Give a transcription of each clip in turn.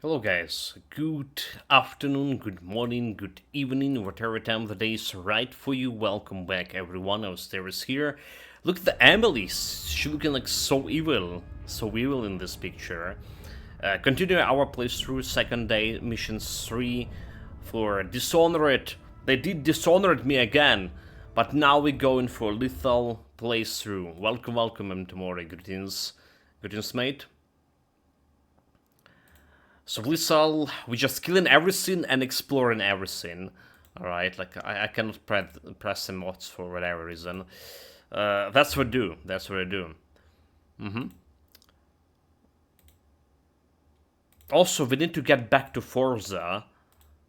Hello guys, good afternoon, good morning, good evening, whatever time of the day is right for you. Welcome back everyone, Austeris here. Look at the Emily, she looking like so evil in this picture. Continue our playthrough, second day, mission 3 for Dishonored. They did Dishonored me again, but now we're going for lethal playthrough. Welcome, I'm Tomori, greetings mate. So we just killing everything and exploring everything. Alright, like I cannot press emotes for whatever reason. That's what I do. That's what I do. Also, we need to get back to Forza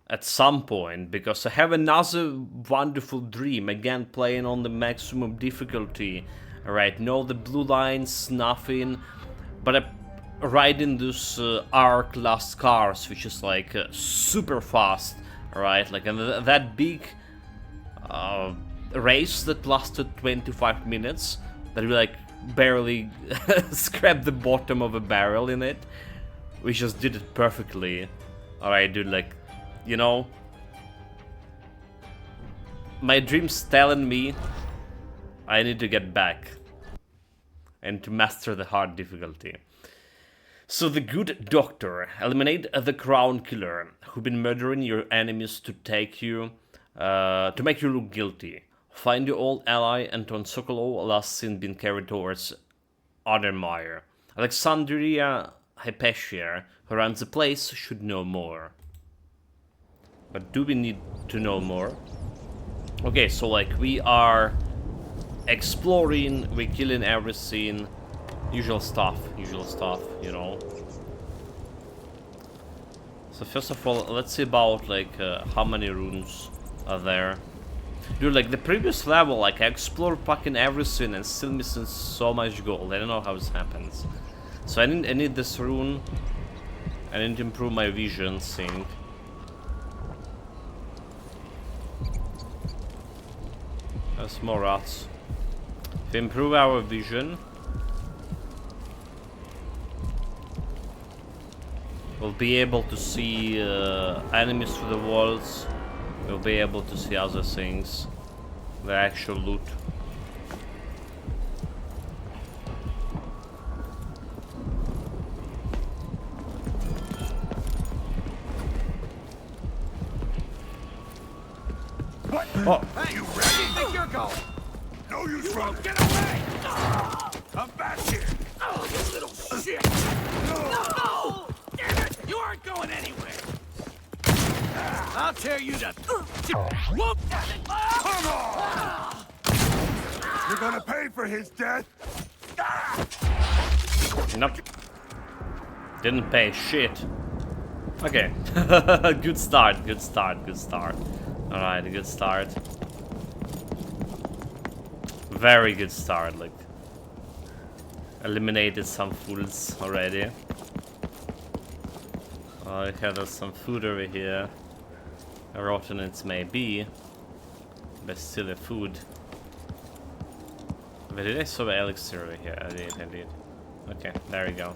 at some point because I have another wonderful dream. Again, playing on the maximum difficulty. Alright, no the blue lines, nothing. But I riding this R-class cars, which is like super fast, right? Like and that big race that lasted 25 minutes, that we like barely scraped the bottom of a barrel in it. We just did it perfectly. Alright, dude, like, you know, my dream's telling me I need to get back and to master the hard difficulty. So the good doctor, eliminate the crown killer who've been murdering your enemies to make you look guilty. Find your old ally Anton Sokolov, last seen being carried towards Odermeyer. Alexandria Hypatia, who runs the place, should know more. But do we need to know more? Okay, so like we are exploring, we're killing everything. Usual stuff, you know. So first of all, let's see about like how many rooms are there. Dude, like the previous level, like I explored fucking everything and still missing so much gold. I don't know how this happens. So I need this rune. I need to improve my vision thing. There's more rats. If we improve our vision, we'll be able to see enemies through the walls. We'll be able to see other things. The actual loot. What? Oh! Hey, you ready? Where do you think you're going? No use you won't get away! I'm back here! Oh, you little shit! No! Damn it! You aren't going anywhere! I'll tear you to... Whoop! Come on! You're gonna pay for his death! Nope. Didn't pay shit. Okay. Good start. Alright, good start. Very good start, like. Eliminated some fools already. I have some food over here. Rotten it may be, but still a food. But did I saw an elixir over here? I did. Okay, there we go.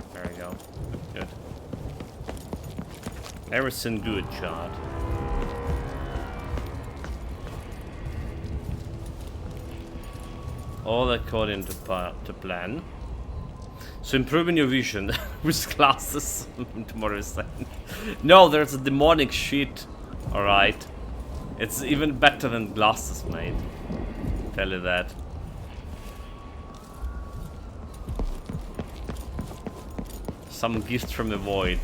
Good. Everything good, Chad. All according to plan. So improving your vision with glasses tomorrow's time. No, there's a demonic shit. Alright. It's even better than glasses, mate. Tell you that. Some gift from the void.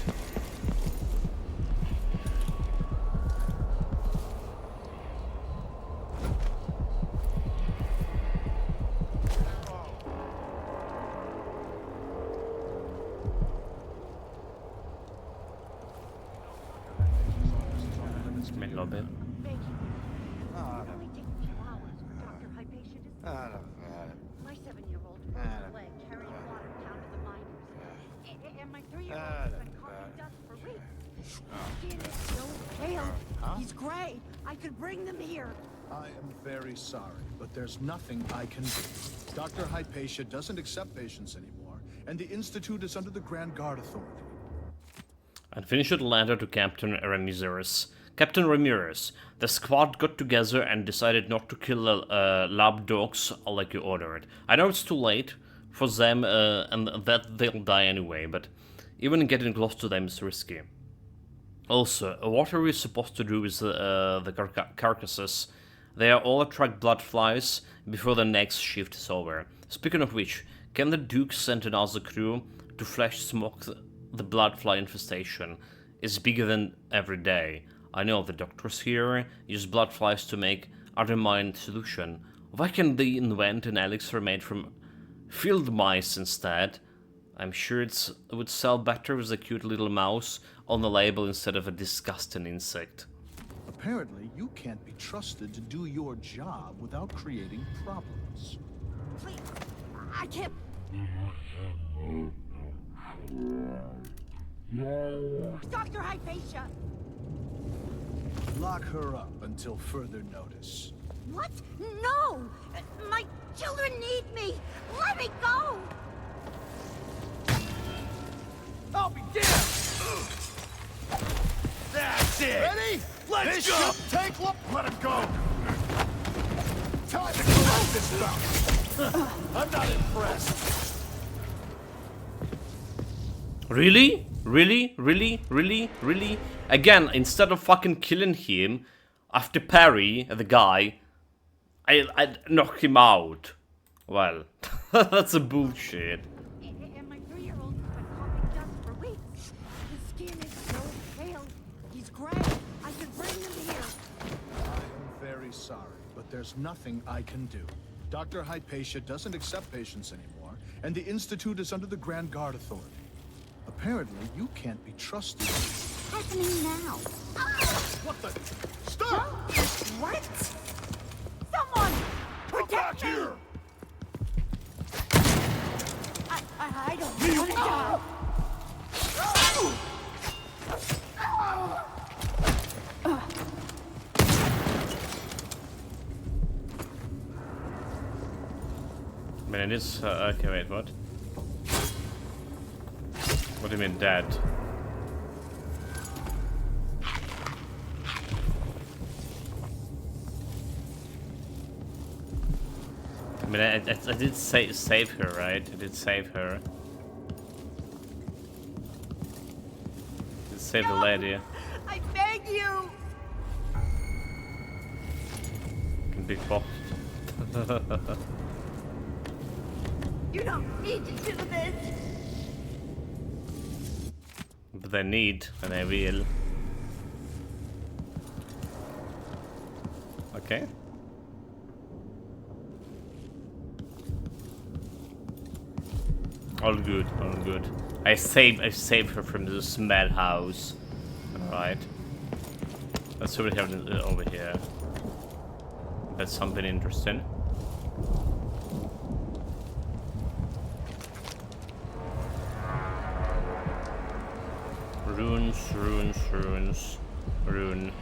My 7-year-old broke his leg carrying water down to the miners. And my 3-year-old has been carving dust for weeks. Skin is so pale. He's gray. I could bring them here. I am very sorry, but there's nothing I can do. Dr. Hypatia doesn't accept patients anymore, and the Institute is under the Grand Guard Authority. And finished a letter to Captain Ramirez. Captain Ramirez, the squad got together and decided not to kill lab dogs like you ordered. I know it's too late for them and that they'll die anyway, but even getting close to them is risky. Also, what are we supposed to do with the carcasses? They are all attract blood flies before the next shift is over. Speaking of which, can the Duke send another crew to flash smoke the blood fly infestation? It's bigger than every day. I know the doctors here use blood flies to make undermine solution. Why can't they invent an elixir made from field mice instead? I'm sure it would sell better with a cute little mouse on the label instead of a disgusting insect. Apparently, you can't be trusted to do your job without creating problems. Please, I can't. Dr. Hypatia! Lock her up until further notice. What? No! My children need me! Let me go! I'll be damned! That's it! Ready? Let's go! Take look. Let him go. Time to collect this stuff. I'm not impressed. Really? Really? Really? Really? Really? Again, instead of fucking killing him, after parry the guy, I knock him out. Well, that's a bullshit. And my 3-year-old has been coughing dust for weeks. His skin is so pale. He's gray. I could bring him here. I'm very sorry, but there's nothing I can do. Dr. Hypatia doesn't accept patients anymore, and the Institute is under the Grand Guard Authority. Apparently, you can't be trusted. What's happening now? What the? Stop! What? Someone! Come back here! I don't want to die. I mean, it is... okay, wait, what? What do you mean, dead? I mean, I did save her, right? I did save her. I did save the lady. I beg you! Can be fucked. You don't need to do this! But they need, and they will. Okay. All good, all good. I saved her from this madhouse. Alright. Let's see what we have over here. That's something interesting. Runes, runes, runes, rune.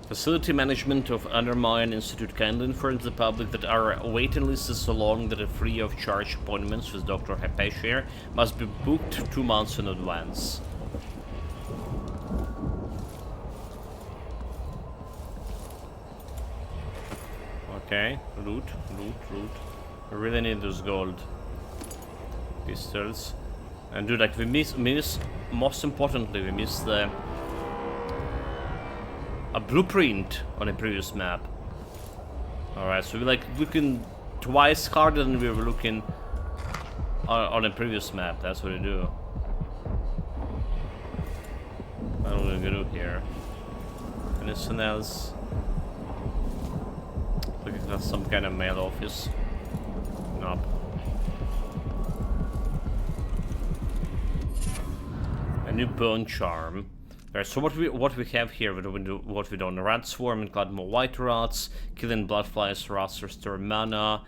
Facility management of Undermine Institute kindly informs the public that our waiting list is so long that a free of charge appointments with Dr. Hypatia must be booked 2 months in advance. Okay, loot, loot, loot. I really need those gold pistols. And dude, like we miss most importantly, we missed a blueprint on a previous map. Alright, so we're like looking twice harder than we were looking on a previous map. That's what we do. I don't know what we're gonna do here. Anything else? Looking for some kind of mail office. Nope. A new bone charm. Alright, so what we have here, what we don't. Rat swarm and clad more white rats, killing blood flies, rats restore mana,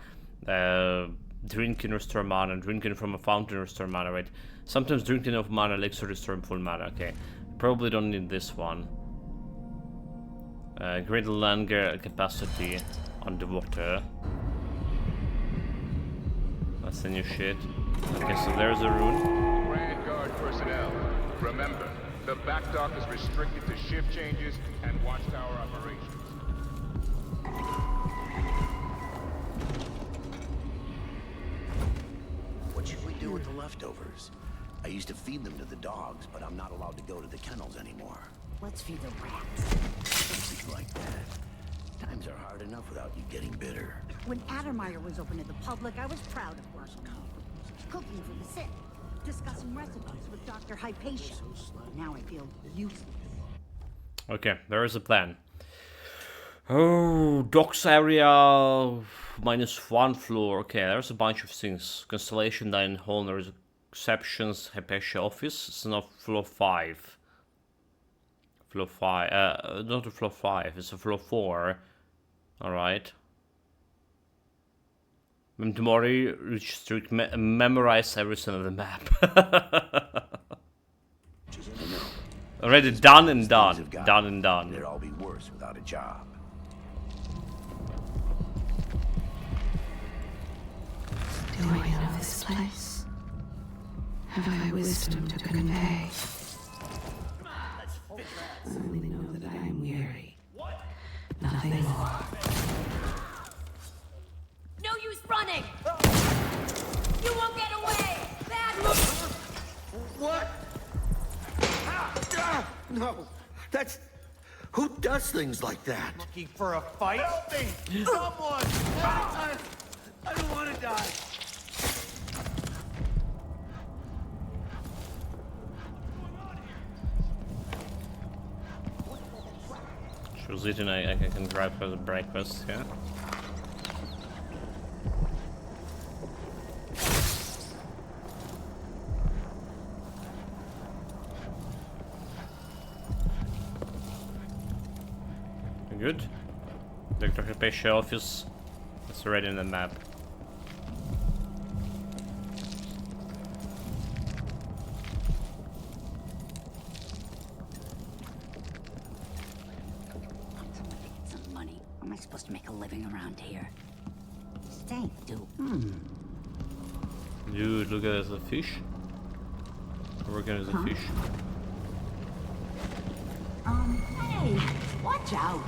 drinking restore mana, drinking from a fountain restore mana, right? Sometimes drinking of mana elixir restore full mana, okay. Probably don't need this one. Greater longer capacity underwater. That's the new shit. Okay, so there's a rune. Grand Guard personnel, remember, the back dock is restricted to shift changes and watchtower operations. What should we do with the leftovers? I used to feed them to the dogs, but I'm not allowed to go to the kennels anymore. Let's feed the rats. Things like that. Times are hard enough without you getting bitter. When Addermeyer was open to the public, I was proud of working. Cooking for the sick, discussing recipes with Dr. Hypatia. Now I feel useless. Okay, there is a plan. Oh, docks area -1 floor. Okay, there's a bunch of things. Constellation, Dining Hall, there's exceptions, Hypatia office. It's not floor 5. Floor 5. Not a floor 5, it's a floor 4. Alright. Tomorrow, reach street, memorize everything on the map. Already done and done. Done and done. It'd all be worse without a job. Do I know this place? Have I wisdom to convey? I only know that I am weary. Nothing more. No use running! You won't get away! Bad move! What? No, that's... Who does things like that? Looking for a fight? Help me! Someone! I don't want to die. She was eating, I can grab her the breakfast, yeah? Good. Dr. Hypatia office. It's already in the map. Some money. How am I supposed to make a living around here? Stay, dude. Dude, look at the fish. Working as a fish. Hey, watch out.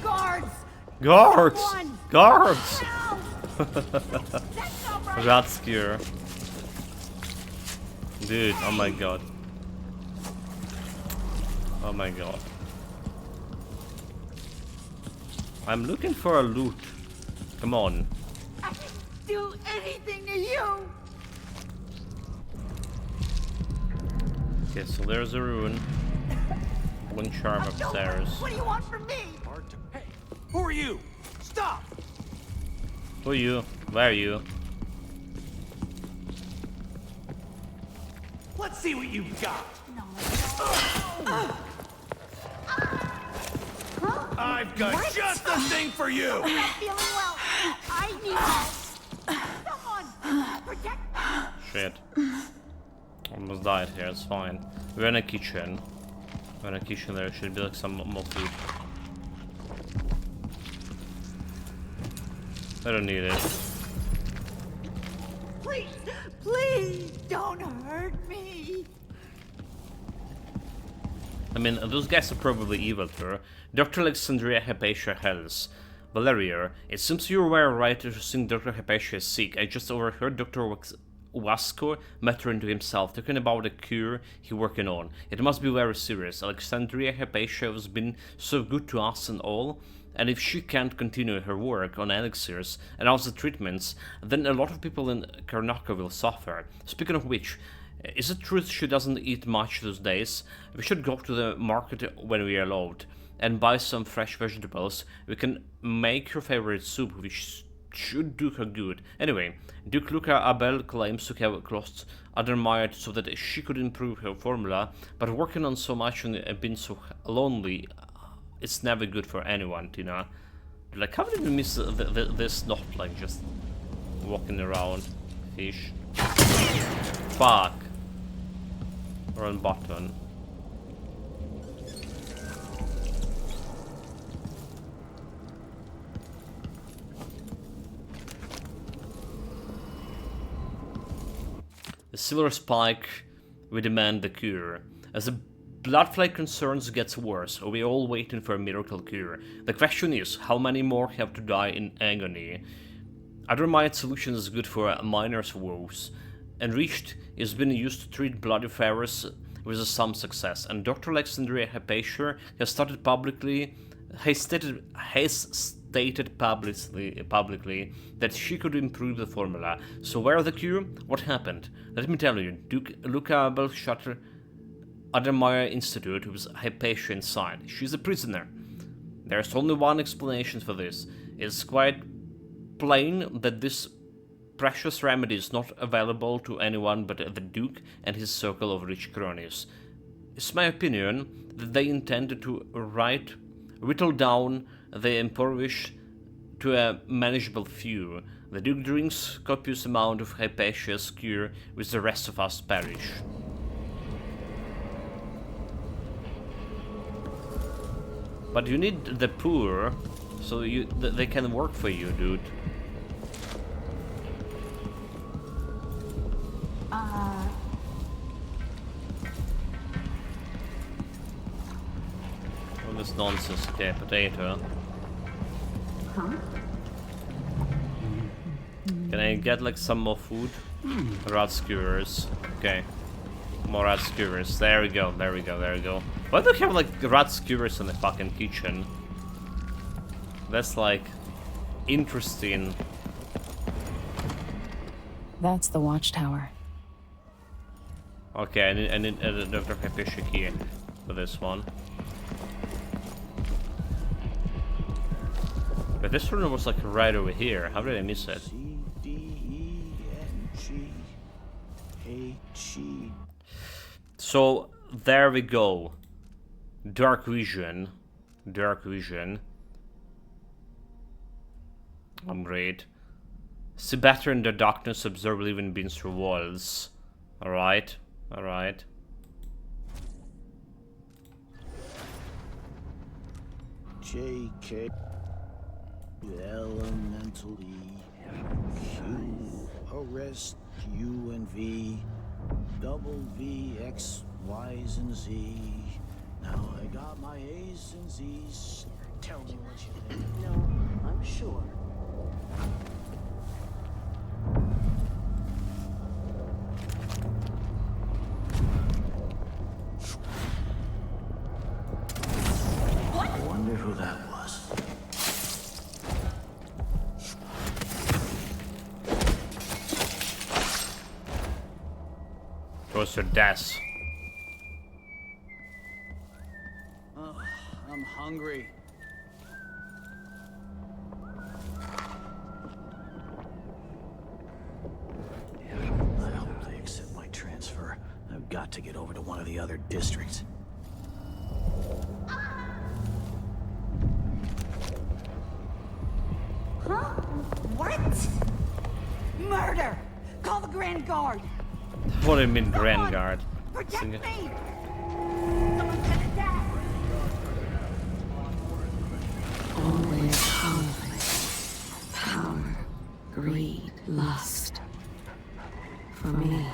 Guards! Guards! One! Guards! No! That's not right. Rat skewer. Dude, oh my god. Oh my god. I'm looking for a loot. Come on. I can do anything to you. Okay, so there's a rune. One charm upstairs. What do you want from me? Hey, who are you? Stop! Who are you? Where are you? Let's see what you've got. No. I've got just the thing for you. I'm not feeling well. I need help. Someone, protect me. Shit. Almost died here, it's fine. We're in a kitchen. We're in a kitchen, there should be like some more food. I don't need it. Please, please don't hurt me. I mean, those guys are probably evil to her. Dr. Alexandria Hypatia Hells. Valeria, it seems you were right to think Dr. Hypatia is sick. I just overheard Dr. Wasco mutter into himself, talking about a cure he's working on. It must be very serious. Alexandria Hypatia has been so good to us and all, and if she can't continue her work on elixirs and also treatments, then a lot of people in Karnaka will suffer. Speaking of which, is it true she doesn't eat much those days? We should go to the market when we are allowed and buy some fresh vegetables. We can make her favorite soup, which should do her good. Anyway, Duke Luca Abel claims to have crossed Addermeyer so that she could improve her formula, but working on so much and being so lonely, it's never good for anyone, Tina. Like, how did we miss this not like just walking around? Fish. Fuck. Wrong button. Silver Spike, we demand the cure. As the blood flight concerns gets worse, we're all waiting for a miracle cure. The question is, how many more have to die in agony? Other solution is good for miners' woes. Enriched is being used to treat bloody pharaohs with some success, and Dr. Alexandria Hypatia has stated publicly that she could improve the formula. So where the cure? What happened? Let me tell you, Duke Luca Belshatter Addermeyer Institute with Hypatia inside. She's a prisoner. There's only one explanation for this. It's quite plain that this precious remedy is not available to anyone but the Duke and his circle of rich cronies. It's my opinion that they intended to whittle down the impoverished to a manageable few. The Duke drinks copious amount of Hypatia's cure, with the rest of us perish. But you need the poor, so they can work for you, dude. All this nonsense. Okay, potato. Huh? Can I get like some more food? Rat skewers. Okay. More rat skewers. There we go, there we go, there we go. Why do you have like rat skewers in the fucking kitchen? That's like interesting. That's the watchtower. Okay, I need a Dr. Hypatia key for this one. But this one was like right over here. How did I miss it? C-D-E-N-G-H-E. So there we go. Dark vision. Dark vision. I'm great. See better in the darkness, observe living beings through walls. Alright, alright. J-K Elemental E Q Arrest U and V Double V X Y's and Z. Now I got my A's and Z's. Tell me what you think. No, I'm sure. I wonder who that was. Towards your desk. Oh, I'm hungry. I hope they accept my transfer. I've got to get over to one of the other districts. Huh? What? Murder! Call the Grand Guard! What do you mean, Grand Guard? Protect Sing me! it. Someone's gonna die! Always conflict. Power, greed, lust. For me,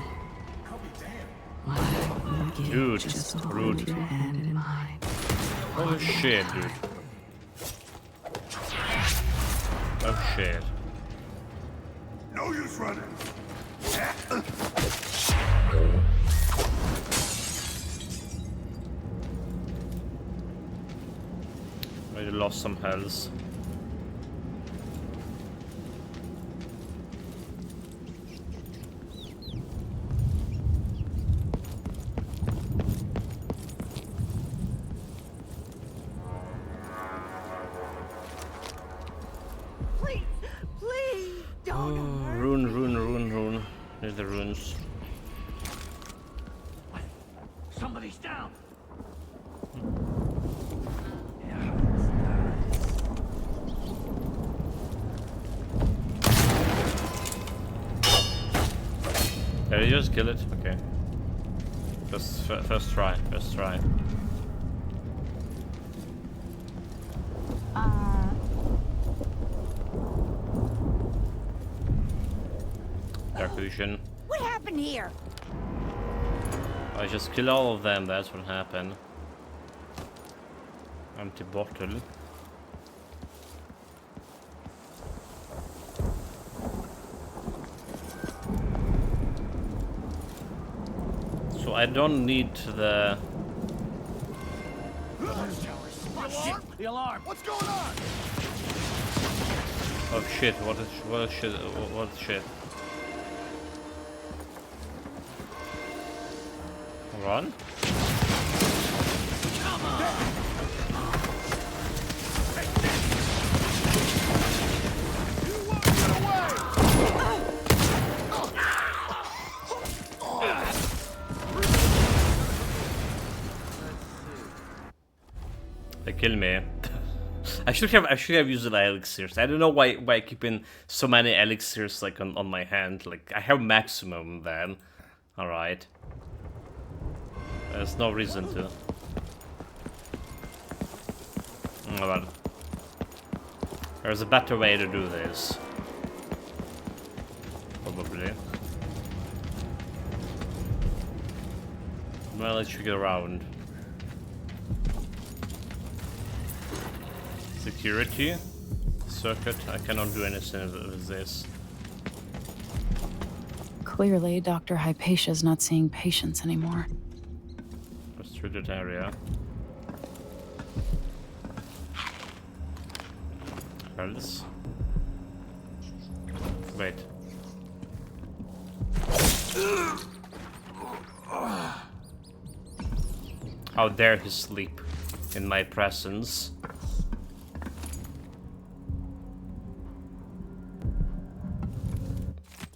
what I would give Dude, just to rude. hold your hand in mine. Oh shit, dude. Oh shit. No use running. I lost some health. Please! Please! Don't hurt Rune. There's the runes. Somebody's down. Did you just kill it? Okay. First try. Dark vision. What happened here? I just kill all of them, that's what happened. Empty bottle. So I don't need the... The alarm! What's going on? Oh shit, what shit? Run? They kill me. I should have used the elixirs. I don't know why I keeping so many elixirs like on my hand. Like I have maximum then. Alright. There's no reason to. Oh well. There's a better way to do this. Probably. Well, let's get around. Security. Circuit. I cannot do anything with this. Clearly, Dr. Hypatia's not seeing patients anymore. Restricted area. Else. Wait. How dare he sleep in my presence?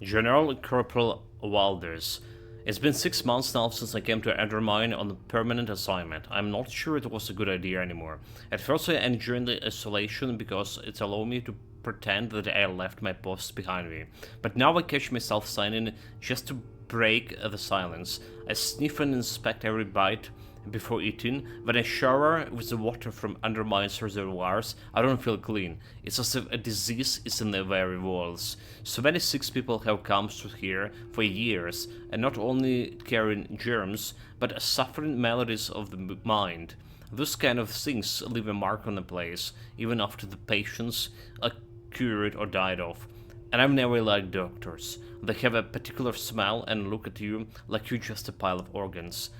General Corporal Walders. It's been 6 months now since I came to Undermine on a permanent assignment. I'm not sure it was a good idea anymore. At first I enjoyed the isolation because it allowed me to pretend that I left my post behind me. But now I catch myself signing just to break the silence. I sniff and inspect every bite before eating. When I shower with the water from Undermine's reservoirs, I don't feel clean. It's as if a disease is in the very walls. So many sick people have come through here for years, and not only carrying germs, but suffering maladies of the mind. Those kind of things leave a mark on the place, even after the patients are cured or died of. And I've never liked doctors. They have a particular smell and look at you like you're just a pile of organs.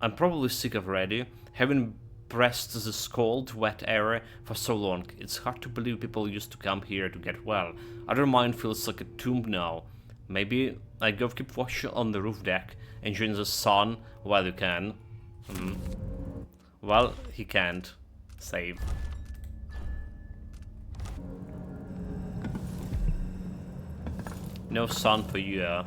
I'm probably sick already, having pressed this cold, wet air for so long. It's hard to believe people used to come here to get well. Undermine feels like a tomb now. Maybe I go keep watching on the roof deck, enjoying the sun while you can. Well, he can't. Save. No sun for you.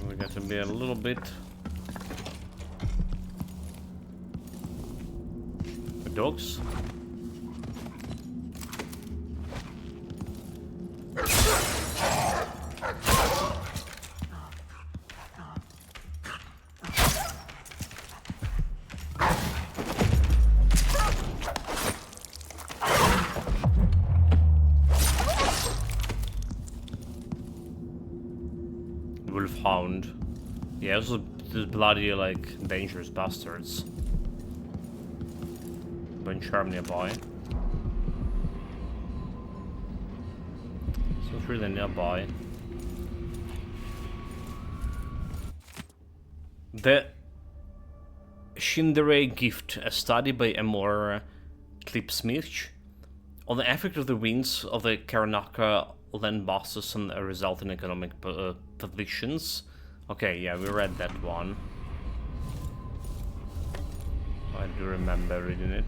We got to be a little bit dogs. Wolfhound. Yeah, those are the bloody, like, dangerous bastards. Bone charm nearby. It's not really nearby. The Shindere Gift, a study by Amor Klipsmith on the effect of the winds of the Karanaka land bosses and resulting economic positions. Okay, yeah, we read that one. I do remember reading it.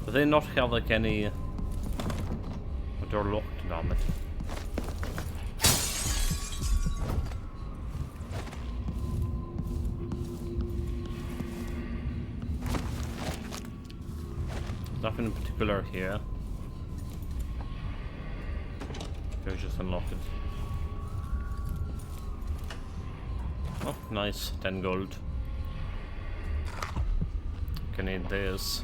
Do they not have like any... They're locked, damn it. Nothing in particular here. Okay, just unlock it. Nice, 10 gold. Can eat this.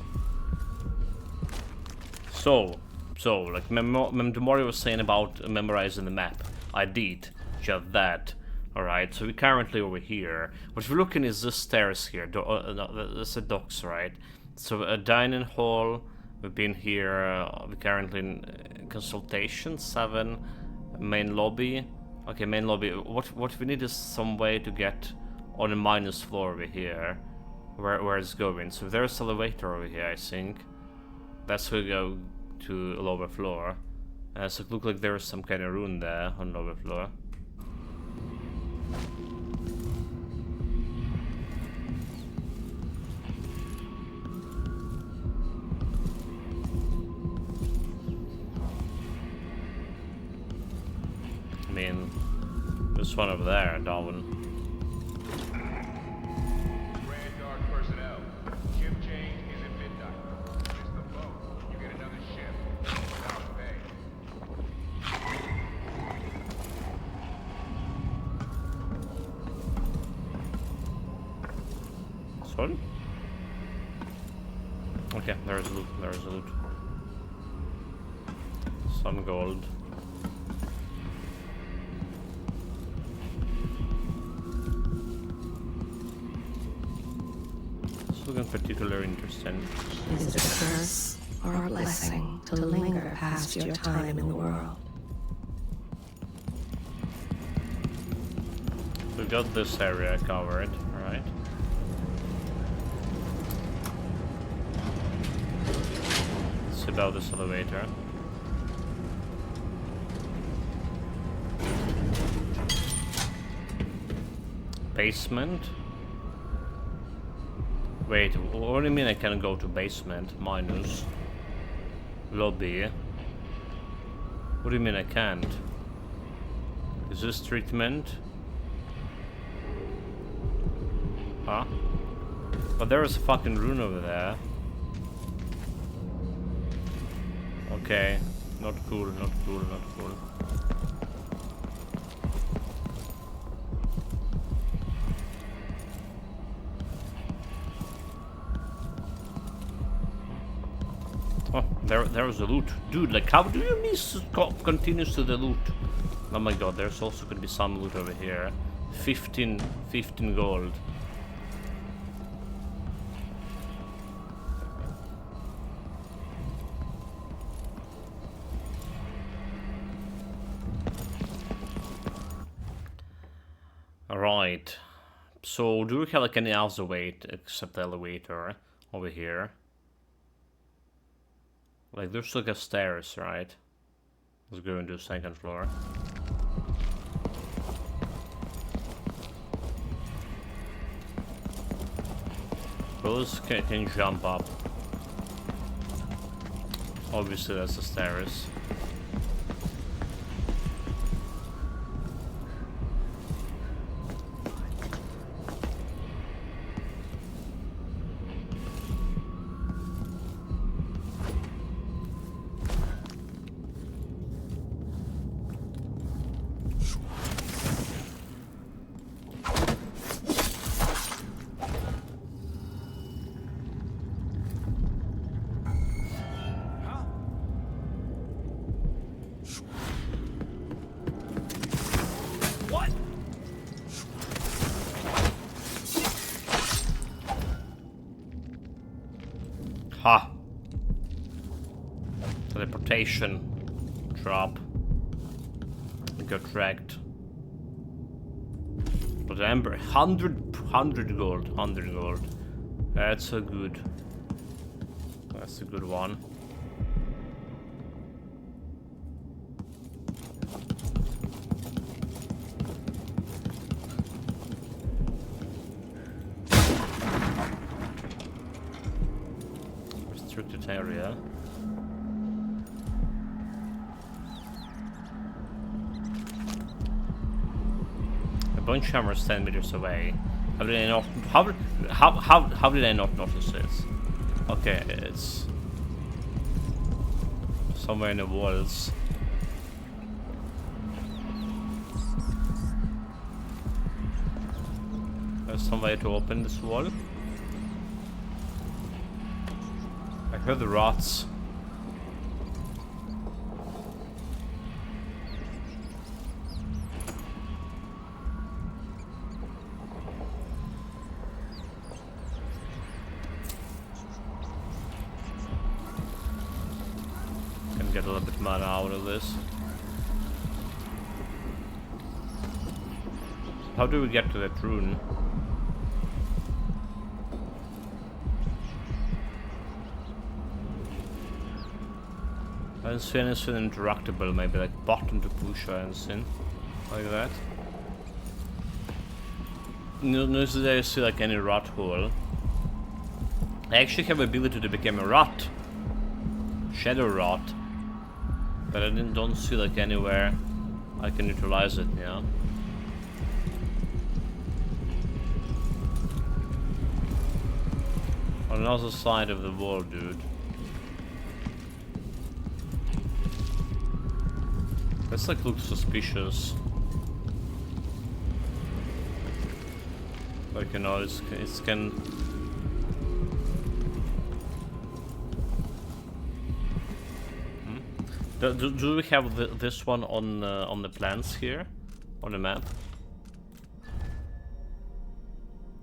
So, like Memori was saying about memorizing the map. I did just that. Alright, so we're currently over here. What we're looking is the stairs here. No, that's the docks, right? So a dining hall. We've been here. We're currently in consultation 7. Main lobby. Okay, main lobby. What we need is some way to get on the minus floor over here, where it's going. So there's an elevator over here, I think. That's where we go to lower floor. So it looks like there's some kind of room there on lower floor. I mean, there's one over there, Darwin. Grand Guard personnel. Shift change is at midnight. Miss the boat, you get another shift without pay. Sorry? Okay, there's loot, there's loot. Some gold. It's looking particularly interesting. Is it a curse or a blessing to linger past your time in the world? We got this area covered, right? It's about this elevator. Basement? Wait, what do you mean I can go to basement? Minus. Lobby. What do you mean I can't? Is this treatment? Huh? But there is a fucking rune over there. Okay. Not cool, not cool, not cool. Oh, there was the loot. Dude, like, how do you miss continues to the loot? Oh my god, there's also gonna be some loot over here. 15 gold. Alright. So, do we have like any other way except the elevator over here? Like, there's like a stairs, right? Let's go into the second floor. Those can jump up. Obviously, that's the stairs. Ha! Teleportation. Drop. Got wrecked. But Amber, 100 gold, 100 gold. That's a good. That's a good one. Restricted area. A bunch hammer is 10 meters away. How did I not? How did I not notice this? Okay, it's somewhere in the walls. There's some way to open this wall. I heard the rats. Can get a little bit mana out of this. How do we get to that rune? I don't see anything interactable, maybe like button to push or anything like that. No, so I see like any rat hole. I actually have the ability to become a rat, shadow rat, but I don't see like anywhere I can utilize it. Yeah. On the other side of the wall, dude. This like looks suspicious. Like, you know, it can. Do we have this one on the plans here, on the map?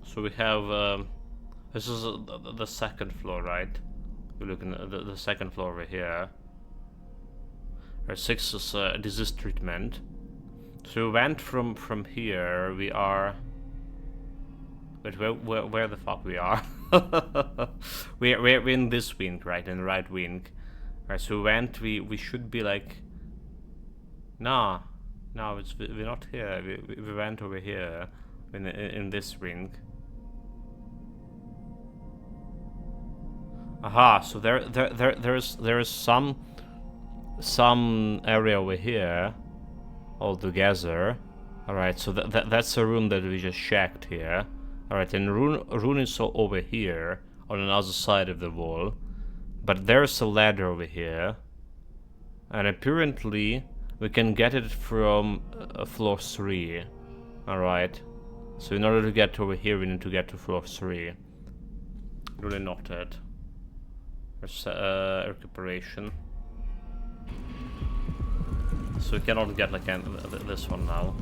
So we have. This is the second floor, right? You're looking at the second floor over here. 6 is disease treatment. So we went from here. We are. Wait, where the fuck we are? we're in this wing, right? In the right wing. Right. So we went. We should be like. Nah, no, we're not here. We went over here in this wing. Aha, so there is some area over here all together. Alright, so that's a room that we just checked here. Alright, and rune is over here on another side of the wall. But there's a ladder over here. And apparently we can get it from floor 3. Alright. So in order to get over here we need to get to floor 3. Really noted. There's recuperation. So we cannot get like this one now.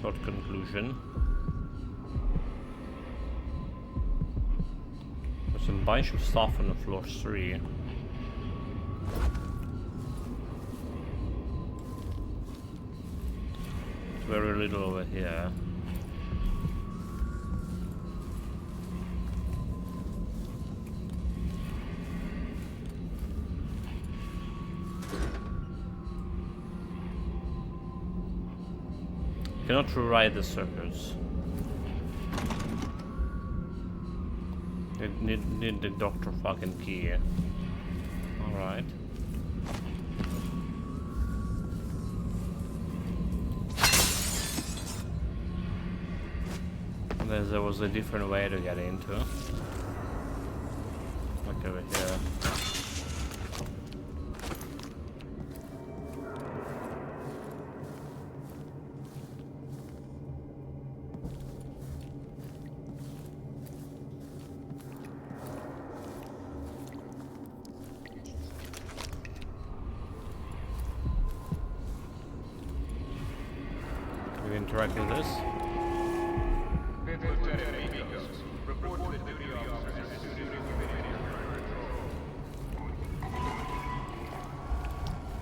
Short conclusion. There's a bunch of stuff on the floor 3. Very little over here. Cannot rewrite the circuits. Need the doctor fucking key. Alright. There was a different way to get into. Like over here. Can we interact with this?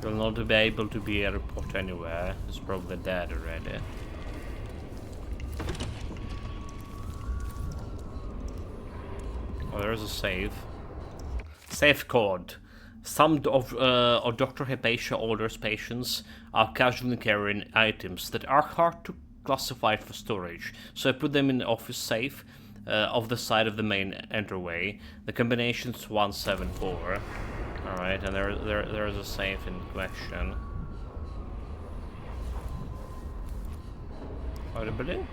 You'll not be able to be a report anywhere. It's probably dead already. Oh, there's a save. Save code. Some of Dr. Hypatia orders patients are casually carrying items that are hard to classify for storage. So I put them in the office safe off the side of the main entryway. The combination's 174. Alright, and there's a safe in question. Audibility?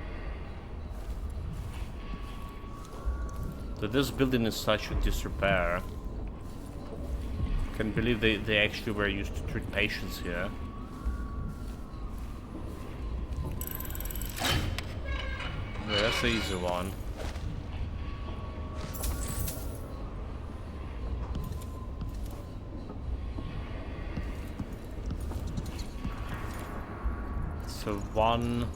So this building is such a disrepair. Can't believe they actually were used to treat patients here. Yeah, that's the easy one. So 1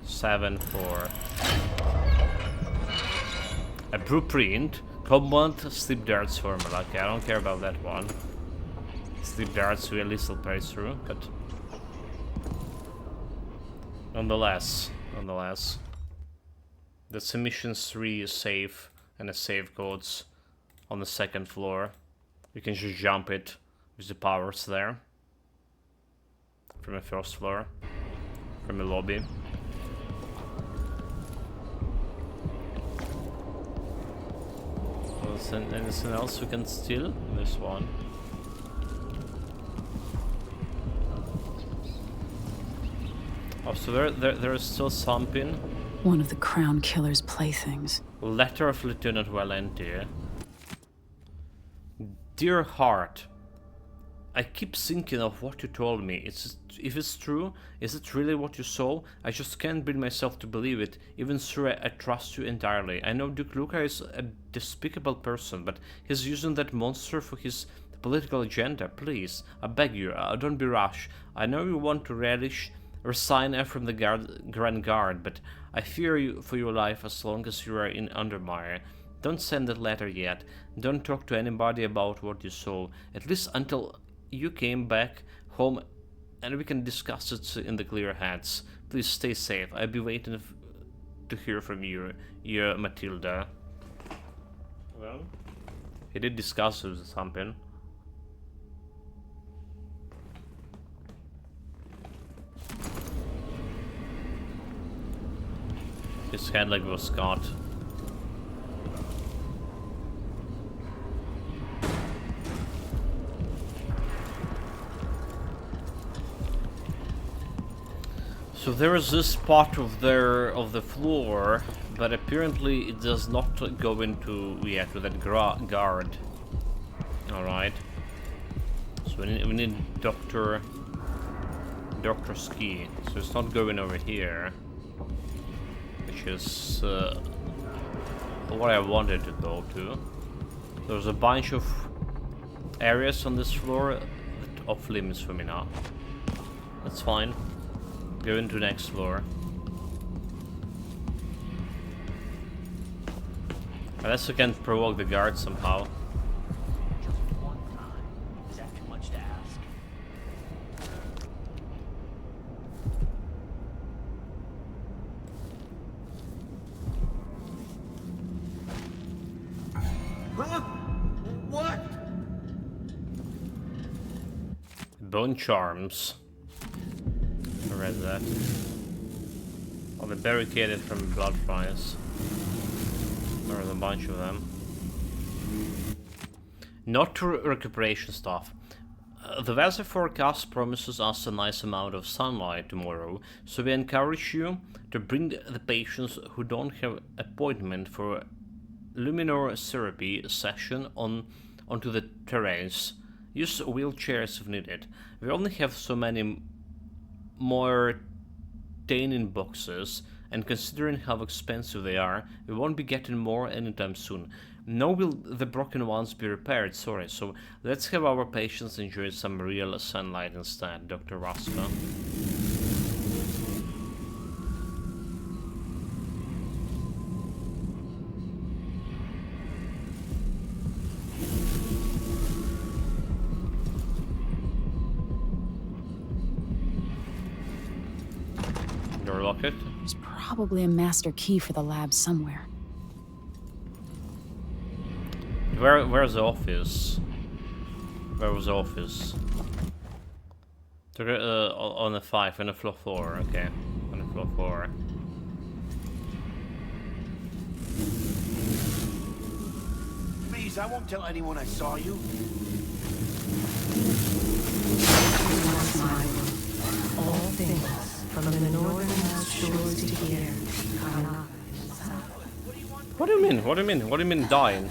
7 4. A blueprint. Command sleep darts formula. Okay, I don't care about that one. Sleep darts really still plays through, but nonetheless. The submissions 3 is safe, and a save codes on the 2nd floor. You can just jump it with the powers there. From the 1st floor. From the lobby. Anything else we can steal? This one. Oh, so there is still something. One of the Crown Killer's playthings. Letter of Lieutenant Valenti. Dear Heart, I keep thinking of what you told me. If it's true, is it really what you saw? I just can't bring myself to believe it, even though I trust you entirely. I know Duke Luca is a despicable person, but he's using that monster for his political agenda. Please, I beg you, don't be rash. I know you want to resign from the Grand Guard, but I fear you for your life as long as you are in Undermire. Don't send that letter yet. Don't talk to anybody about what you saw, at least until you came back home and we can discuss it in the clear heads. Please stay safe. I'll be waiting to hear from you, your Matilda. Well, he did discuss it with something. His head like was Scott. So there is this part of the floor, but apparently it does not go into to that guard. All right. So we need Dr. Ski. So it's not going over here, which is what I wanted to go to. There's a bunch of areas on this floor that off limits for me now. That's fine. Go into the next floor. Unless we can provoke the guard somehow. Just one time. Is that too much to ask? Huh? What? Bone charms. I read that. Oh, they're barricaded from blood flies. There's a bunch of them. Not to recuperation stuff. The weather forecast promises us a nice amount of sunlight tomorrow, so we encourage you to bring the patients who don't have appointment for luminor therapy session onto the terrace. Use wheelchairs if needed. We only have so many more tanning boxes, and considering how expensive they are, we won't be getting more anytime soon. Nor will the broken ones be repaired, sorry, so let's have our patients enjoy some real sunlight instead, Dr. Roscoe. Lock it. There's probably a master key for the lab somewhere. Where's the office? Where was the office? On the 5, on the floor 4, okay. On the floor 4. Please, I won't tell anyone I saw you. All things from the northernmost yours to hear. What do you mean? What do you mean? What do you mean dying?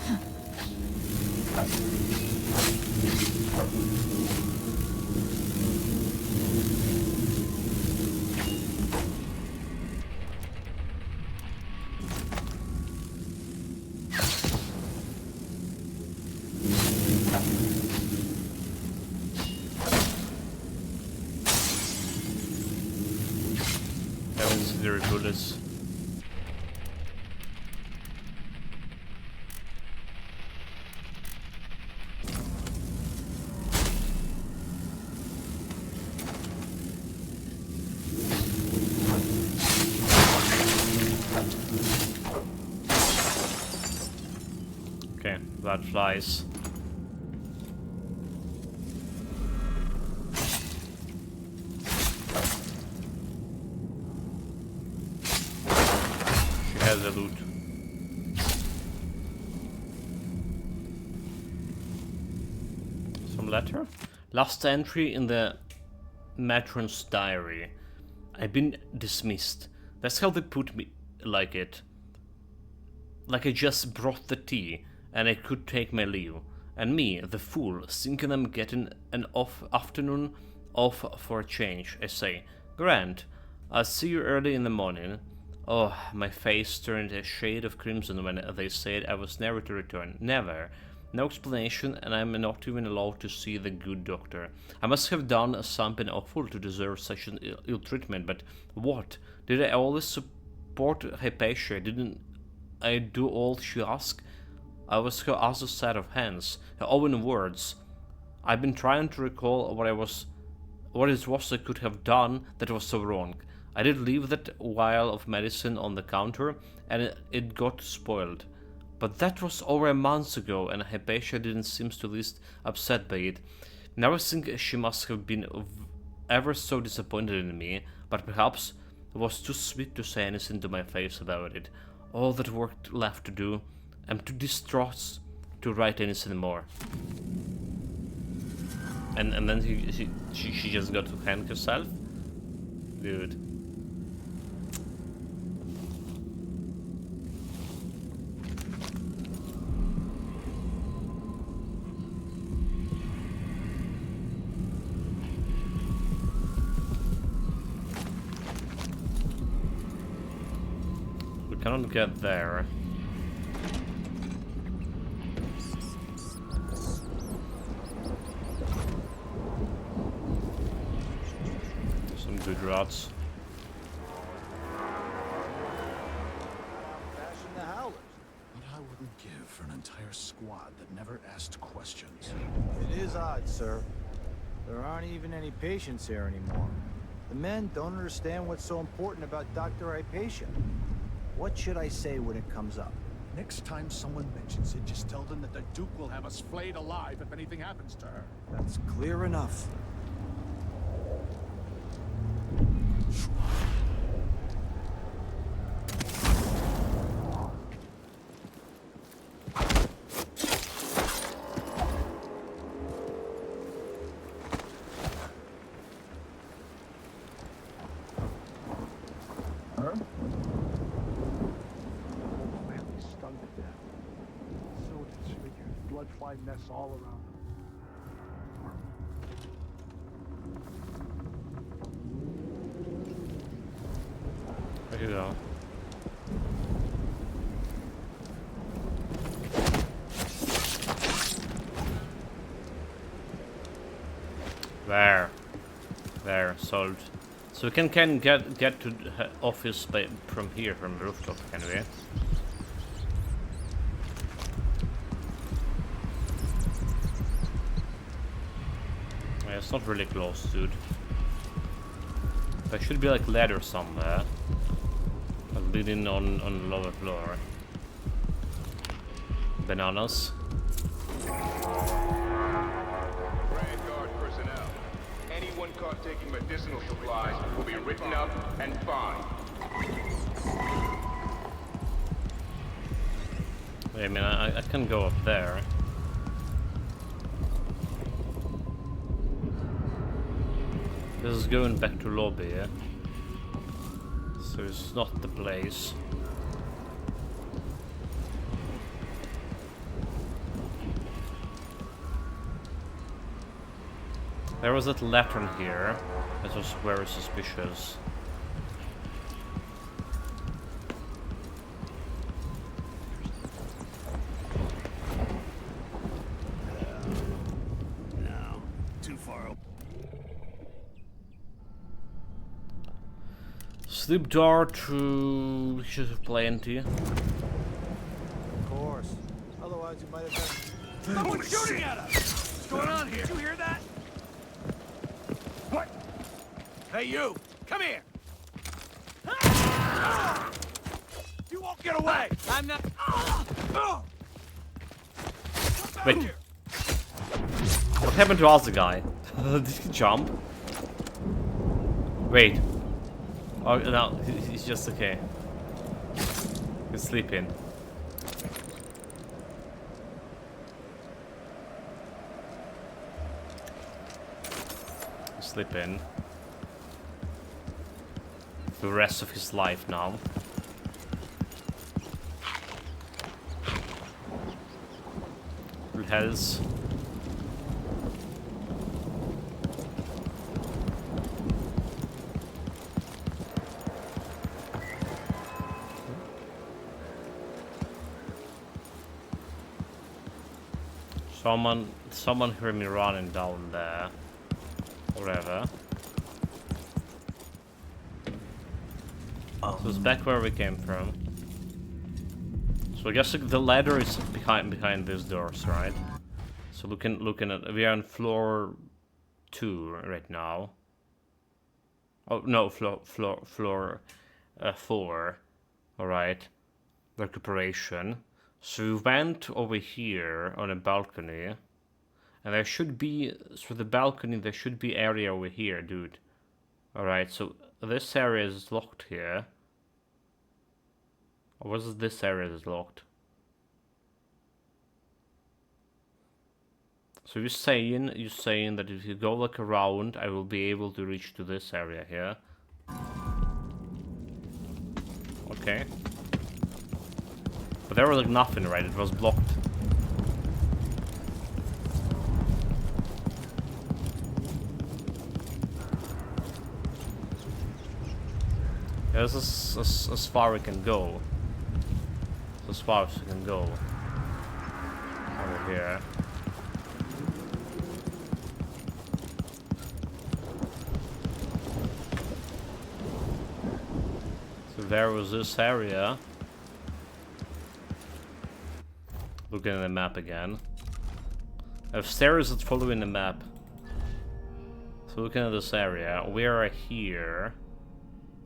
There are bullets. Okay, that flies. The loot. Some letter? Last entry in the matron's diary. I've been dismissed. That's how they put me like it. Like I just brought the tea and I could take my leave. And me, the fool, thinking I'm getting an afternoon off for a change. I say, Grant, I'll see you early in the morning. Oh, my face turned a shade of crimson when they said I was never to return. Never. No explanation, and I'm not even allowed to see the good doctor. I must have done something awful to deserve such an ill treatment, but what? Did I always support Hypatia? Didn't I do all she asked? I was her other set of hands, her own words. I've been trying to recall what it was I could have done that was so wrong. I did leave that vial of medicine on the counter, and it got spoiled. But that was over a month ago, and Hypatia didn't seem the least upset by it. Now I think she must have been ever so disappointed in me, but perhaps it was too sweet to say anything to my face about it. All that work left to do. I'm too distraught to write anything more. And then she just got to hang herself? Dude. We cannot get there. Some good rods. What I wouldn't give for an entire squad that never asked questions. It is odd, sir. There aren't even any patients here anymore. The men don't understand what's so important about Dr. Hypatia. What should I say when it comes up? Next time someone mentions it, just tell them that the Duke will have us flayed alive if anything happens to her. That's clear enough. Mess all around them. There you go. There, solved. So we can get to the office from here, from the rooftop, can we? It's not really close, dude. There should be like ladder somewhere. Like leading on the lower floor. Bananas. Grand Guard personnel. Anyone caught taking medicinal supplies will be written up and fined. I mean, I can go up there. This is going back to lobby, yeah? So it's not the place. There was that lantern here. That was very suspicious. No, too far. Sleep dart to... We should have plenty. Of course. Otherwise, you might have been. Someone's shooting at us! What's going on here? Did you hear that? What? Hey, you! Come here! You won't get away! I'm not... Wait. What happened to us, the guy? Did he jump? Wait. Oh, no, he's just okay. He's sleeping. Sleeping. The rest of his life now. Full health. Someone heard me running down there. Whatever. So it's back where we came from. So I guess the ladder is behind these doors, right? So looking at, we are on floor 2 right now. Oh no, floor 4. All right, recuperation. So we went over here on a balcony, and there should be through the balcony. There should be area over here, dude. All right, so this area is locked here. Or was it this area that's locked? So you're saying that if you go like around, I will be able to reach to this area here. Okay. But there was like nothing, right? It was blocked. Yeah, this is as far we can go. As far as we can go. Over here. So there was this area. Looking at the map again. I have stairs that follow in the map. So looking at this area, we are here.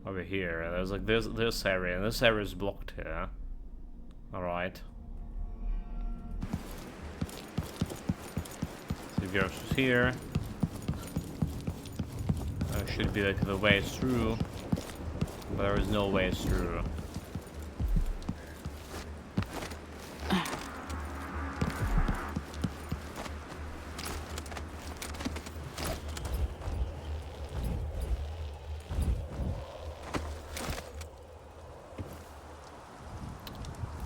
Over here, there's like this area, and this area is blocked here. Alright. So it goes here. There should be like the way through. But there is no way through.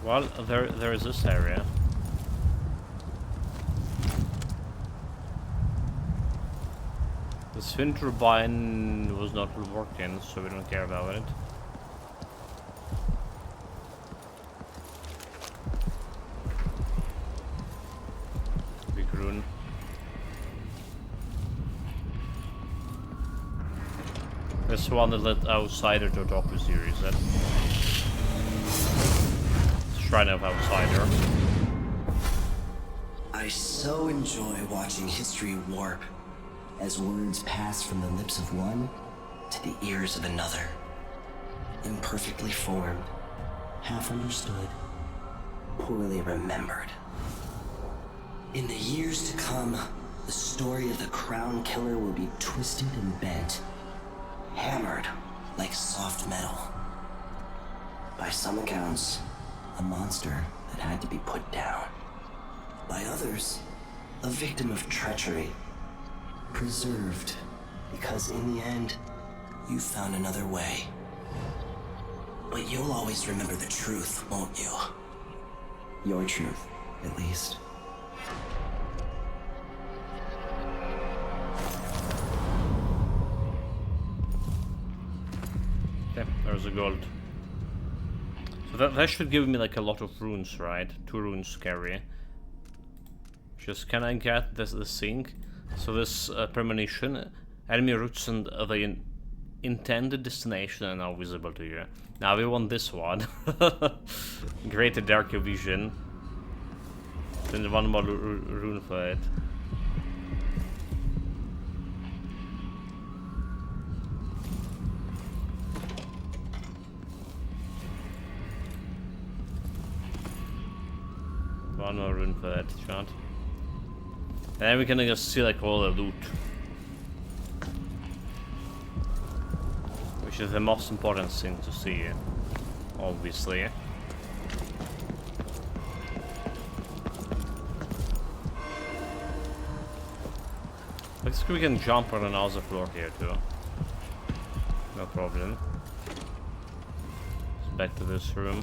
Well, there is this area. The spin turbine was not working, so we don't care about it. Big rune. This one that let outsider to talk with you, is that? Shrine of Outsider. I so enjoy watching history warp as words pass from the lips of one to the ears of another. Imperfectly formed, half understood, poorly remembered. In the years to come, the story of the Crown Killer will be twisted and bent, hammered like soft metal. By some accounts, a monster that had to be put down. By others, a victim of treachery. Preserved, because in the end, you found another way. But you'll always remember the truth, won't you? Your truth, at least. Okay, there's a gold. So that should give me like a lot of runes, right? 2 runes carry. Just can I get this thing? So this premonition, enemy routes and the intended destination are now visible to you. Now we want this one. Greater darker vision. Then 1 more rune for it. One more rune for that shot. And then we can just see like all the loot. Which is the most important thing to see, obviously. Looks like we can jump on another floor here too. No problem. Let's back to this room.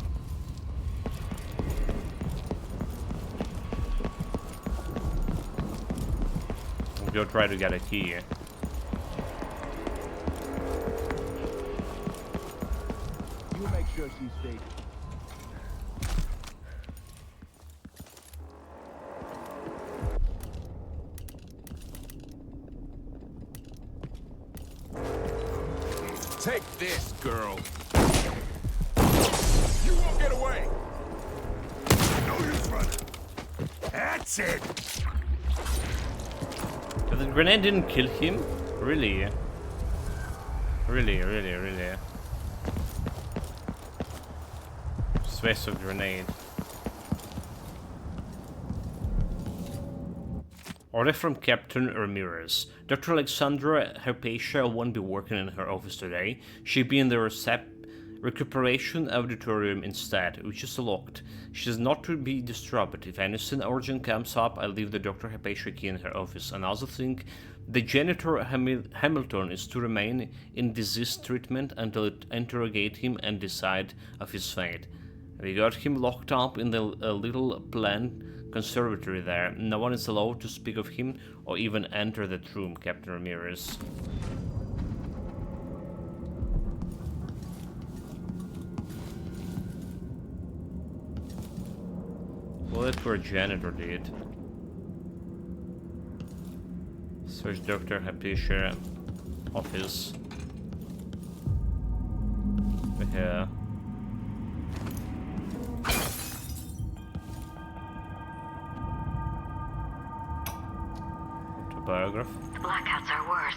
Go try to get a key. You make sure she's safe. Take this, girl. You won't get away. No use running. That's it. But the grenade didn't kill him? Really? Really. Just waste of grenade. Order from Captain Ramirez. Dr. Alexandra Hypatia won't be working in her office today. She'll be in the recuperation auditorium instead, which is locked. She is not to be disturbed. If anything urgent comes up, I'll leave the Dr. Hypatia key in her office. Another thing, the janitor Hamilton is to remain in disease treatment until it interrogate him and decide of his fate. We got him locked up in the little planned conservatory there. No one is allowed to speak of him or even enter that room, Captain Ramirez. Well, that's where janitor did. Search Dr. Hypatia office. Here. Autobiograph. The blackouts are worse,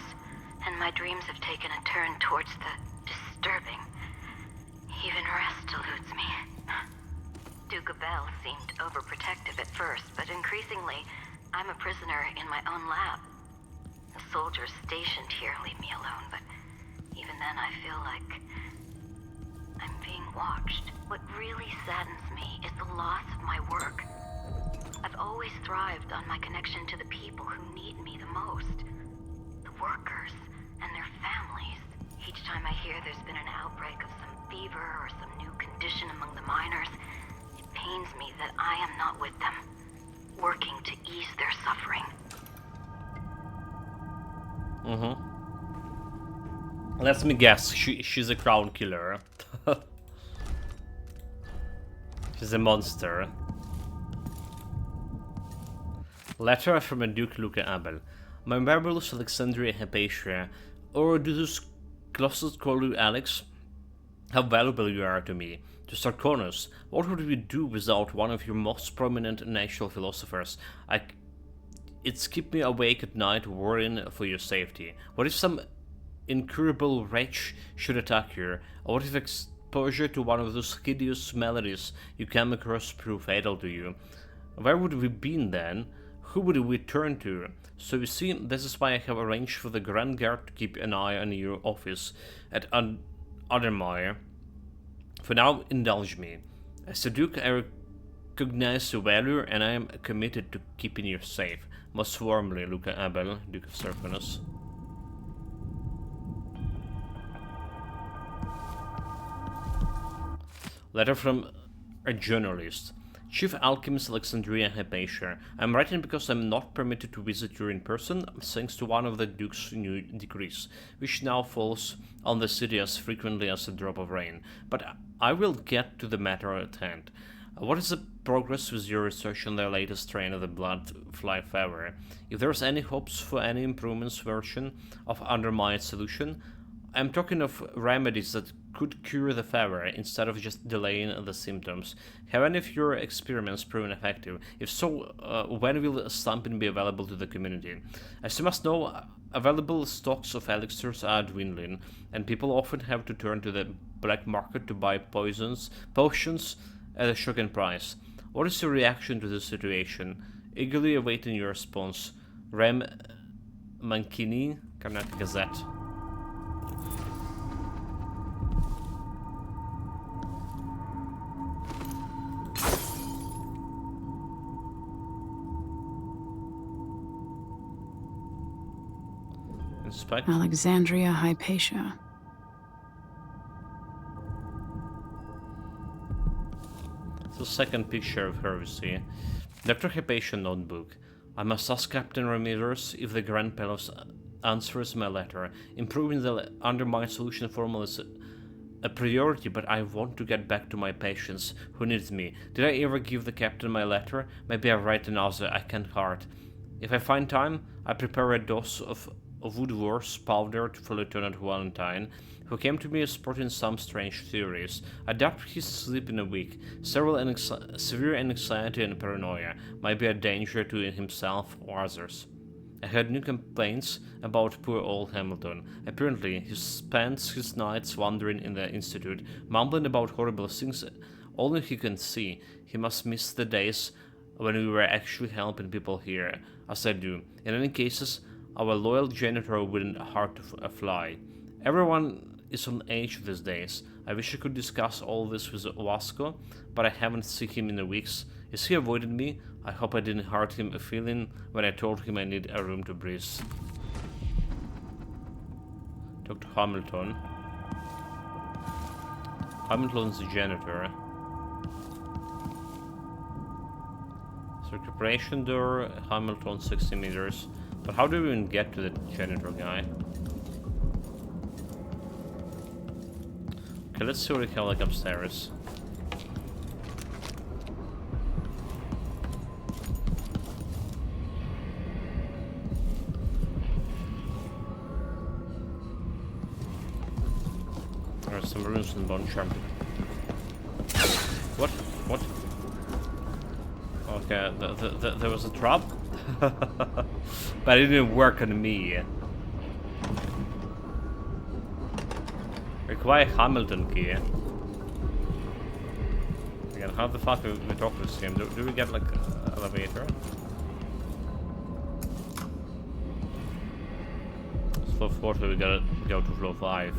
and my dreams have taken a turn towards the disturbing. Even rest eludes me. Duke Bell seemed overprotective at first, but increasingly, I'm a prisoner in my own lab. The soldiers stationed here leave me alone, but even then I feel like I'm being watched. What really saddens me is the loss of my work. I've always thrived on my connection to the people who need me the most. The workers and their families. Each time I hear there's been an outbreak of some fever or some new condition among the miners, it pains me that I am not with them, working to ease their suffering. Let me guess, she's a crown killer. She's a monster. Letter from a Duke Luca Abel. My marvelous Alexandria Hypatia, or do those closets call you Alex? How valuable you are to me. To start corners, what would we do without one of your most prominent natural philosophers? It's keep me awake at night worrying for your safety. What if some incurable wretch should attack you? Or what if exposure to one of those hideous melodies you come across prove fatal to you? Where would we been then? Who would we turn to? So you see, this is why I have arranged for the Grand Guard to keep an eye on your office at Ottermeyer. For now, indulge me. As the Duke, I recognize your value and I am committed to keeping you safe. Most warmly, Luca Abel, Duke of Serpenus. Letter from a journalist. Chief Alchemist Alexandria Hypatia. I'm writing because I'm not permitted to visit you in person, thanks to one of the Duke's new decrees, which now falls on the city as frequently as a drop of rain. But I will get to the matter at hand. What is the progress with your research on the latest strain of the blood fly fever? If there's any hopes for any improvements version of undermined solution, I'm talking of remedies that could cure the fever instead of just delaying the symptoms. Have any of your experiments proven effective? If so, when will something be available to the community? As you must know, available stocks of elixirs are dwindling, and people often have to turn to the black market to buy potions at a shocking price. What is your reaction to this situation? Eagerly awaiting your response. Rem Mancini, Carnatic Gazette. Inspect. Alexandria Hypatia. It's the second picture of her, you see. Dr. Hypatia notebook. I must ask Captain Ramirez if the Grand Palace answers my letter. Improving the undermined solution formula is a priority, but I want to get back to my patients who needs me. Did I ever give the captain my letter? Maybe I write another. I can't hard. If I find time, I prepare a dose of Woodworth's powder for Lieutenant Valentine, who came to me sporting some strange theories. I doubt his sleep in a week. Severe anxiety and paranoia might be a danger to himself or others. I had new complaints about poor old Hamilton. Apparently, he spends his nights wandering in the institute, mumbling about horrible things only he can see. He must miss the days when we were actually helping people here, as I do. In any cases, our loyal janitor wouldn't hurt to fly. Everyone is on edge these days. I wish I could discuss all this with Vasco, but I haven't seen him in weeks. Is he avoiding me? I hope I didn't hurt him a feeling when I told him I need a room to breathe. Dr. Hamilton. Hamilton's the janitor. Recuperation door, Hamilton 60 meters. But how do we even get to the janitor guy? Okay, let's see what we have like upstairs. There's some runes in Bone Charm. What? What? Okay, there was a trap? But it didn't work on me. Require Hamilton key. Again, how the fuck do we talk to him? Do we get like an elevator? It's floor 4, so we gotta go to floor 5.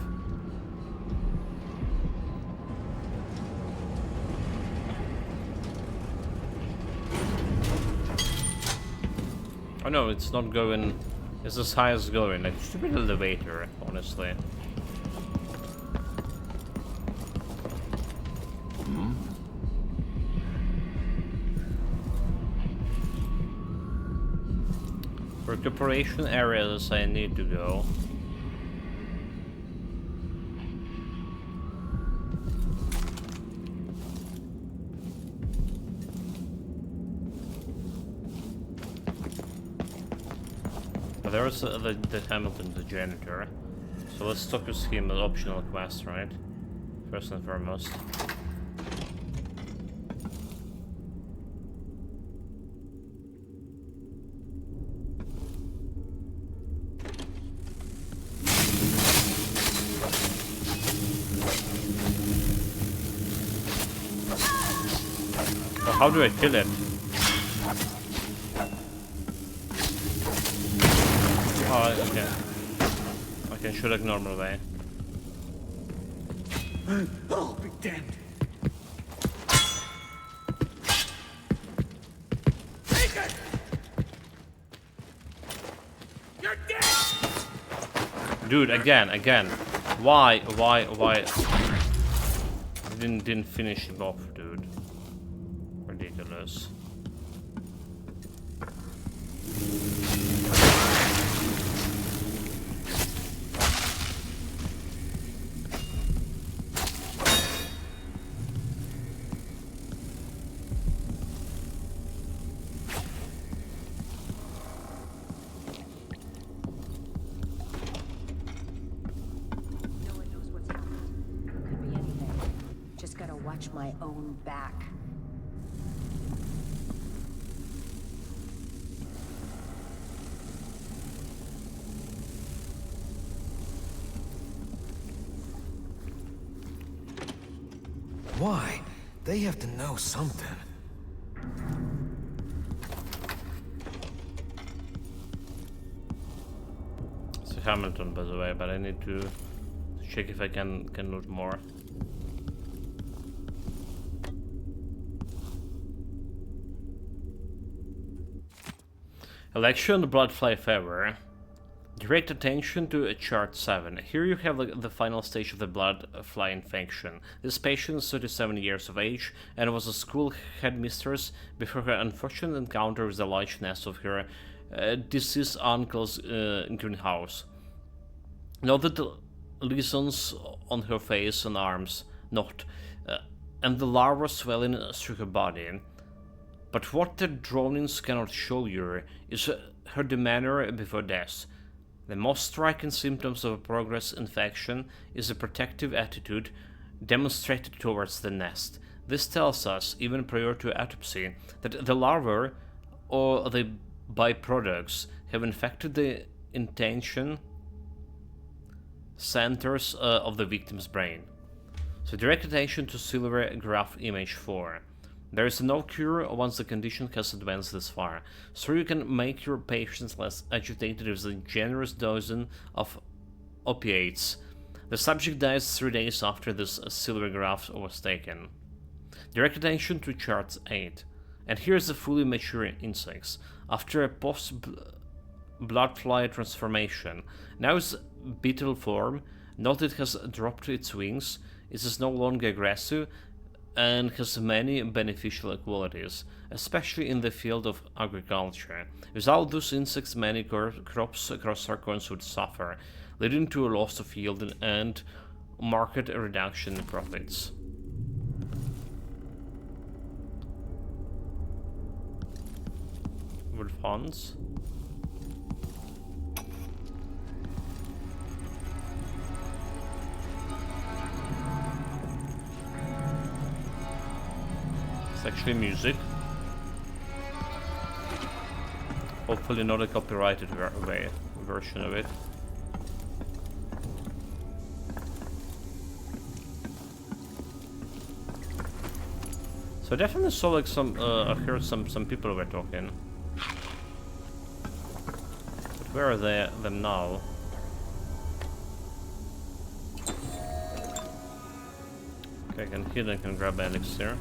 Oh no, it's not going. It's as high as going. Like, stupid elevator, honestly. Recuperation areas I need to go. There's the Hamilton, the janitor. So let's talk with him, an optional quest, right? First and foremost. Well, how do I kill it? Oh, okay. I can shoot like normal way. Oh, be damned. Take it! You're dead! Dude, again. Why? didn't finish him off, dude. Ridiculous. My own back. Why? They have to know something. It's Hamilton, by the way, but I need to check if I can loot more. Election the Bloodfly Fever. Direct attention to chart 7. Here you have the final stage of the bloodfly infection. This patient is 37 years of age and was a school headmistress before her unfortunate encounter with the large nest of her deceased uncle's greenhouse. Note the lesions on her face and arms, and the larva swelling through her body. But what the drawings cannot show you is her demeanor before death. The most striking symptoms of a progress infection is a protective attitude demonstrated towards the nest. This tells us, even prior to autopsy, that the larvae or the byproducts have infected the intention centers of the victim's brain. So direct attention to silver graph image 4. There is no cure once the condition has advanced this far, so you can make your patients less agitated with a generous dosing of opiates. The subject dies 3 days after this silver graph was taken. Direct attention to chart 8. And here's the fully mature insects. After a post-bloodfly transformation, now its beetle form, note it has dropped its wings, it is no longer aggressive, and has many beneficial qualities, especially in the field of agriculture. Without those insects, many crops across Sarkons would suffer, leading to a loss of yield and market reduction in profits. With funds. It's actually music. Hopefully not a copyrighted version of it. So I definitely saw like I heard some people were talking. But where are them now? Okay, I can heal and can grab an elixir.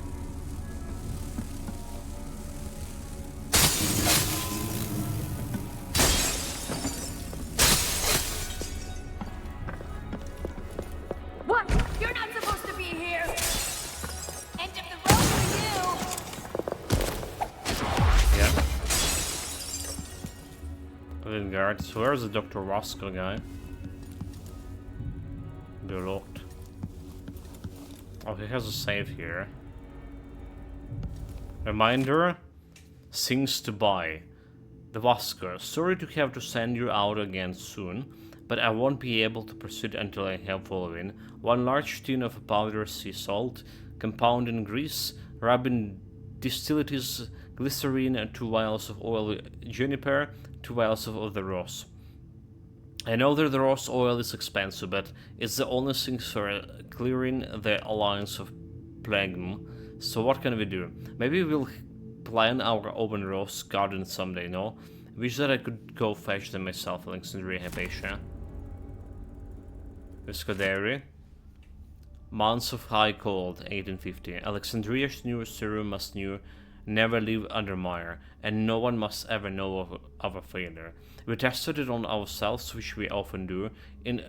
So where's the Dr. Roscoe guy? They're locked. Oh, he has a save here. Reminder, things to buy. The Vasco, sorry to have to send you out again soon, but I won't be able to proceed until I have following: 1 large tin of powdered sea salt, compounding grease, rubbing distilleries, glycerine, 2 vials of oil juniper, 2 vials of the rose. I know that the rose oil is expensive, but it's the only thing for clearing the alliance of Plagm. So what can we do? Maybe we'll plan our own rose garden someday, no? Wish that I could go fetch them myself, Alexandria Hypatia. Viscodairy. Months of high cold, 1850. Alexandria's new serum must never leave under mire, and no one must ever know of a failure. We tested it on ourselves, which we often do, in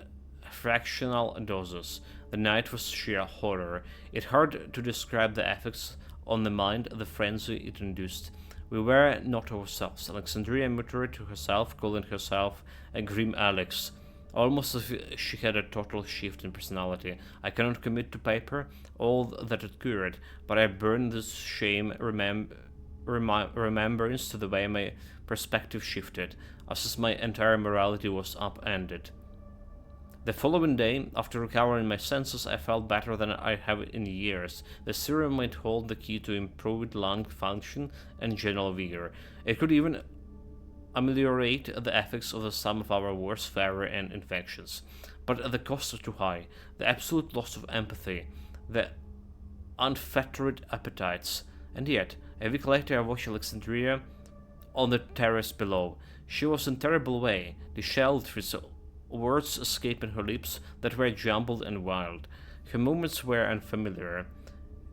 fractional doses. The night was sheer horror. It's hard to describe the effects on the mind, the frenzy it induced. We were not ourselves. Alexandria muttered to herself, calling herself a grim Alex, almost as if she had a total shift in personality. I cannot commit to paper all that occurred, but I burn this shame remembrance to the way my perspective shifted, as if my entire morality was upended. The following day, after recovering my senses, I felt better than I have in years. The serum might hold the key to improved lung function and general vigor. It could even ameliorate the effects of some of our worst fever and infections. But the cost was too high. The absolute loss of empathy, the unfettered appetites. And yet, a week later I watched Alexandria on the terrace below. She was in terrible way, dishevelled, with words escaping her lips that were jumbled and wild. Her movements were unfamiliar.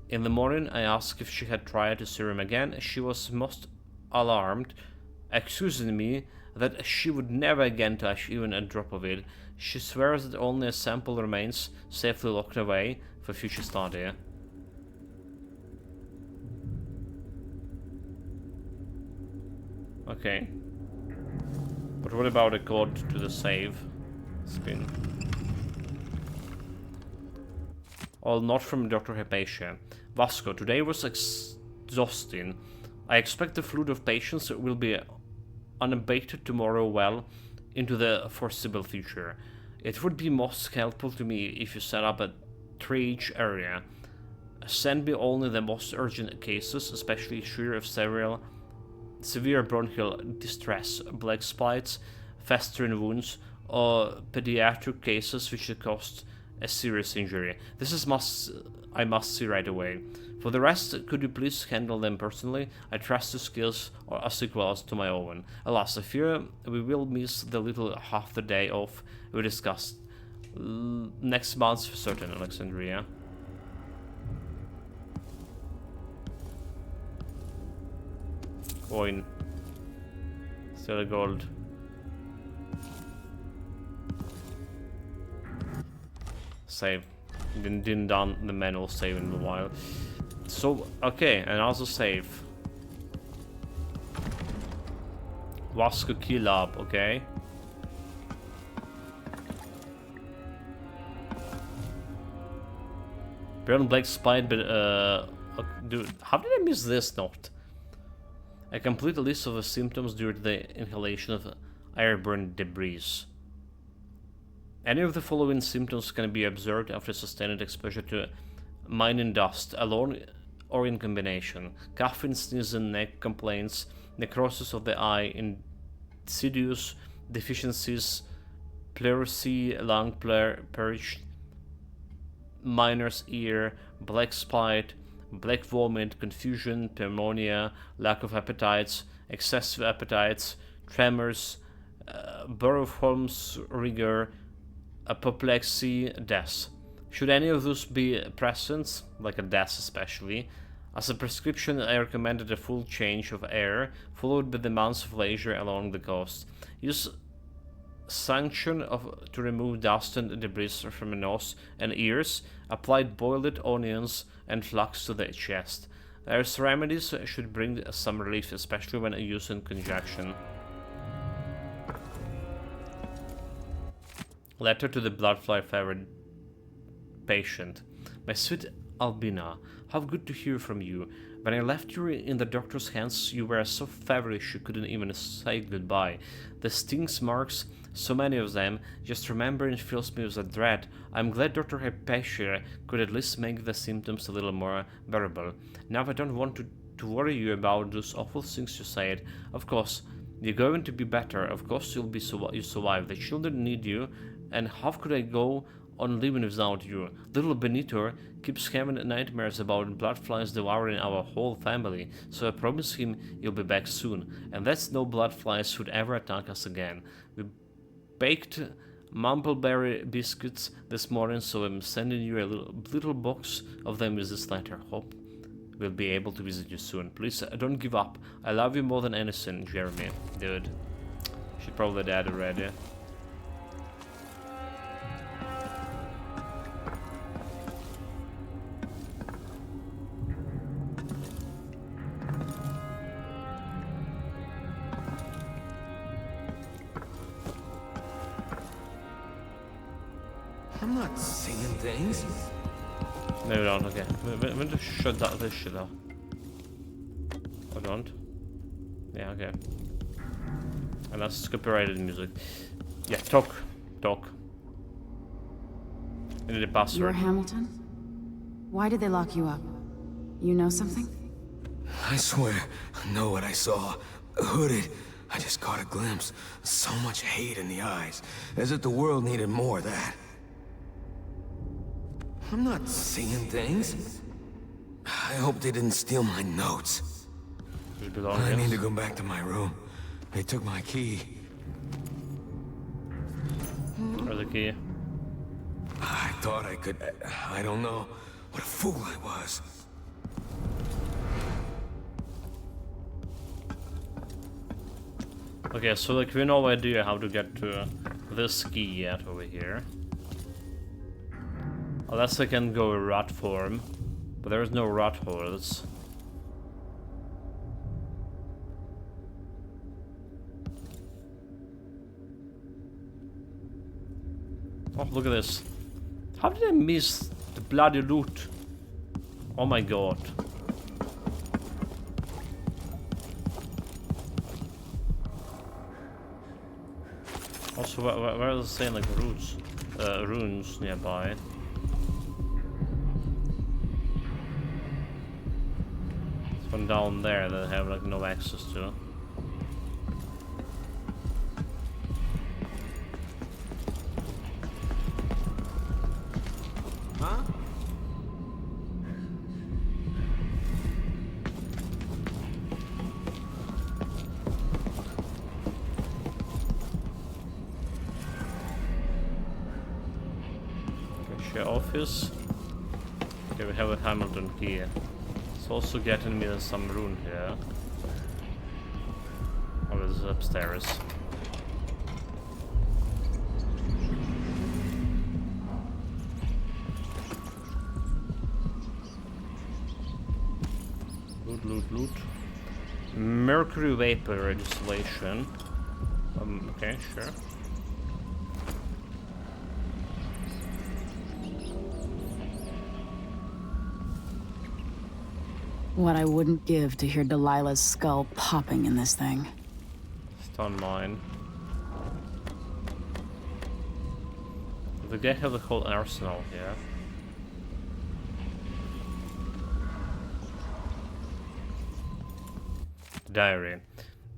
In the morning I asked if she had tried the serum again. She was most alarmed, accusing me that she would never again touch even a drop of it. She swears that only a sample remains safely locked away for future study. Okay. But what about a code to the save screen? All not from Dr. Hypatia. Vasco, today was exhausting. I expect the flood of patients will be unabated tomorrow well into the foreseeable future. It would be most helpful to me if you set up a triage area. Send me only the most urgent cases, especially sure of several severe bronchial distress, black spots, festering wounds, or pediatric cases which could cause a serious injury. This is I must see right away. For the rest, could you please handle them personally? I trust your skills are as equal to my own. Alas, I fear we will miss the little half the day off we discussed. Next month for certain, Alexandria. Coin. Still a gold. Save. Didn't done the manual save in a while. So, okay, and also save. Vasco Key Lab, okay. Burn Black Spite, but dude, how did I miss this note? A complete list of the symptoms during the inhalation of airborne debris. Any of the following symptoms can be observed after sustained exposure to mining dust, alone or in combination. Coughing, sneezing, neck complaints, necrosis of the eye, insidious deficiencies, pleurisy, lung purge, miner's ear, black spite, black vomit, confusion, pneumonia, lack of appetites, excessive appetites, tremors, Burroughs rigor, apoplexy, death. Should any of those be present, like a death especially, as a prescription I recommended a full change of air, followed by the months of leisure along the coast. Use sanction to remove dust and debris from the nose and ears, applied boiled onions and flax to the chest. There's remedies should bring some relief, especially when used in conjunction. Letter to the bloodfly fevered patient. My sweet Albina, how good to hear from you. When I left you in the doctor's hands, you were so feverish you couldn't even say goodbye. The stings marks, so many of them, just remembering fills me with a dread. I'm glad Dr. Hypatia could at least make the symptoms a little more bearable. Now I don't want to worry you about those awful things you said. Of course, you're going to be better. Of course you survive. The children need you, and how could I go on living without you? Little Benito keeps having nightmares about bloodflies devouring our whole family, so I promise him you'll be back soon, and that's no bloodflies should ever attack us again. We baked mumbleberry biscuits this morning, so I'm sending you a little box of them with this letter. Hope we'll be able to visit you soon. Please don't give up. I love you more than anything, Jeremy. Dude, she's probably dead already. not seeing things. Maybe not, okay. We need to shut this shit off. I don't. Yeah, okay. And that's copyrighted music. Yeah, talk. I need a password. You're Hamilton? Why did they lock you up? You know something? I swear, I know what I saw. Hooded. I just caught a glimpse. So much hate in the eyes. As if the world needed more of that. I'm not seeing things. I hope they didn't steal my notes. I need to go back to my room. They took my key. Where's the key? I thought I could... I don't know. What a fool I was. Okay, so like we have no idea how to get to this key yet over here. Unless I can go rat form, but there is no rat holes. Oh, look at this. How did I miss the bloody loot? Oh my god. Also, where is it saying like runes nearby? There's one down there that I have like no access to. Huh? Office. Okay, we have a Hamilton key. It's also getting me some rune here. Oh, this is upstairs. Loot. Mercury vapor distillation. Okay, sure. What I wouldn't give to hear Delilah's skull popping in this thing. Stun mine. The guy have the whole arsenal here. Diary.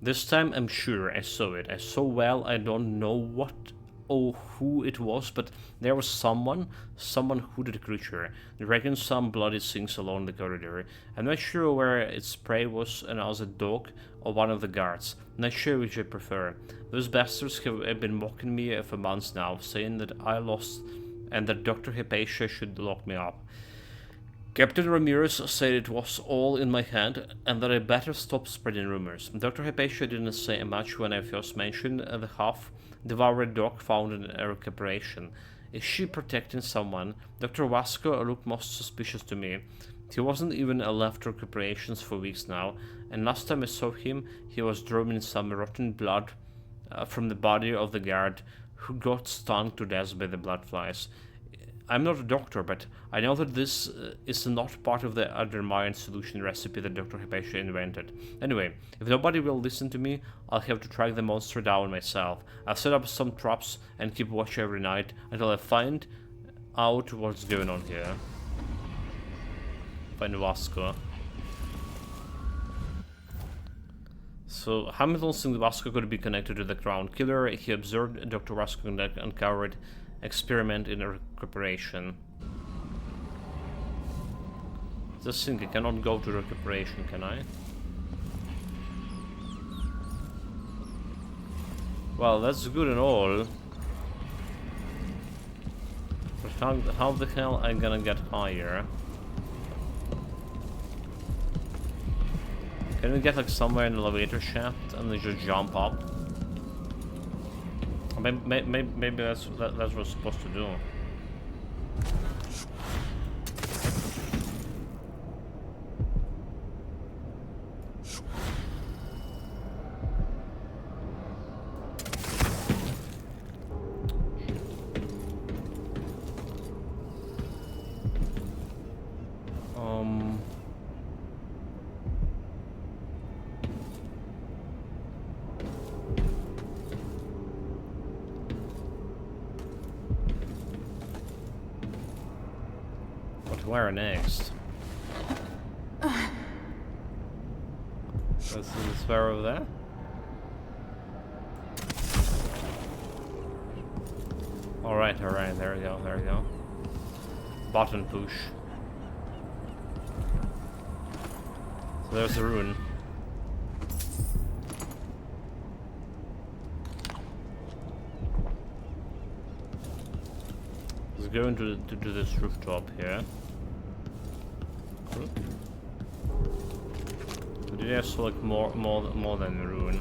This time I'm sure I saw it. I saw well, I don't know what or who it was, but there was someone hooded creature. I reckon some bloody things along the corridor. I'm not sure where its prey was, and I was a dog or one of the guards. Not sure which I prefer. Those bastards have been mocking me for months now, saying that I lost and that Dr. Hypatia should lock me up. Captain Ramirez said it was all in my hand and that I better stop spreading rumors. Dr. Hypatia didn't say much when I first mentioned the half-devoured dog found in a recuperation. Is she protecting someone? Dr. Vasco looked most suspicious to me. He wasn't even left recuperations for weeks now, and last time I saw him, he was drawing some rotten blood from the body of the guard who got stung to death by the blood flies. I'm not a doctor, but I know that this is not part of the undermined solution recipe that Dr. Hypatia invented. Anyway, if nobody will listen to me, I'll have to track the monster down myself. I'll set up some traps and keep watch every night until I find out what's going on here. Find Vasco. So, Hamilton thinks Vasco could be connected to the Crown Killer. He observed Dr. Vasco conduct uncovered experiment in recuperation. Just think I cannot go to recuperation, can I? Well, that's good and all. But how the hell am I gonna get higher? Can we get like somewhere in the elevator shaft and then just jump up? Maybe that's what we're supposed to do. But where next? Is where over there? Alright, there we go. Button push. So there's a rune. Let's go into this rooftop here. Did I select more than a rune?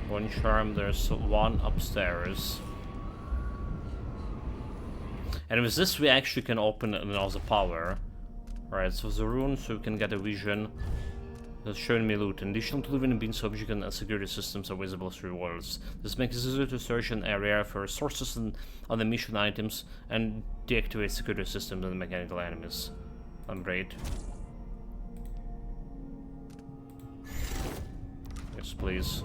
One charm, there's one upstairs. And with this we actually can open another power. Alright, so the rune, so we can get a vision that's showing me loot. In addition to living beings, objects and security systems are visible through walls. This makes it easier to search an area for resources and other mission items and deactivate security systems and mechanical enemies. I'm great. Yes, please.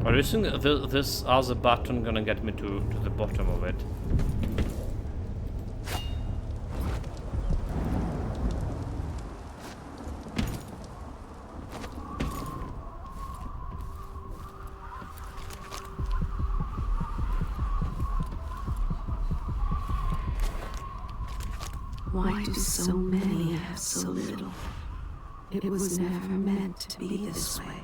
But do you think this other button gonna get me to the bottom of it? Why do so many have so little? It was never meant to be this way.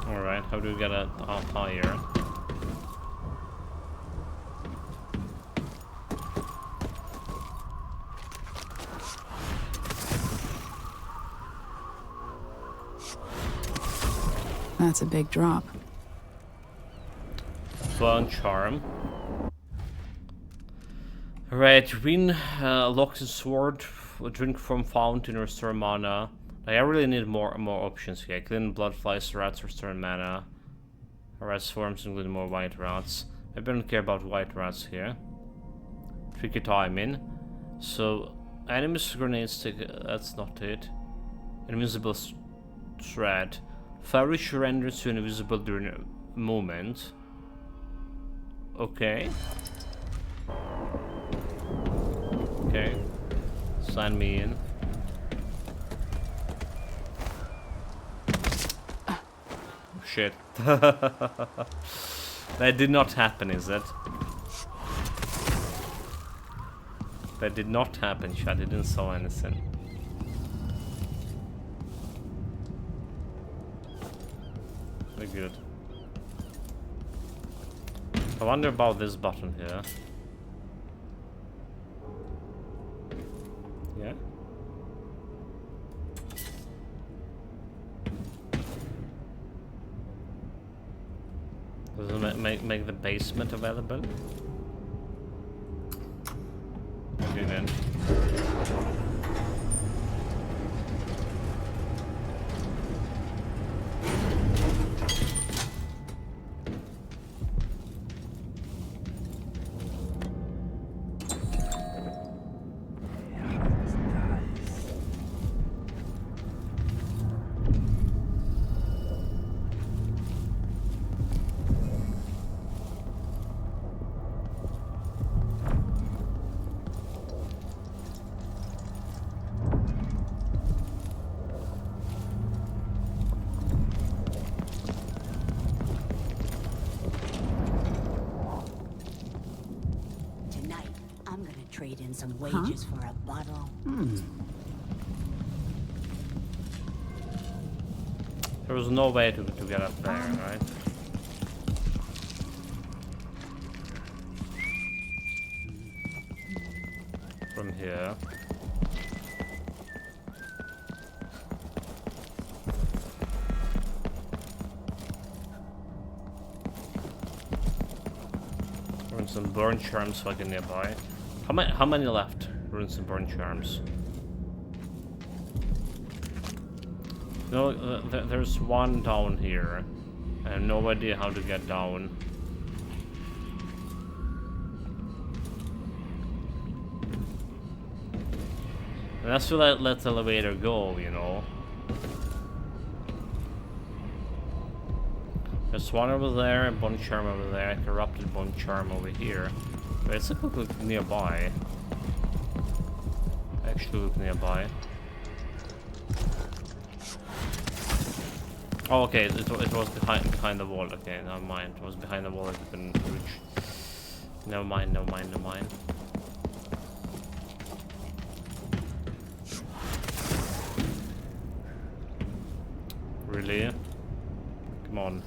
Alright, how do we get it up higher? That's a big drop. Burn charm. Right, win locked in sword, drink from fountain, restore mana. Like, I really need more options here. Clean blood flies, rats, restore mana. Rat swarms, including more white rats. I don't care about white rats here. Tricky timing. So, enemies grenades take. That's not it. Invisible thread. Fire renders you invisible during a moment. Okay. Okay. Sign me in. Shit. That did not happen, is it? That did not happen, chat. I didn't saw anything. Very good. I wonder about this button here. Yeah? Does it make the basement available? Okay then. Trade in some wages for a bottle. There was no way to get up there, right? From here. Run some burn charms fucking nearby. How many left? Runes and burn charms. No, there's one down here. I have no idea how to get down. And that's why let the elevator go, you know. There's one over there, and bone charm over there, a corrupted bone charm over here. Wait, let's look nearby. Actually look nearby. Oh, okay, it was behind the wall. Okay, never mind. It was behind the wall. I couldn't reach. Never mind. Really? Come on.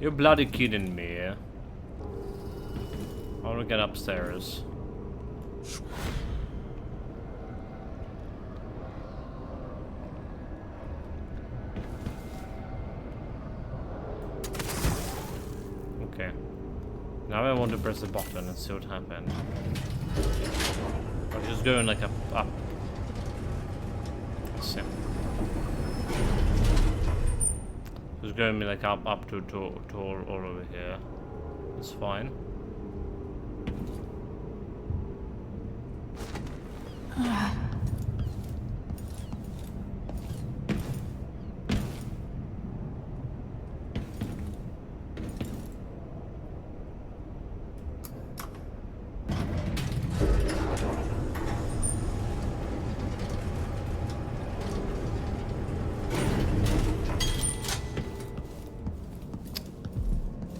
You're bloody kidding me. I wanna get upstairs. Okay. Now I want to press the button and see what happens. I'm just going like up. Let's see. Just going me like up to all over here. It's fine.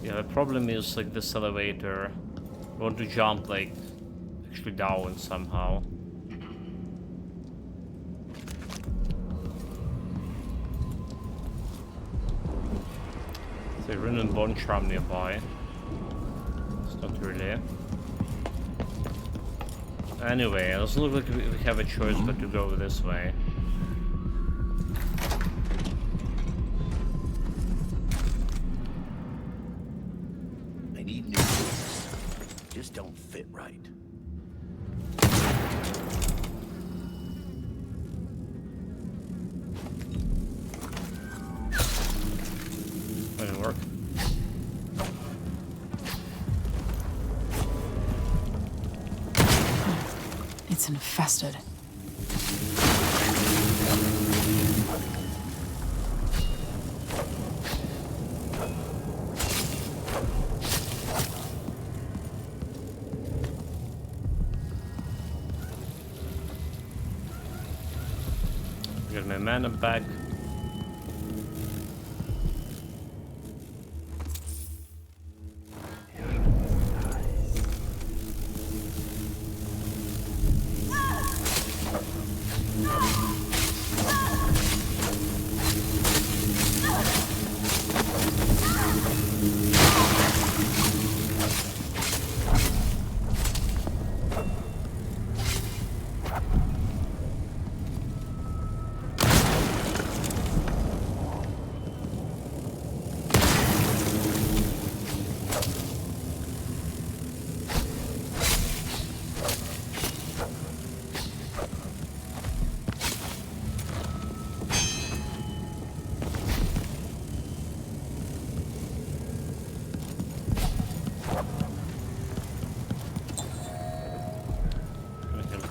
The problem is like this elevator. I want to jump like actually down somehow. There's a rune and bone charm nearby. It's not really. Anyway, it doesn't look like we have a choice but to go this way. Just don't fit right. Didn't work. It's infested. Get my mana back.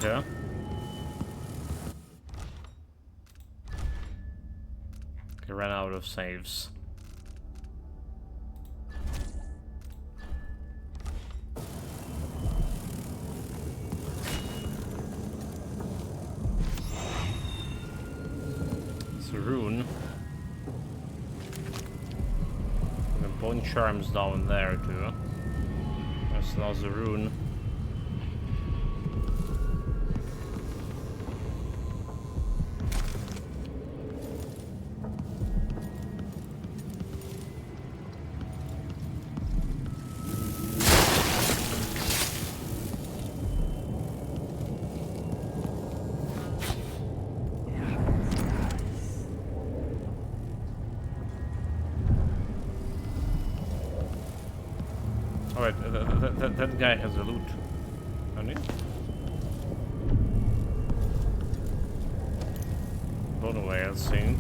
Yeah. I ran out of saves. It's a rune. And the bone charm's down there too. There's another rune. Alright, that guy has a loot. Doesn't he? Anyway, let's see.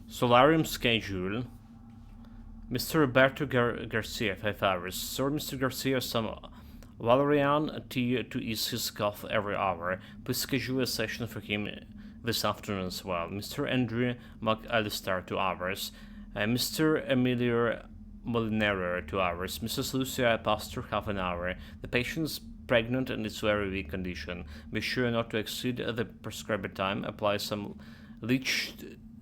Solarium schedule. Mr. Roberto Garcia, 5 hours. Sir Mr. Garcia, some Valerian tea to ease his cough every hour. Please schedule a session for him this afternoon as well. Mr. Andrew McAllister, 2 hours. Mr. Emilio Molinero, 2 hours. Mrs. Lucia Pastor, half an hour. The patient's pregnant and is very weak condition. Be sure not to exceed the prescribed time. Apply some leech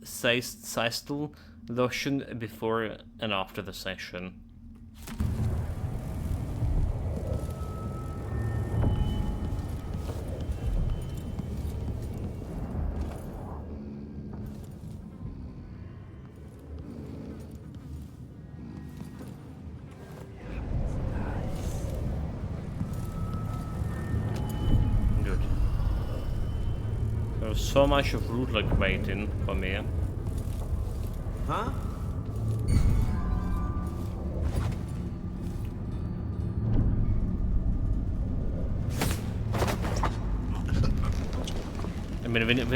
Cystal lotion before and after the session. Good. There's so much of root like waiting for me. Huh? I mean, we need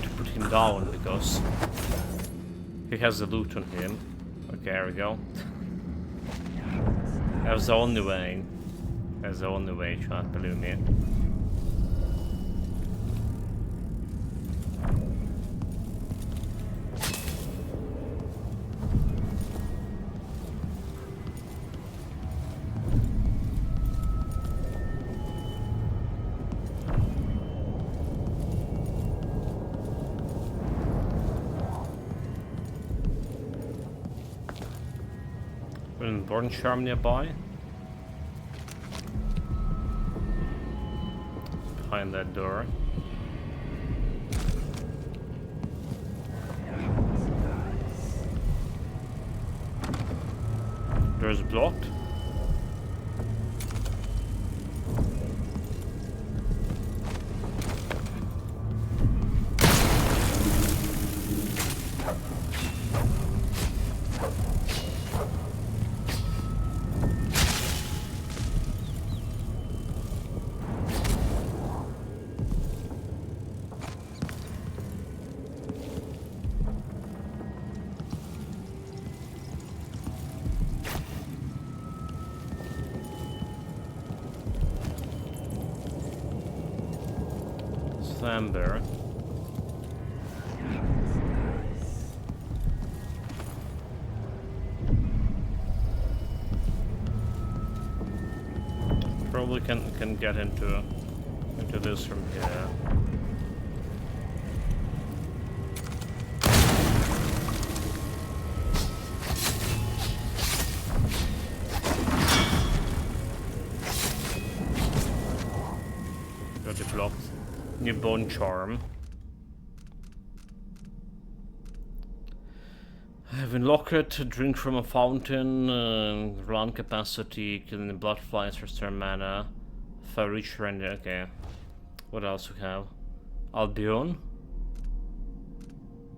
to put him down because he has the loot on him. Okay, there we go. That's the only way. That's the only way, chat, believe me. Born charm nearby. Behind that door. Door's blocked. Amber. Probably can get into this from here. Got it blocked. New bone charm. Have unlocked, drink from a fountain, run capacity, killing the blood flies, restore mana, fire reach render. Okay. What else we have? Albion.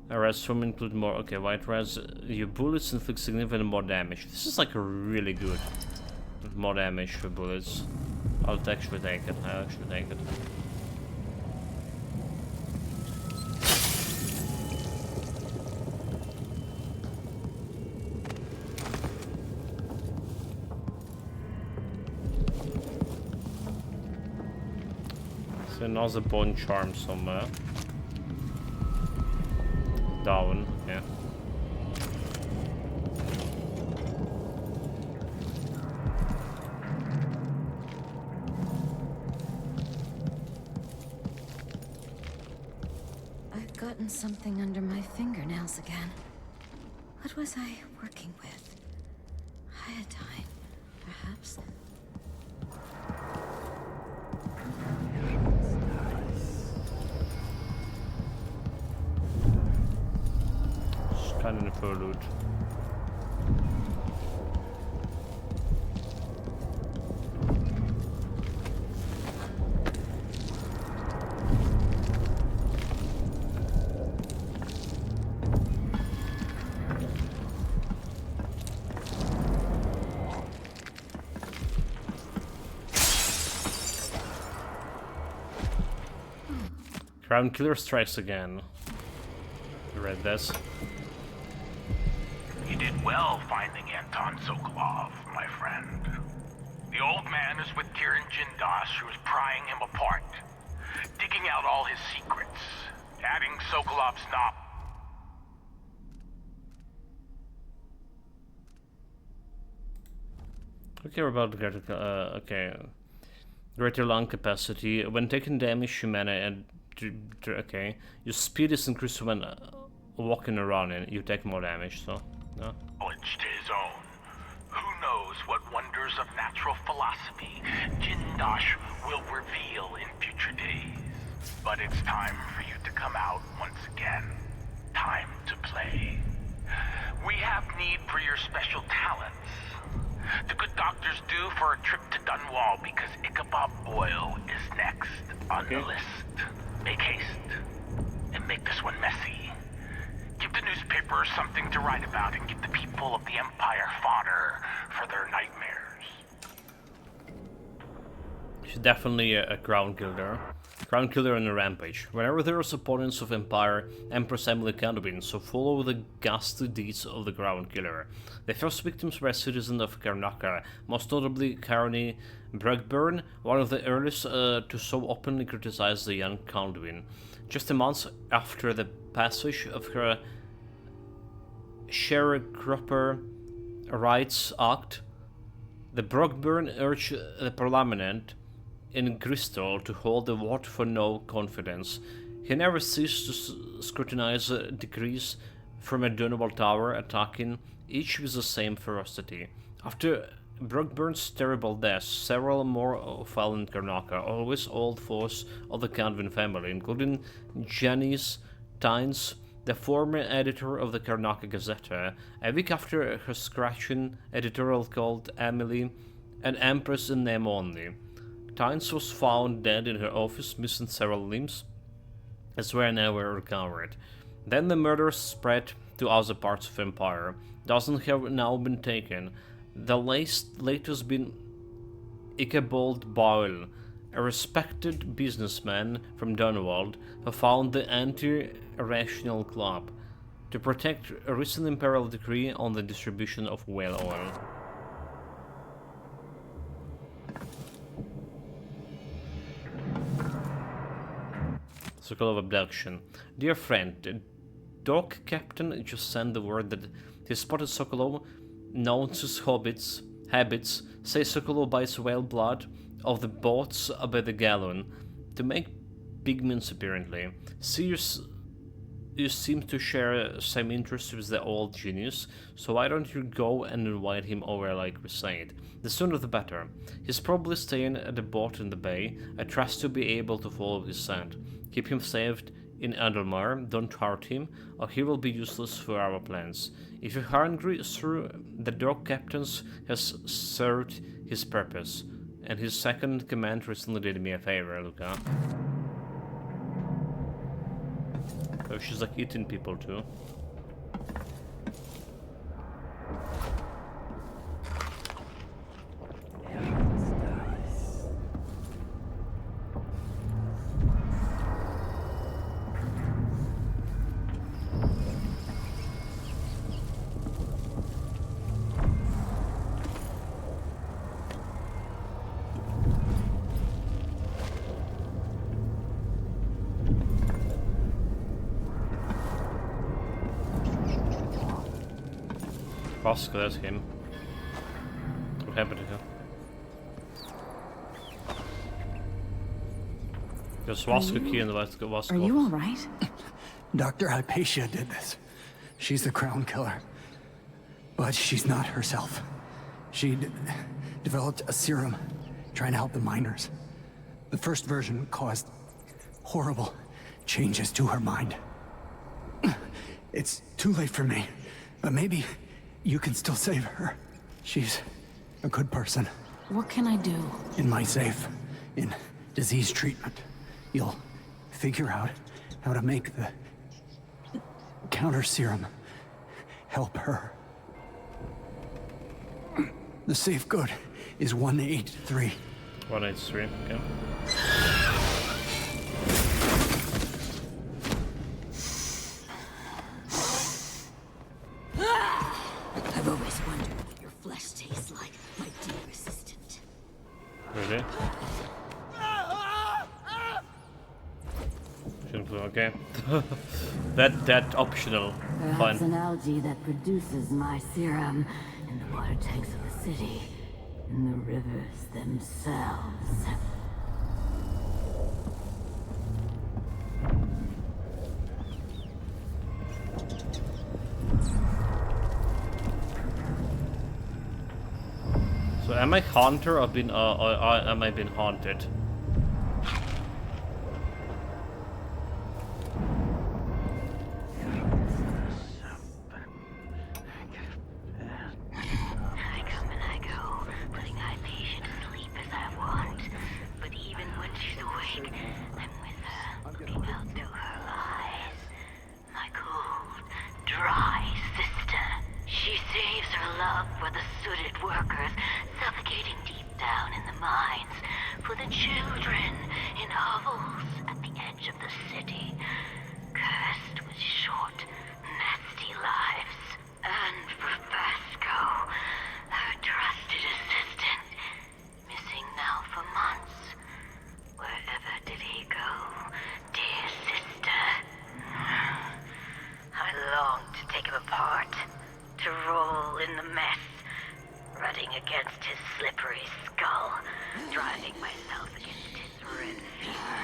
Res swim include more. Okay, white res. Your bullets inflict significantly more damage. This is like really good. More damage for bullets. I'll actually take it. I'll actually take it. Another bone charm somewhere. Down, yeah. I've gotten something under my fingernails again. What was I working with? Iodine, perhaps? Kind of for loot. Crown Killer strikes again. You read this? You did well finding Anton Sokolov, my friend. The old man is with Kirin Jindosh, who is prying him apart, digging out all his secrets, adding Sokolov's knob. Okay, we're about to get okay. Greater lung capacity. When taking damage, you manage. Okay, your speed is increased when walking around and you take more damage, so. No. Knowledge to his own. Who knows what wonders of natural philosophy Jindosh will reveal in future days. But it's time for you to come out once again. Time to play. We have need for your special talents. The good doctors do for a trip to Dunwall because Ichabod Boyle is next on the list. Make haste and make this one messy. Give the newspapers something to write about and give the people of the Empire fodder for their nightmares. She's definitely a crown killer. Crown killer on a rampage. Whenever there are opponents of Empress Emily Candobin, so follow the ghastly deeds of the crown killer. The first victims were citizens of Karnaca, most notably Carney Brugburn, one of the earliest to so openly criticize the young Candobin. Just a month after the passage of her Sharecropper Rights Act, the Brugburn urged the Parliament in Crystal to hold the vote for no confidence. He never ceased to scrutinize decrees from a Dunwall tower, attacking each with the same ferocity. After Brugburn's terrible death, several more fell in Karnaca, always old foes of the Candovin family, including Janice Tynes, the former editor of the Karnaca Gazette. A week after her scratching editorial called Emily an Empress in name only, Tynes was found dead in her office, missing several limbs, as were never recovered. Then the murders spread to other parts of the Empire. Dozens have now been taken. The latest been Ichabod Boyle, a respected businessman from Dunwall, who founded the Anti-Rational Club to protect a recent imperial decree on the distribution of whale oil. Circle of abduction. Dear friend, the dock captain just sent the word that he spotted Sokolov, knows his habits, say Sokolov bites whale blood of the boats by the gallon, to make pigments apparently. See, you seem to share same interests with the old genius, so why don't you go and invite him over like we said? The sooner the better. He's probably staying at the boat in the bay. I trust to be able to follow his scent. Keep him safe in Adelmar, don't hurt him, or he will be useless for our plans. If you're hungry, sir, the dog captain has served his purpose, and his second command recently did me a favor, Luca. Oh, she's like eating people too. Vasco, that's him. What happened to him? There's Vasco key and Vasco. Are you alright? Dr. Hypatia did this. She's the crown killer. But she's not herself. She developed a serum trying to help the miners. The first version caused horrible changes to her mind. It's too late for me, but maybe you can still save her. She's a good person. What can I do? In my safe, in disease treatment, you'll figure out how to make the counter serum help her. The safe code is 183. 183, okay. Okay. that optional. Perhaps Fine. an algae that produces my serum in the water tanks of the city, in the rivers themselves. So am I haunter or am I being haunted? I come and I go, putting Hypatia to sleep as I want. But even when she's awake, I'm with her, looking out through her eyes. My cold, dry sister. She saves her love for the sooted workers, suffocating deep down in the mines. For the children in hovels at the edge of the city, cursed with short, nasty lives. And for Vasco, her trusted assistant, missing now for months. Wherever did he go, dear sister? I long to take him apart, to roll in the mess, rutting against his slippery skull, driving myself against his red fever.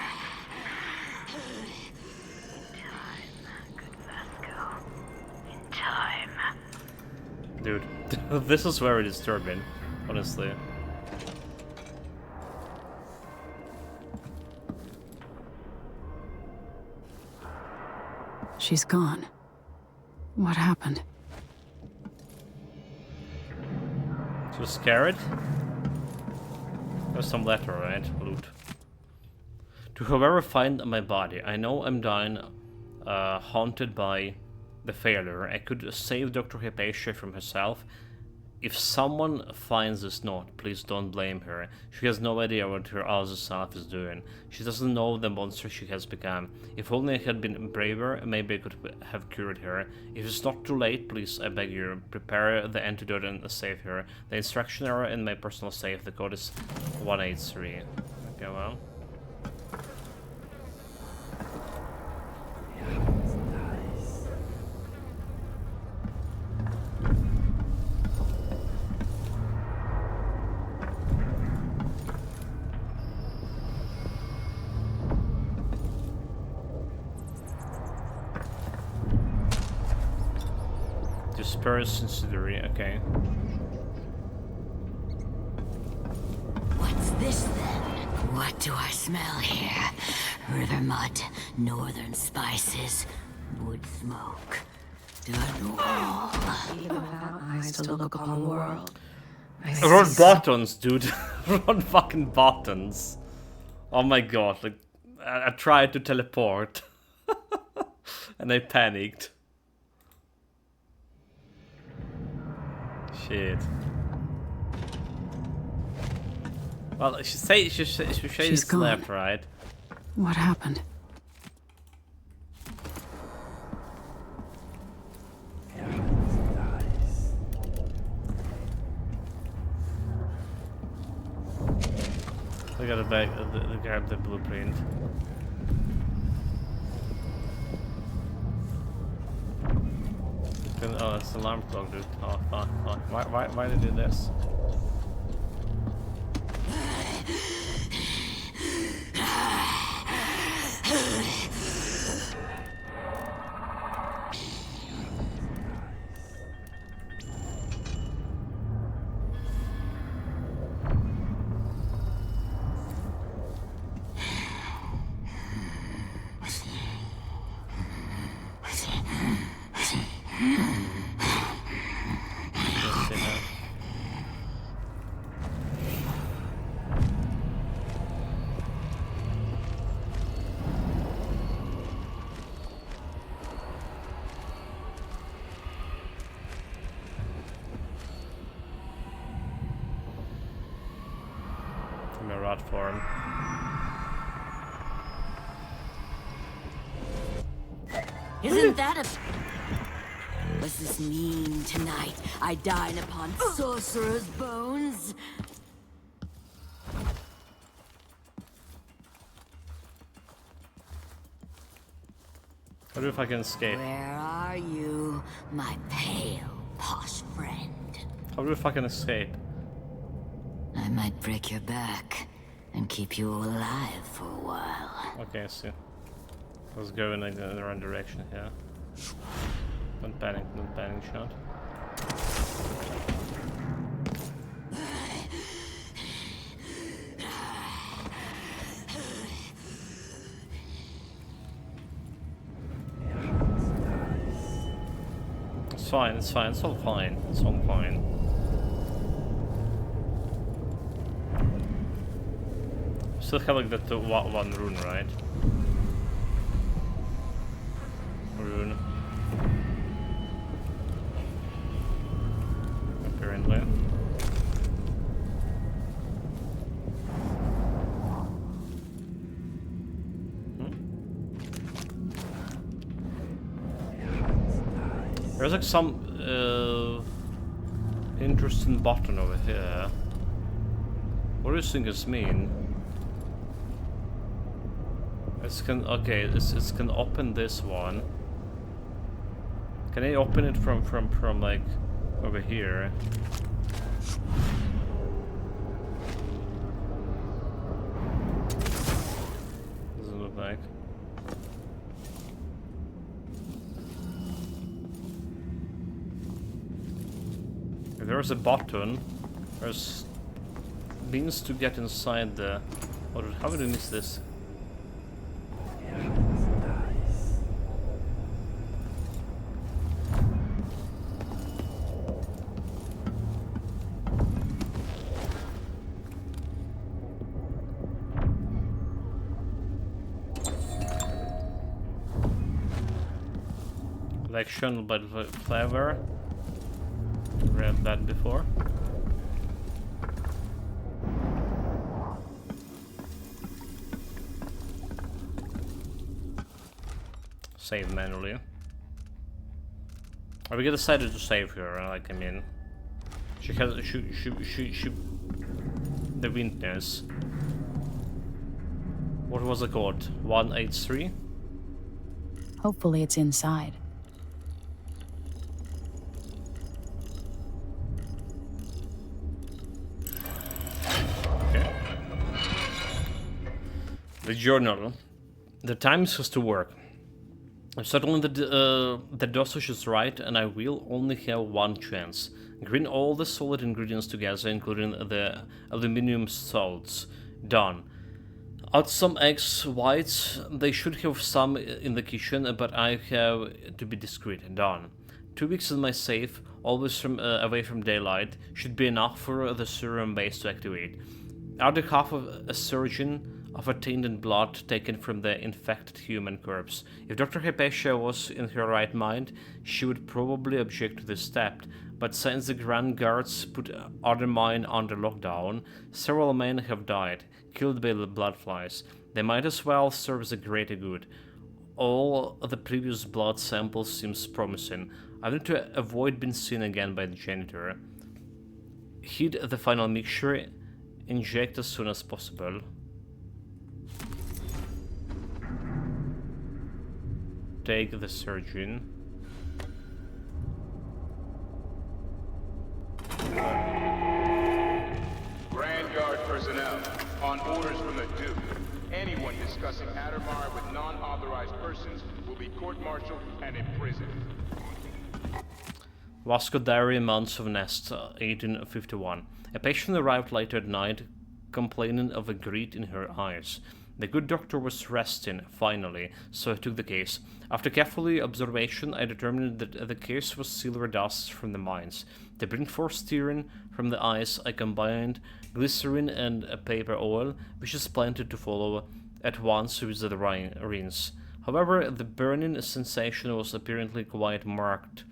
In time, good Vasco. In time. Dude, this is very disturbing, honestly. She's gone. What happened? So scared? There's some letter, right? Loot. To whoever find my body, I know I'm dying, haunted by the failure. I could save Dr. Hypatia from herself. If someone finds this note, please don't blame her. She has no idea what her other self is doing. She doesn't know the monster she has become. If only I had been braver, maybe I could have cured her. If it's not too late, please, I beg you, prepare the antidote and save her. The instruction error in my personal save, the code is 183. Okay, well. Disperse incendiary, okay. What's this then? What do I smell here? River mud, northern spices, wood smoke, done wall. Even without eyes to look upon the world. Run buttons, dude. Run fucking buttons. Oh my god, like, I tried to teleport. And I panicked. Shit. Well, she say she's left, right? What happened? We gotta grab the blueprint. Oh, it's an alarm clock, dude. Oh, fuck. Why did they do this? Rot form. Isn't that a... Does this mean tonight I dine upon sorcerer's bones? Wonder if I can escape. Where are you, my pale, posh friend? I wonder if I can escape. I might break your back and keep you alive for a while. Okay, I see. Let's go in the wrong direction here. Don't panic, shot. It's fine, it's fine, it's all fine, it's all fine. Still have like that one rune, right? Rune. Apparently. There's like some interesting button over here. What do you think this mean? It's can it's can open this one. Can I open it from like over here? Doesn't look like. If there's a button, there's means to get inside the. How did I miss this? Collection by Clever. Read that before. Save manually. Or we decided to save her, like, I mean, she has she the witness. What was the code? 183? Hopefully it's inside. Okay. The journal. The Times has to work. Certainly the dosage is right, and I will only have one chance. Grind all the solid ingredients together, including the aluminum salts. Done. Add some eggs whites. They should have some in the kitchen, but I have to be discreet. Done. 2 weeks in my safe, always away from daylight, should be enough for the serum base to activate. Add half of a surgeon of a tainted blood taken from the infected human corpse. If Dr. Hypatia was in her right mind, she would probably object to this step, but since the Grand Guards put other mine under lockdown, several men have died, killed by the bloodflies. They might as well serve as a greater good. All the previous blood samples seems promising. I need to avoid being seen again by the janitor. Heat the final mixture, inject as soon as possible. Take the surgeon. Grand Guard personnel, on orders from the Duke, anyone discussing Addermire with non-authorized persons will be court-martialed and imprisoned. Vasco Diary, Months of Nest, 1851. A patient arrived later at night, complaining of a greed in her eyes. The good doctor was resting, finally, so I took the case. After careful observation, I determined that the case was silver dust from the mines. To bring forth stearin from the eyes, I combined glycerin and a paper oil, which is planned to follow at once with the rinse. However, the burning sensation was apparently quite marked,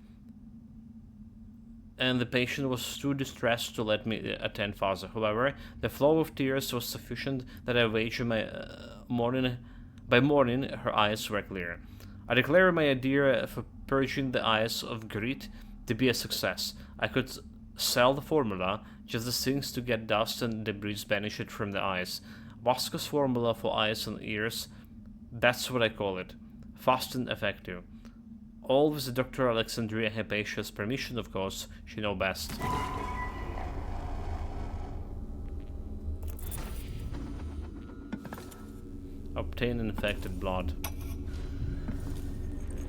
and the patient was too distressed to let me attend further. However, the flow of tears was sufficient that I wagered by morning her eyes were clear. I declare my idea for purging the eyes of greed to be a success. I could sell the formula, just the things to get dust and debris banished from the eyes. Vasco's formula for eyes and ears, that's what I call it. Fast and effective. All with Dr. Alexandria Hypatia's permission, of course. She knows best. Obtain infected blood.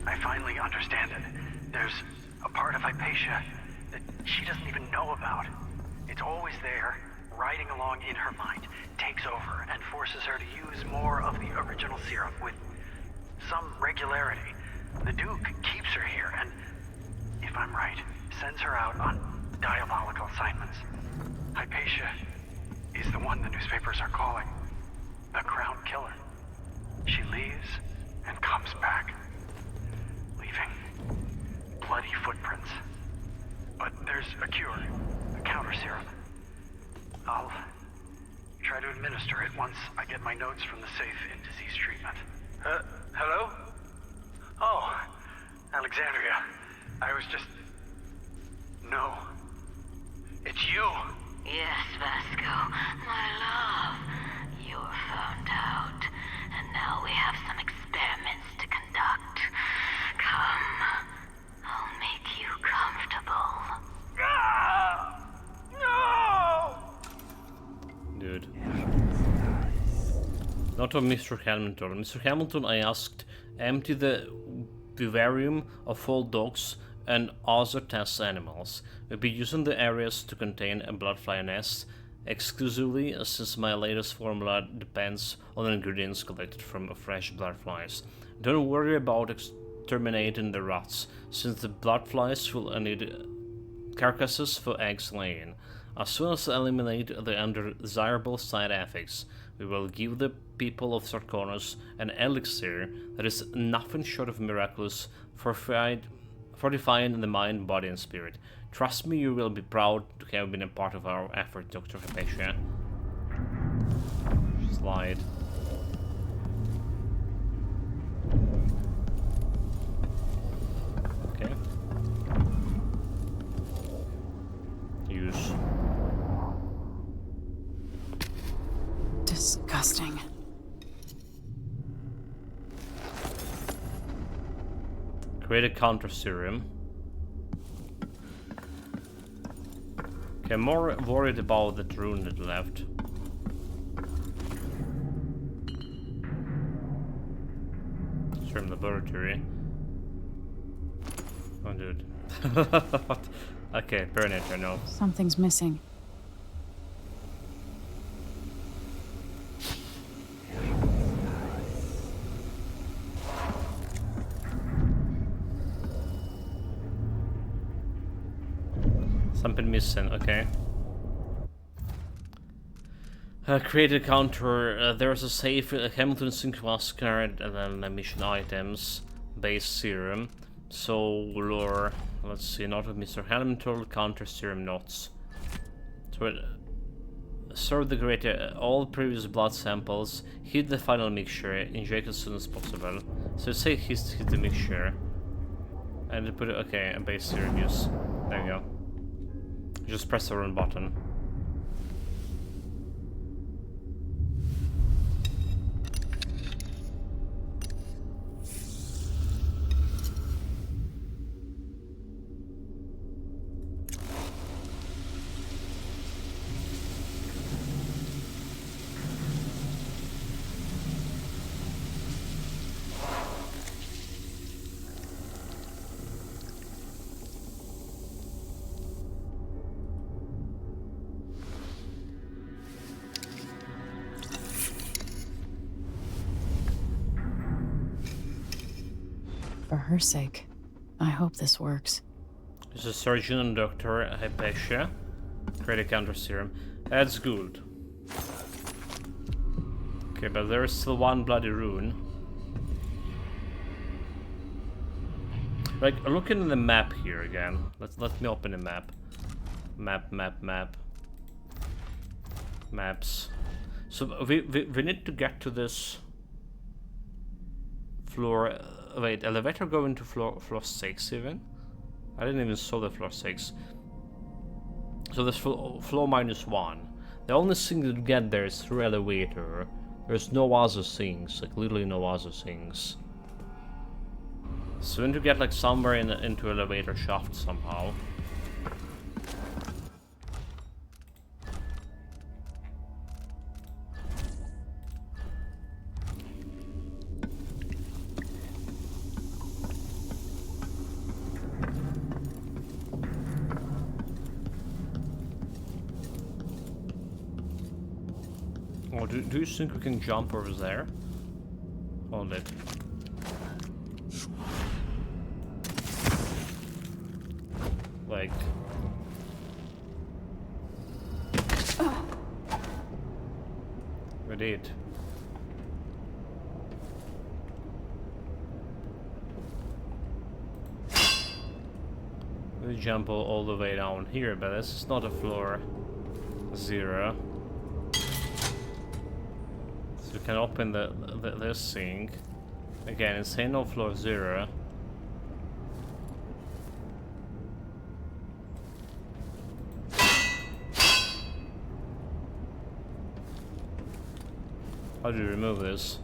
I finally understand it. There's a part of Hypatia that she doesn't even know about. It's always there, riding along in her mind, takes over and forces her to use more of the original serum with some regularity. The Duke keeps her here and, if I'm right, sends her out on diabolical assignments. Hypatia is the one the newspapers are calling the Crown Killer. She leaves and comes back, leaving bloody footprints. But there's a cure, a counter serum. I'll try to administer it once I get my notes from the safe in disease treatment. Hello? Oh, Alexandria. I was just... No. It's you! Yes, Vasco, my love. You're found out. And now we have some experiments to conduct. Come. I'll make you comfortable. No! Dude. Not of Mr. Hamilton. Mr. Hamilton, I asked, empty the vivarium of all dogs and other test animals. We'll be using the areas to contain a bloodfly nest exclusively, since my latest formula depends on ingredients collected from fresh bloodflies. Don't worry about exterminating the rats, since the bloodflies will need carcasses for eggs laying. As soon as I eliminate the undesirable side effects, we will give the people of Sarkonos an elixir that is nothing short of miraculous, fortifying the mind, body, and spirit. Trust me, you will be proud to have been a part of our effort, Dr. Hypatia. Slide. Okay. Use. Disgusting. Create a counter serum. Okay, I'm more worried about that rune that left. Serum laboratory. Oh, dude. Okay, Perinator, no. Something's missing. Something missing, okay. Create a counter. There's a safe Hamilton sync mask card and then mission items. Base serum. So, lure. Let's see, not of Mr. Hamilton, counter serum notes. So, serve the creator all previous blood samples. Heat the final mixture. Inject as soon as possible. So, say heat the mixture. And put it, okay, a base serum use. There you go. Just press the run button. For her sake, I hope this works. This is Surgeon and Dr. Hypatia. Create a counter serum. That's good. Okay, but there is still one bloody rune. Like, looking at the map here again. Let me open the map. Map. Maps. So we need to get to this floor. Wait, elevator going to floor 6 even? I didn't even saw the floor 6. So this floor -1. The only thing to get there is through elevator. There's no other things, like literally no other things. So we need to get like somewhere into elevator shaft somehow. Oh, do you think we can jump over there? Hold it. Like... We did. We jump all the way down here, but this is not a floor 0. So we can open this thing. Again, it's saying no floor 0. How do you remove this?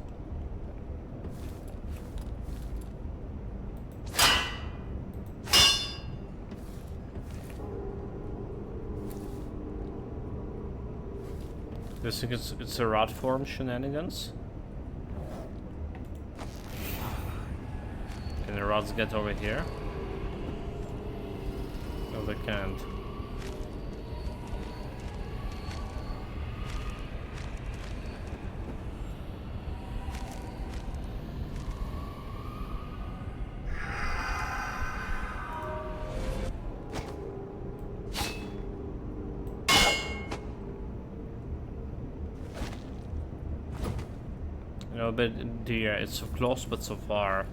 Do you think it's a rod form shenanigans? Can the rods get over here? No, they can't. But dear, it's so close but so far.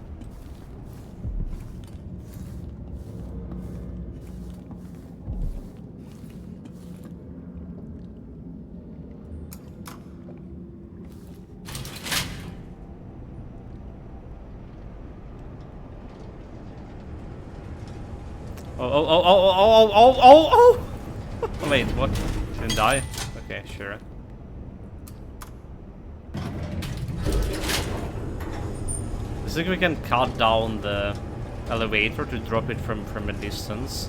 Oh! Wait, what? Didn't die? Okay, sure. I think we can cut down the elevator to drop it from a distance.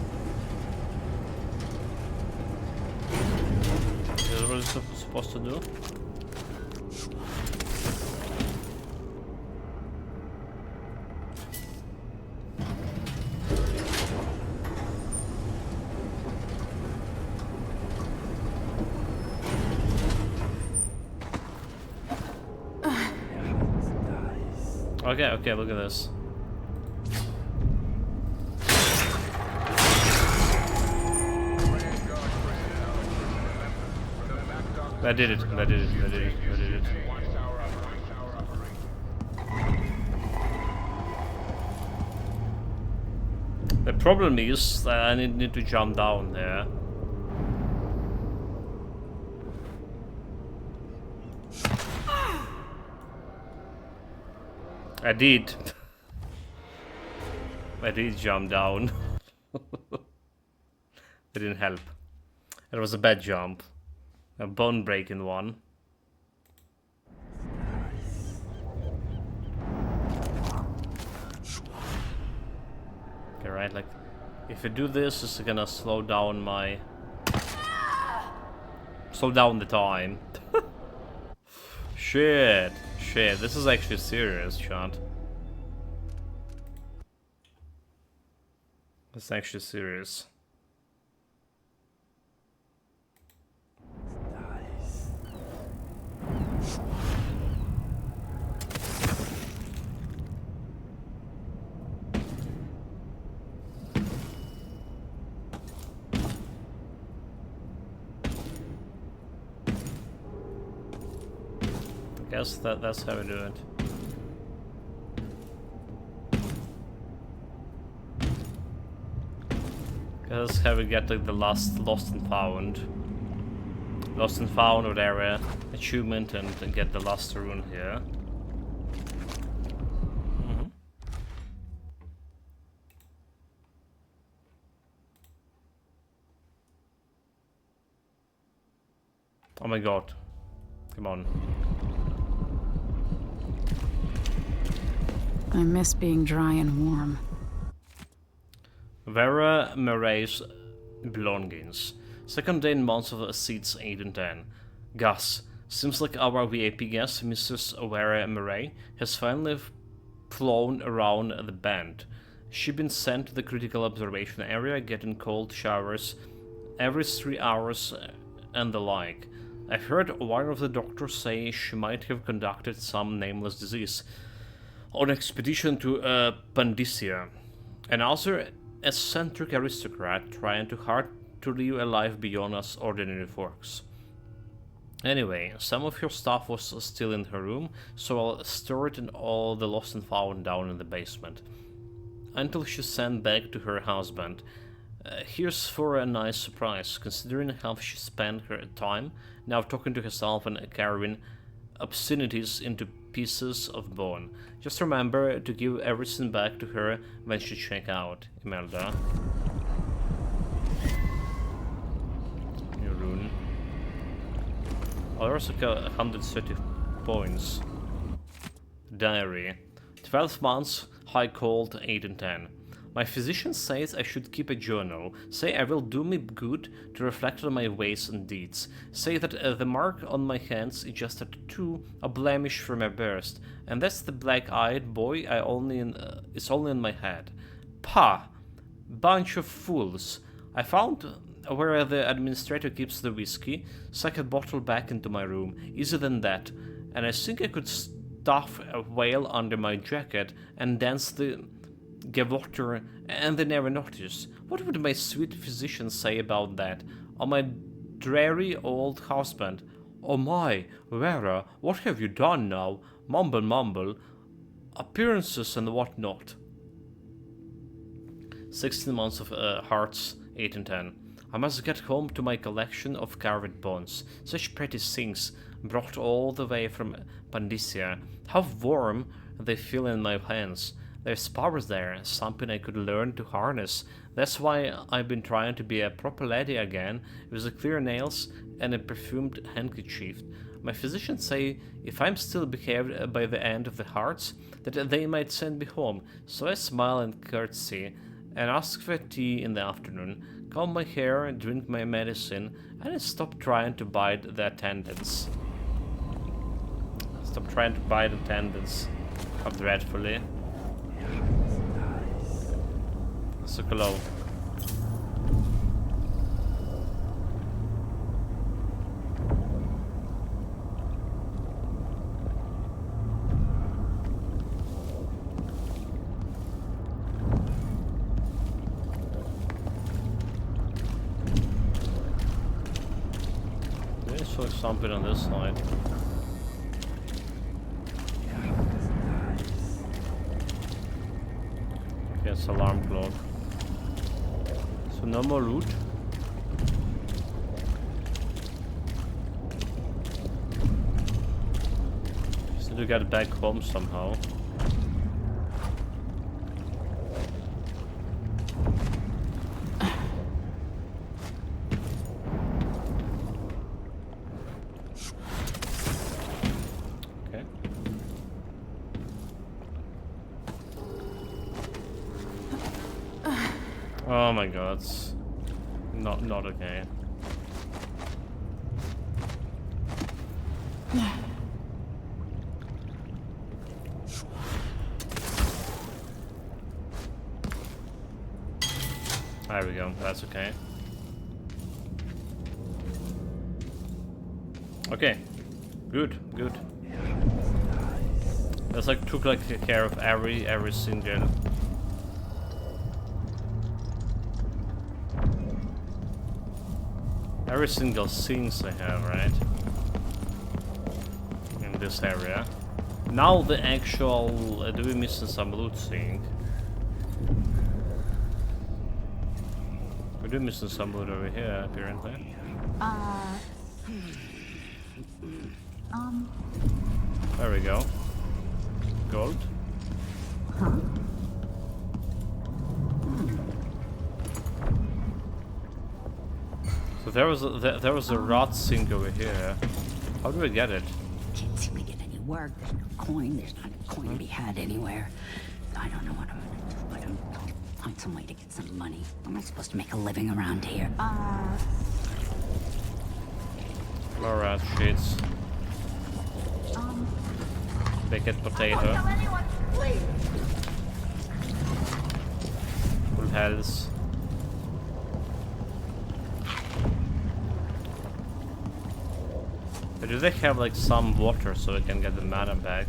Is that what it's supposed to do? Okay, look at this. I did it. The problem is that I need to jump down there. I did. I did jump down. It didn't help. It was a bad jump. A bone breaking one. Okay, right, like if I do this, it's gonna slow down my... slow down the time. Shit, this is actually serious, chat. It's actually serious. I guess that's how we do it. That's how we get like the lost and found with area achievement and get the last rune here. Oh my god. Come on. I miss being dry and warm. Vera Murray's belongings. Second day in months of seats 8 and 10. Gus. Seems like our VIP guest, Mrs. Vera Murray, has finally flown around the bend. She's been sent to the critical observation area, getting cold showers every 3 hours and the like. I've heard one of the doctors say she might have conducted some nameless disease on expedition to Pandysia. Another eccentric aristocrat trying too hard to live a life beyond us ordinary folks. Anyway, some of her stuff was still in her room, so I'll store it in all the lost and found down in the basement. Until she's sent back to her husband. Here's for a nice surprise, considering how she spent her time now talking to herself and carving obscenities into pieces of bone. Just remember to give everything back to her when she check out, Imelda. New rune. Oh, there's like 130 points. Diary. 12 months, high cold, 8 and 10. My physician says I should keep a journal, say I will do me good to reflect on my ways and deeds, say that the mark on my hands is just a tattoo, a blemish from my birth, and that's the black-eyed boy it's only in my head. Pah! Bunch of fools. I found where the administrator keeps the whiskey, so I could bottle back into my room, easier than that, and I think I could stuff a whale under my jacket and dance the gavotter, and they never notice. What would my sweet physician say about that? Or my dreary old husband? Oh my, Vera, what have you done now? Mumble, mumble. Appearances and what not. 16 months of hearts, 8 and 10. I must get home to my collection of carved bones. Such pretty things, brought all the way from Pandysia. How warm they feel in my hands. There's powers there, something I could learn to harness. That's why I've been trying to be a proper lady again, with the clear nails and a perfumed handkerchief. My physicians say if I'm still behaved by the end of the hearts, that they might send me home, so I smile and curtsy, and ask for tea in the afternoon, comb my hair, drink my medicine, and I stop trying to bite the attendants. Stop trying to bite attendants. How dreadfully. So low. There's something on this side. Yes, alarm clock. So no more loot. Just need to get back home somehow. Okay. Oh my god, it's not okay. There we go, that's okay. Okay, good. That's like took care of every single. Every single things I have, right? In this area. Now the actual... do we missing some loot thing? We do missing some loot over here, apparently. There we go. Gold. Huh? So there was a rot sink over here. How do we get it? Can't seem to get any work. There's no coin. There's not a coin to be had anywhere. I don't know what I'm gonna do, but I'll find some way to get some money. How am I supposed to make a living around here? Alright, sheets. Baked potato. Full health. But do they have like some water so we can get the mana back?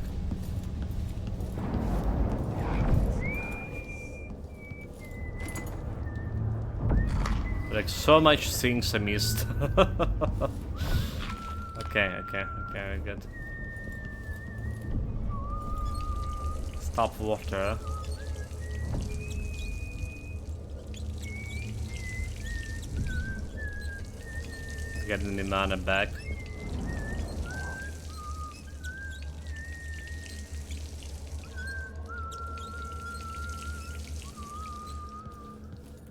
Like so much things I missed. Okay, good. Stop water. Getting the mana back.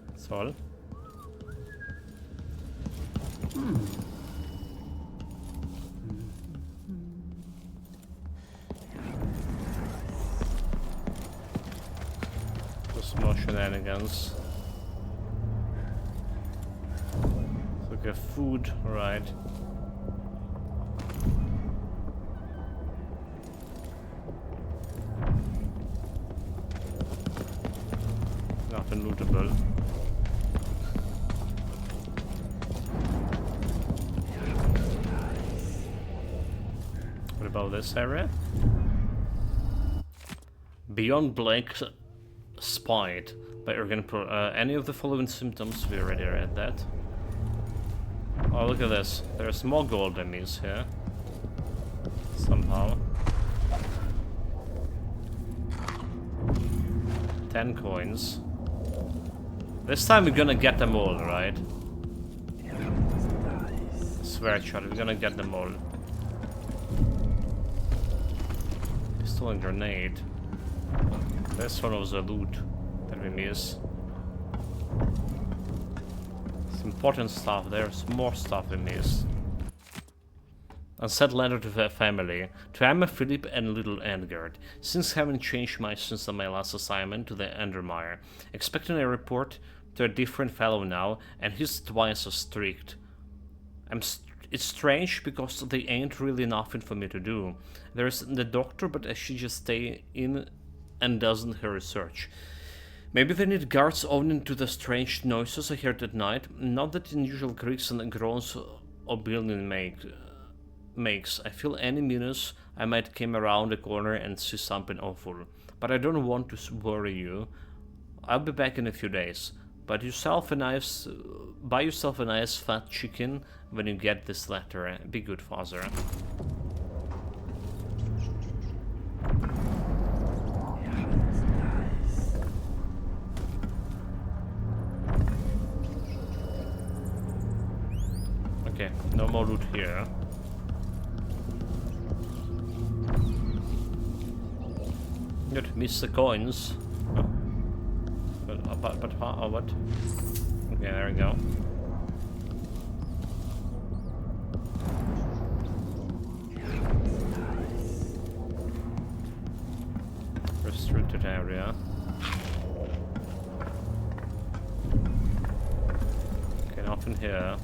That's all. Just more shenanigans. Okay, food, right. Nothing lootable. What about this area? Beyond Blake's Spied by Ergen. Any of the following symptoms? We already read that. Oh, look at this. There's more gold enemies here. Somehow. 10 coins. This time we're gonna get them all, right? I swear to God, we're gonna get them all. Pistol and grenade. This one was a loot that we missed. Some important stuff, there's more stuff we missed. Unsaid letter to the family. To Emma, Philip and little Edgard. Things haven't changed much since my last assignment to the Endermire. Expecting a report to a different fellow now, and he's twice as strict. It's strange because they ain't really nothing for me to do. There's the doctor, but she just stay in and doesn't her research. Maybe they need guards owning to the strange noises I heard at night. Not that unusual creaks and groans a building makes. I feel any minute I might come around the corner and see something awful. But I don't want to worry you. I'll be back in a few days. Buy yourself a nice fat chicken when you get this letter. Be good, father. Okay, no more loot here. Good, miss the coins. Oh. But what? Okay, there we go. Restricted area. Okay, nothing here.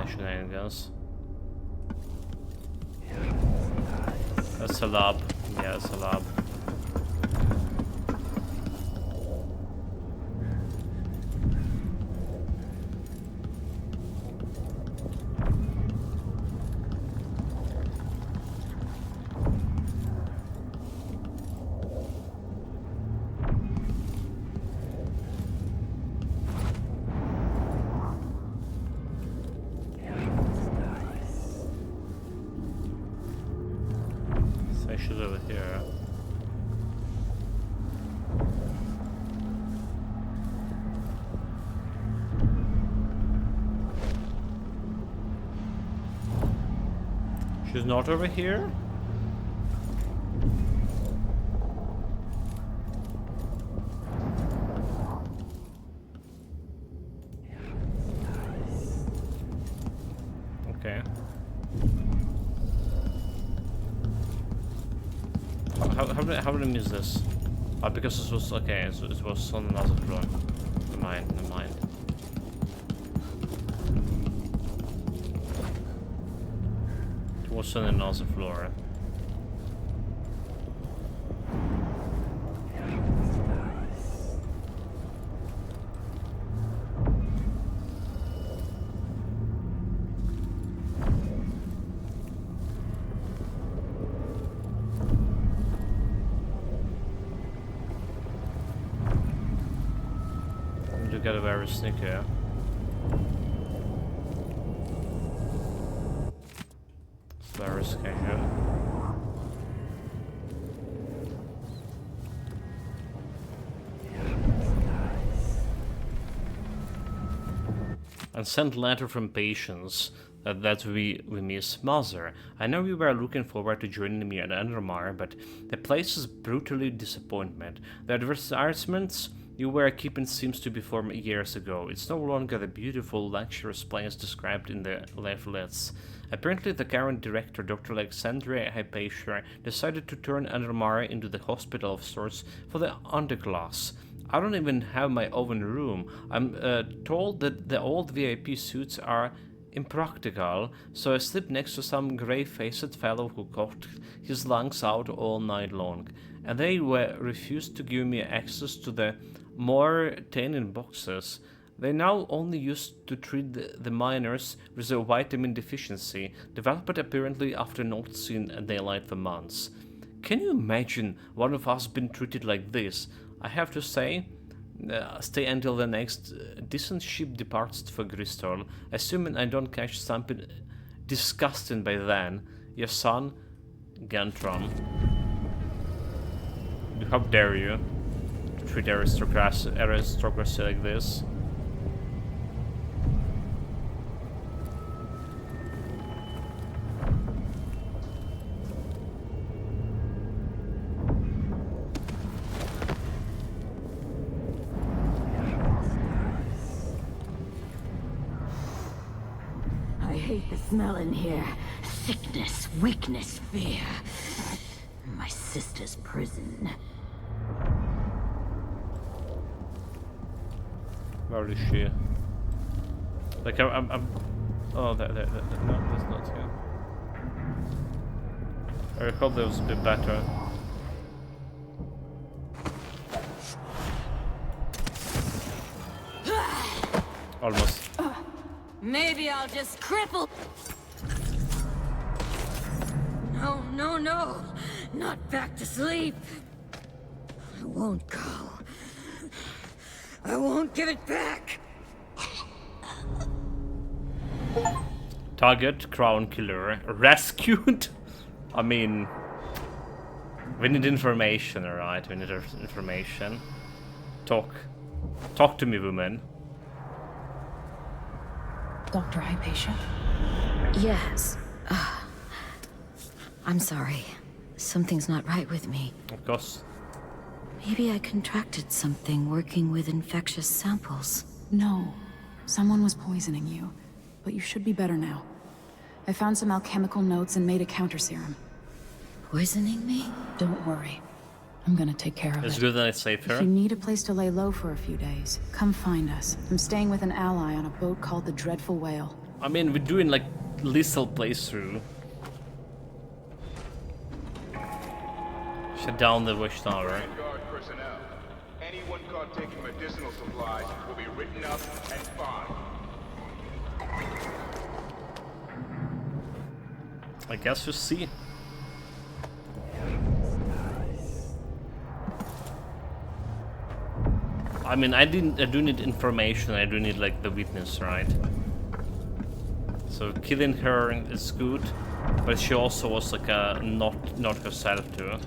Shenanigans. That's a lab. Yeah, it's a lab. Okay, she's over here. She's not over here? Okay. How did I miss this? Oh, because this was okay. It was on another floor. Never mind. Never mind. It was on another floor. Got a very sneaky. It's very risky here. And sent letter from patients that we miss Mother. I know you were looking forward to joining me at Undermar, but the place is brutally disappointment. The advertisements you were keeping seems to be from years ago. It's no longer the beautiful, luxurious place described in the leaflets. Apparently, the current director, Dr. Alexandria Hypatia, decided to turn Undermar into the hospital of sorts for the underclass. I don't even have my own room. I'm told that the old VIP suites are impractical, so I sleep next to some grey-faced fellow who coughed his lungs out all night long. And they refused to give me access to the more tannin boxes. They now only used to treat the miners with a vitamin deficiency, developed apparently after not seeing daylight for months. Can you imagine one of us being treated like this? I have to say, stay until the next decent ship departs for Bristol, assuming I don't catch something disgusting by then. Your son, Gantron. How dare you treat aristocracy like this? I hate the smell in here. Sickness, weakness, fear. My sister's prison. Where is she? Like I'm oh, no, that's not here. I hope that was a bit better. Almost. Maybe I'll just cripple. No, no, no. Not back to sleep. I won't go. I won't give it back. Target, Crown Killer, rescued? I mean, we need information, alright? We need information. Talk to me, woman. Dr. Hypatia? Yes. I'm sorry. Something's not right with me. Of course. Maybe I contracted something working with infectious samples. No. Someone was poisoning you. But you should be better now. I found some alchemical notes and made a counter serum. Poisoning me? Don't worry. I'm gonna take care of it. It's good that I saved her. If you need a place to lay low for a few days, come find us. I'm staying with an ally on a boat called the Dreadful Whale. I mean, we're doing like lethal playthrough. Shut down the watchtower. Guard personnel. Anyone caught taking medicinal supplies will be written up and fined. I guess we'll see. I mean, I do need information. I do need like the witness, right? So killing her is good, but she also was like a not herself too.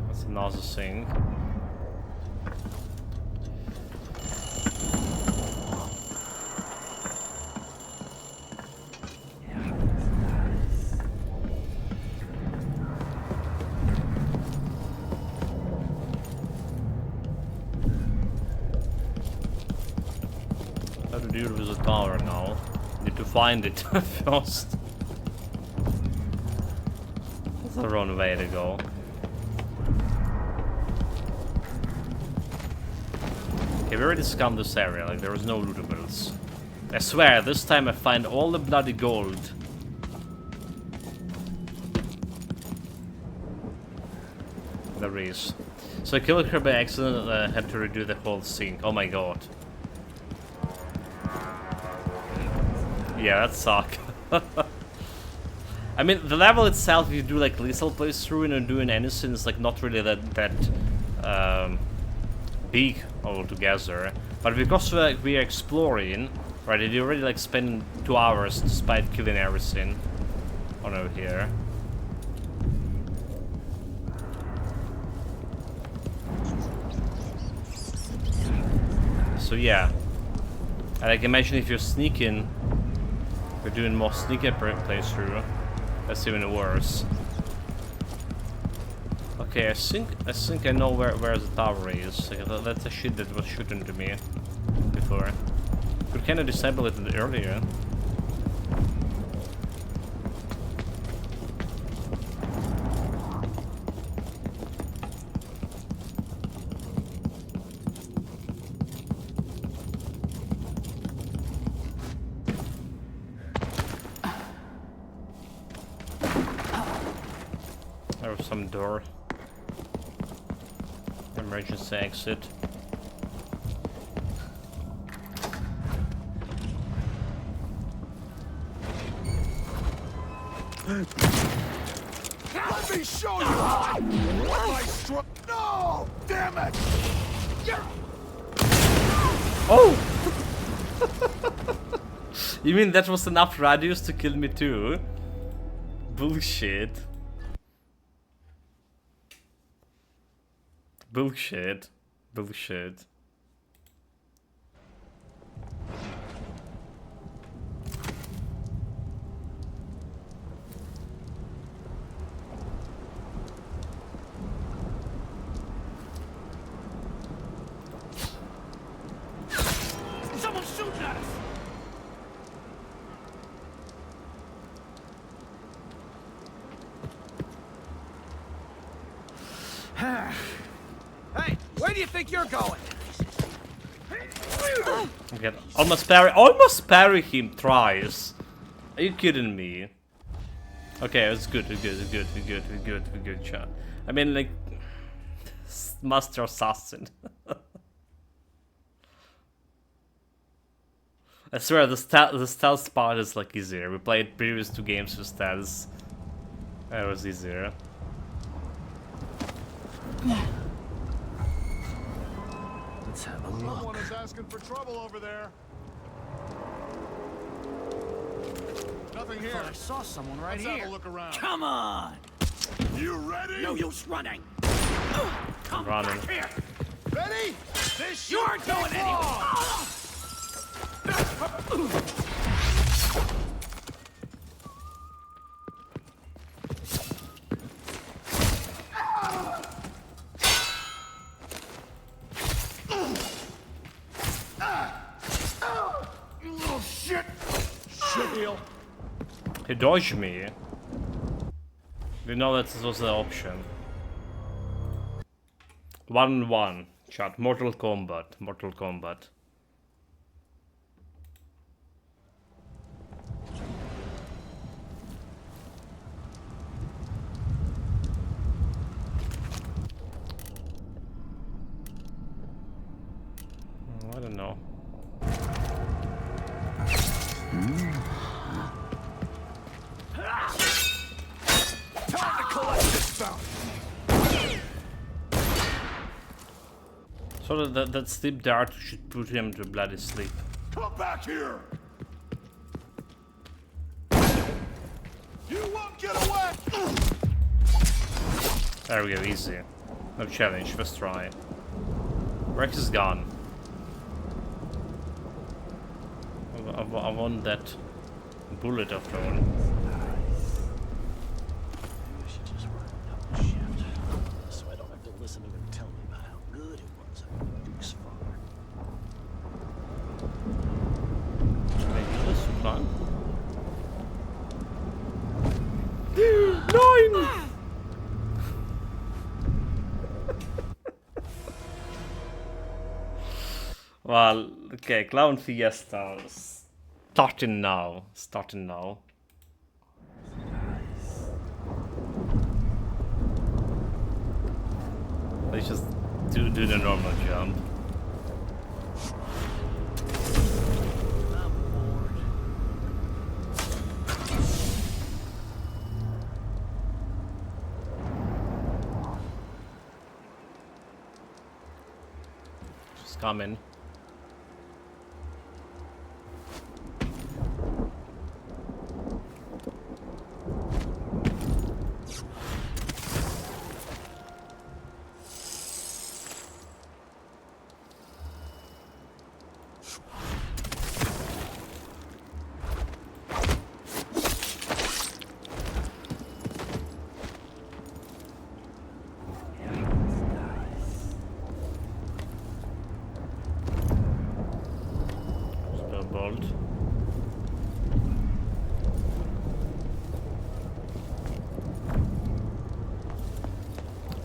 That's another thing. How to deal with the tower now? Need to find it first. That's the wrong way to go. Okay, we already scummed this area, like there was no lootables. I swear, this time I find all the bloody gold. There is. So I killed her by accident and I had to redo the whole thing. Oh my god. Yeah, that sucked. I mean, the level itself, if you do like lethal playthrough and you're doing anything, it's like not really that big altogether. But because we are exploring, right, you already like spend 2 hours despite killing everything on over here. So yeah, and like imagine if you're sneaking, we're doing more sneaky playthrough. That's even worse. Okay, I think I know where the tower is. Like, that's a shit that was shooting to me before. Could kind of disable it earlier. There was some door. Emergency exit. Let me show you how I struck. No! Damn it! Oh! You mean that was enough radius to kill me too? Bullshit. Bullshit. Bullshit. Someone's shooting at us! Hey, where do you think you're going? Okay, almost parry him twice. Are you kidding me? Okay, it's good, we're good, chat. I mean, like, Master Assassin. I swear, the stealth part is like easier. We played previous 2 games with stealth. That was easier. Let's have a look. Someone is asking for trouble over there. Nothing here. I saw someone right Let's here. have a look around. Come on! You ready? No use running! Come running. back here! Ready? This You aren't going anywhere! You little shit! Shit. He dodged me. You know that this was the option. 1-1. Chat. Mortal Kombat. Mortal Kombat. I don't know. Time to collect this bounty! So that sleep dart should put him to bloody sleep. Come back here! You won't get away! There we go, easy. No challenge, let's try. Rex is gone. I want that bullet after all. So I don't have to listen to him tell me about how good it was at Duke's father. Maybe this fun. 9! Well, okay, Clown Fiesta starting now. Let's just do the normal jump. Just come in.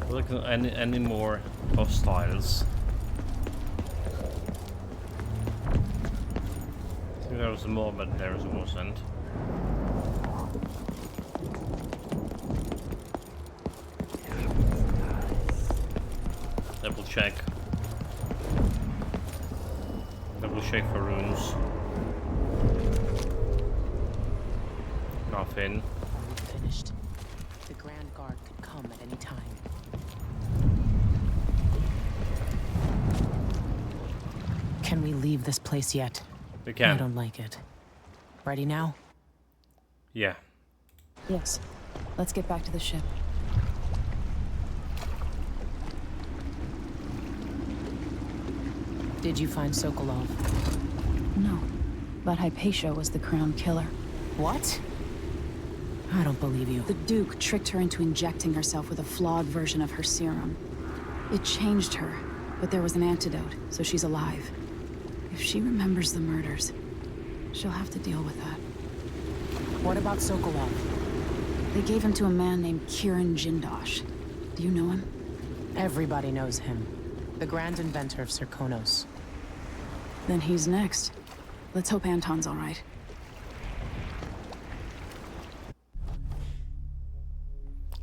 Look at any more hostiles. I think there was more, but there wasn't. Double check. Double check for runes. Nothing. Finished. The Grand Guard could come at any time. Can we leave this place yet? We can. I don't like it. Ready now? Yeah. Yes. Let's get back to the ship. Did you find Sokolov? No. But Hypatia was the crown killer. What? I don't believe you. The Duke tricked her into injecting herself with a flawed version of her serum. It changed her, but there was an antidote, so she's alive. If she remembers the murders, she'll have to deal with that. What about Sokolov? They gave him to a man named Kieran Jindosh. Do you know him? Everybody knows him. The grand inventor of Serkonos. Then he's next. Let's hope Anton's all right.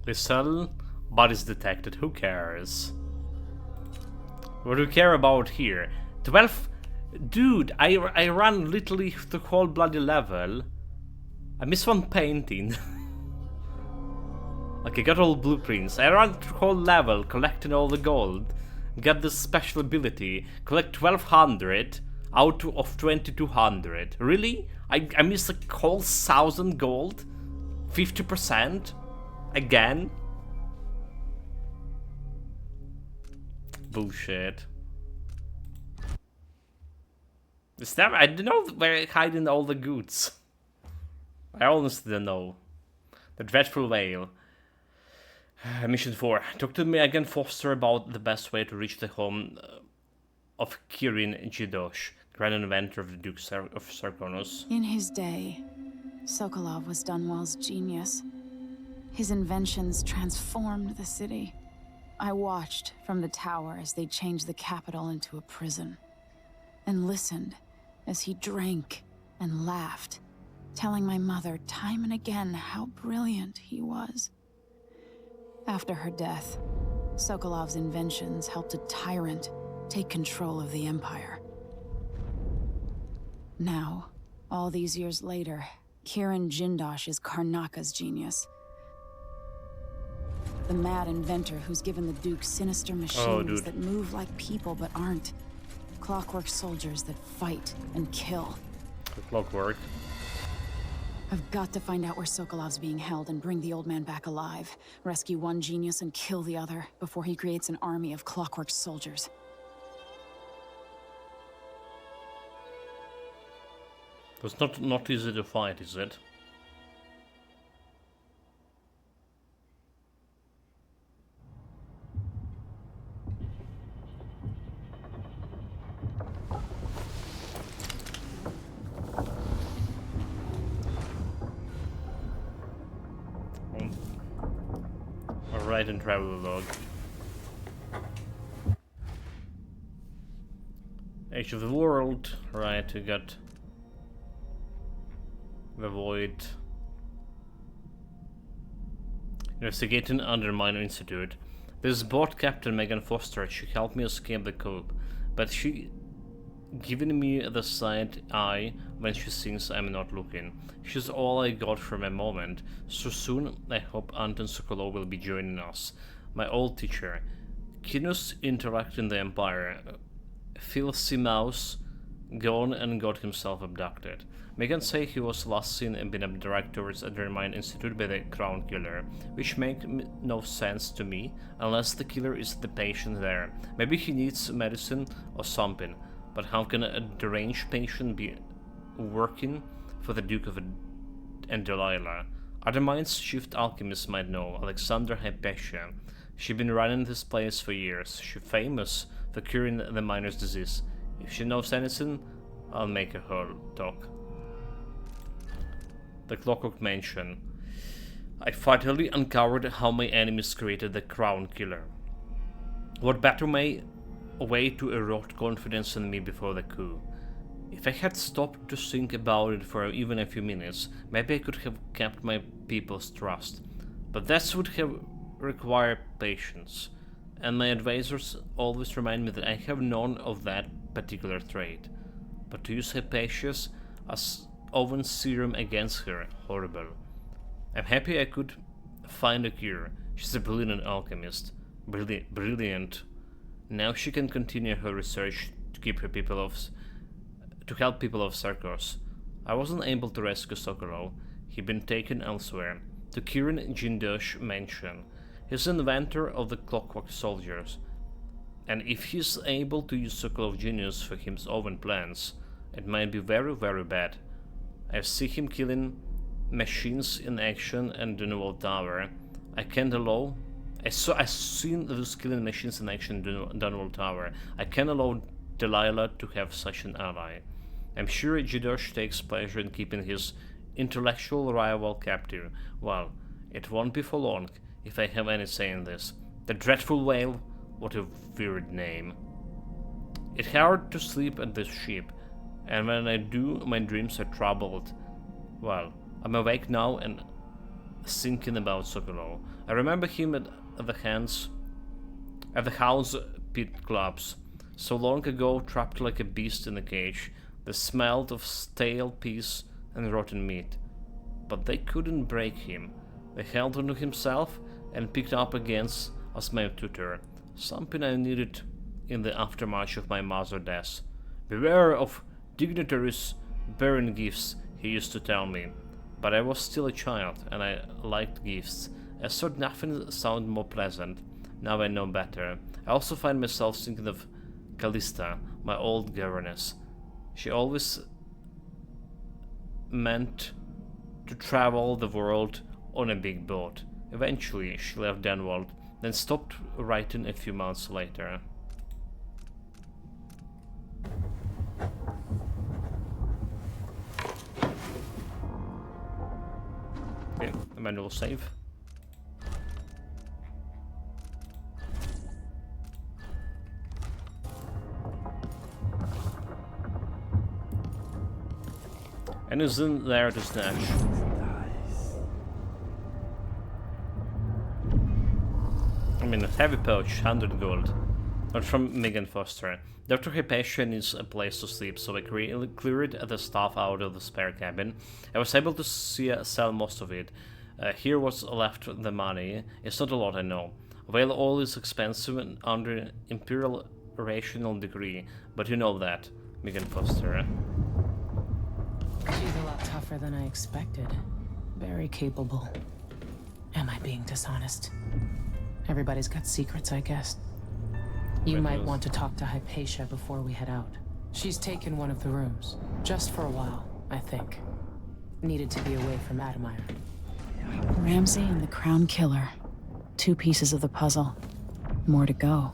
Listen, bodies detected. Who cares? What do we care about here? 12. Dude, I ran literally the whole bloody level. I missed one painting. Okay, got all blueprints. I ran the whole level collecting all the gold. Got this special ability. Collect 1200 out of 2200. Really? I missed a whole 1000 gold? 50%? Again? Bullshit. Is that, I don't know where I'm hiding all the goods. I honestly don't know. The Dreadful Veil. Mission 4. Talk to me again, Foster, about the best way to reach the home of Kieran Jindosh, grand inventor of the Duke of Serkonos. In his day, Sokolov was Dunwell's genius. His inventions transformed the city. I watched from the tower as they changed the capital into a prison, and listened as he drank and laughed, telling my mother time and again how brilliant he was. After her death, Sokolov's inventions helped a tyrant take control of the Empire. Now, all these years later, Kieran Jindosh is Karnaka's genius. The mad inventor who's given the Duke sinister machines that move like people but aren't. Clockwork soldiers that fight and kill. The Clockwork. I've got to find out where Sokolov's being held and bring the old man back alive. Rescue one genius and kill the other before he creates an army of Clockwork soldiers. It's not easy to fight, is it? Alright, and travel log. Age of the World, right, we got the Void. Investigating Underminer Institute. This boat captain Megan Foster, she helped me escape the coop, but she giving me the side eye when she thinks I'm not looking. She's all I got for a moment, so soon I hope Anton Sokolov will be joining us. My old teacher. Kinus interacting the Empire. Filthy mouse gone and got himself abducted. Megan say he was last seen and been abducted towards Undermine Institute by the Crown Killer, which make no sense to me unless the killer is the patient there. Maybe he needs medicine or something, but how can a deranged patient be working for the Duke of and Delilah? Undermine's chief alchemist might know, Alexander Hypatia. She been running this place for years. She famous for curing the miner's disease. If she knows anything, I'll make her talk. The Clockwork Mansion. I finally uncovered how my enemies created the Crown Killer. What better way to erode confidence in me before the coup? If I had stopped to think about it for even a few minutes, maybe I could have kept my people's trust. But that would have required patience, and my advisors always remind me that I have none of that particular trait. But to use Hypatia's as oven serum against her, horrible. I'm happy I could find a cure. She's a brilliant alchemist. Brilliant. Now she can continue her research to keep her to help people of Sarkos. I wasn't able to rescue Sokolov. He'd been taken elsewhere, to Kirin Jindosh Mansion. He's the inventor of the Clockwork soldiers, and if he's able to use Sokolov genius for his own plans, it might be very, very bad. I've seen him killing machines in action and Dunwall Tower. I've seen those killing machines in action in Dunwall Tower. I can't allow Delilah to have such an ally. I'm sure Jidosh takes pleasure in keeping his intellectual rival captive. Well, it won't be for long, if I have any say in this. The Dreadful Whale, what a weird name. It's hard to sleep at this ship, and when I do, my dreams are troubled. Well, I'm awake now and thinking about Sokolov. I remember him at the house pit clubs, so long ago, trapped like a beast in a cage. They smelled of stale peas and rotten meat. But they couldn't break him. They held onto himself and picked up against as my tutor, something I needed in the aftermath of my mother's death. Beware of dignitaries bearing gifts, he used to tell me. But I was still a child, and I liked gifts. I thought nothing sounded more pleasant. Now I know better. I also find myself thinking of Callista, my old governess. She always meant to travel the world on a big boat. Eventually, she left Dunwall, then stopped writing a few months later. Okay, a manual save. And isn't there to snatch? I mean, a heavy pouch, 100 gold. But from Megan Foster. Dr. Hypatia needs a place to sleep, so I cleared the stuff out of the spare cabin. I was able to sell most of it. Here was left the money. It's not a lot, I know. Whale oil is expensive and under Imperial rational degree, but you know that, Megan Foster. She's a lot tougher than I expected. Very capable. Am I being dishonest? Everybody's got secrets, I guess. You might want to talk to Hypatia before we head out. She's taken one of the rooms. Just for a while, I think. Needed to be away from Adamire. Ramsey and the Crown Killer. 2 pieces of the puzzle. More to go.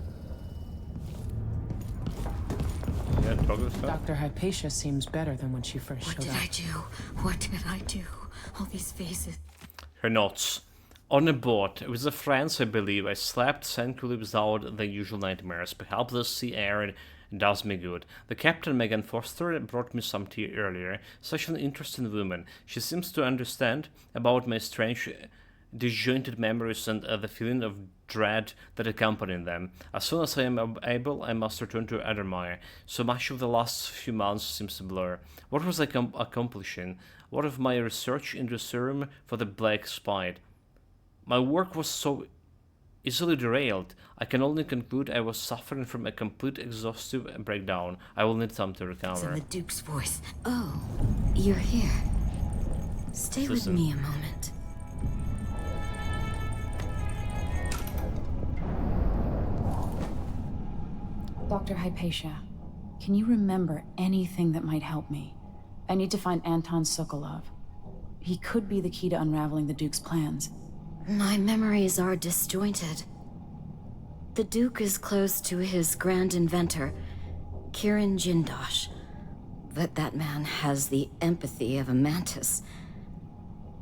Yeah, Dr. Hypatia seems better than when she first showed up. What did I do? What did I do? All these faces. Her notes. On a boat with the friends, I believe, I slept tranquilly without the usual nightmares. Perhaps the sea air does me good. The captain, Megan Foster, brought me some tea earlier. Such an interesting woman. She seems to understand about my strange, disjointed memories and the feeling of dread that accompany them. As soon as I am able, I must return to Addermire. So much of the last few months seems a blur. What was I accomplishing? What of my research in the serum for the Black Spite? My work was so easily derailed. I can only conclude I was suffering from a complete exhaustive breakdown. I will need time to recover. It's in the Duke's voice. Oh, you're here. Stay with me a moment. Dr. Hypatia, can you remember anything that might help me? I need to find Anton Sokolov. He could be the key to unraveling the Duke's plans. My memories are disjointed. The Duke is close to his grand inventor, Kirin Jindosh. But that man has the empathy of a mantis.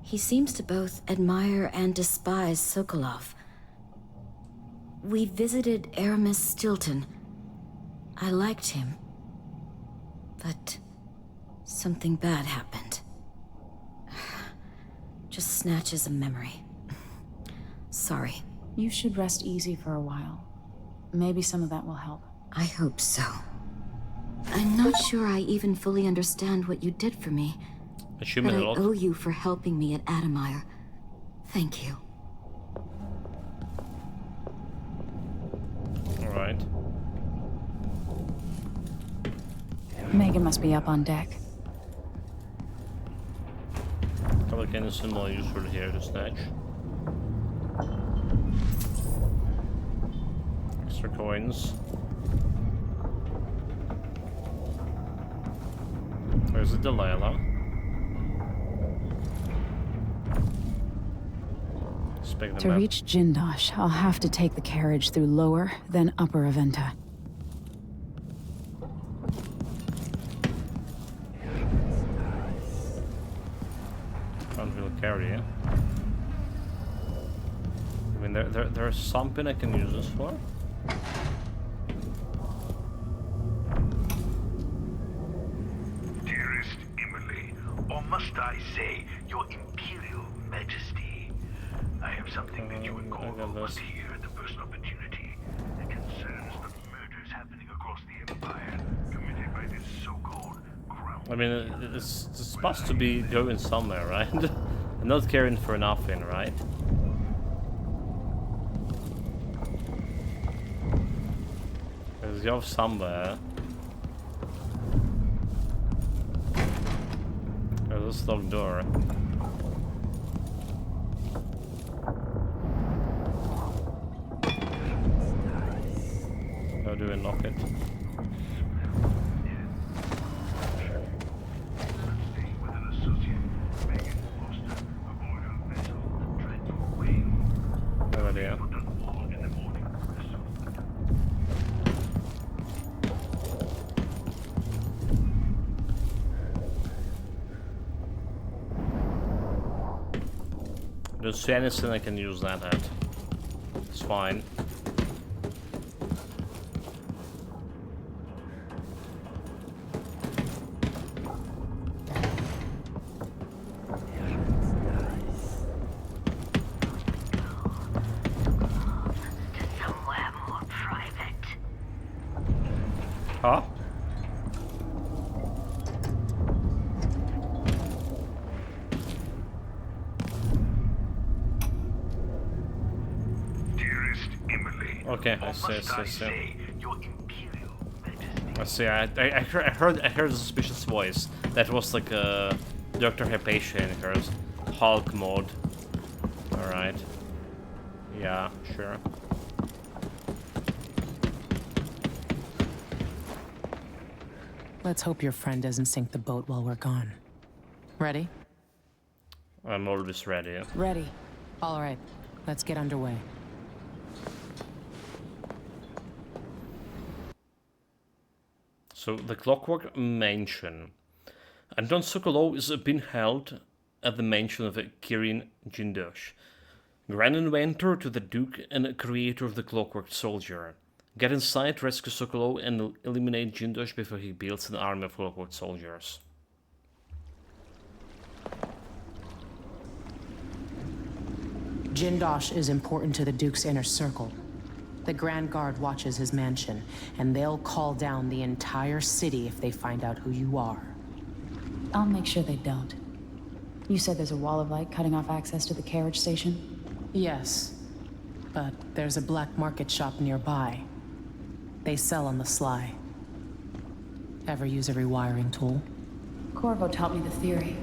He seems to both admire and despise Sokolov. We visited Aramis Stilton. I liked him. But something bad happened. Just snatches of memory. Sorry. You should rest easy for a while. Maybe some of that will help. I hope so. I'm not sure I even fully understand what you did for me. But I owe you for helping me at Adamire. Thank you. Alright. Megan must be up on deck. Probably can some more useful here to snatch. Extra coins. Where's the Delilah? To reach Jindosh, I'll have to take the carriage through Lower, then Upper Aventa. Can't really carry it. I mean, there's something I can use this for. Dearest Emily, or must I say, Your Imperial Majesty, I have something that you would call over here at the first opportunity. It concerns the murders happening across the Empire, committed by this so-called Crown. I mean, it's supposed to be going somewhere, right? I'm not caring for nothing, right? There's go somewhere. There's a locked door. How do we lock it? No idea. Don't see anything I can use that at. It's fine. Somewhere more private. Huh? Dearest Emily, Okay, I or see. must I say, Your Imperial See, I heard a suspicious voice. That was like a Dr. Hypatia in her Hulk mode. Alright. Yeah, sure. Let's hope your friend doesn't sink the boat while we're gone. Ready? I'm always ready. Ready. All right, let's get underway. So, the Clockwork Mansion. Anton Sokolov is being held at the mansion of Kirin Jindosh, Grand Inventor to the Duke and creator of the Clockwork Soldier. Get inside, rescue Sokolov, and eliminate Jindosh before he builds an army of Clockwork Soldiers. Jindosh is important to the Duke's inner circle. The Grand Guard watches his mansion, and they'll call down the entire city if they find out who you are. I'll make sure they don't. You said there's a wall of light cutting off access to the carriage station? Yes, but there's a black market shop nearby. They sell on the sly. Ever use a rewiring tool? Corvo taught me the theory.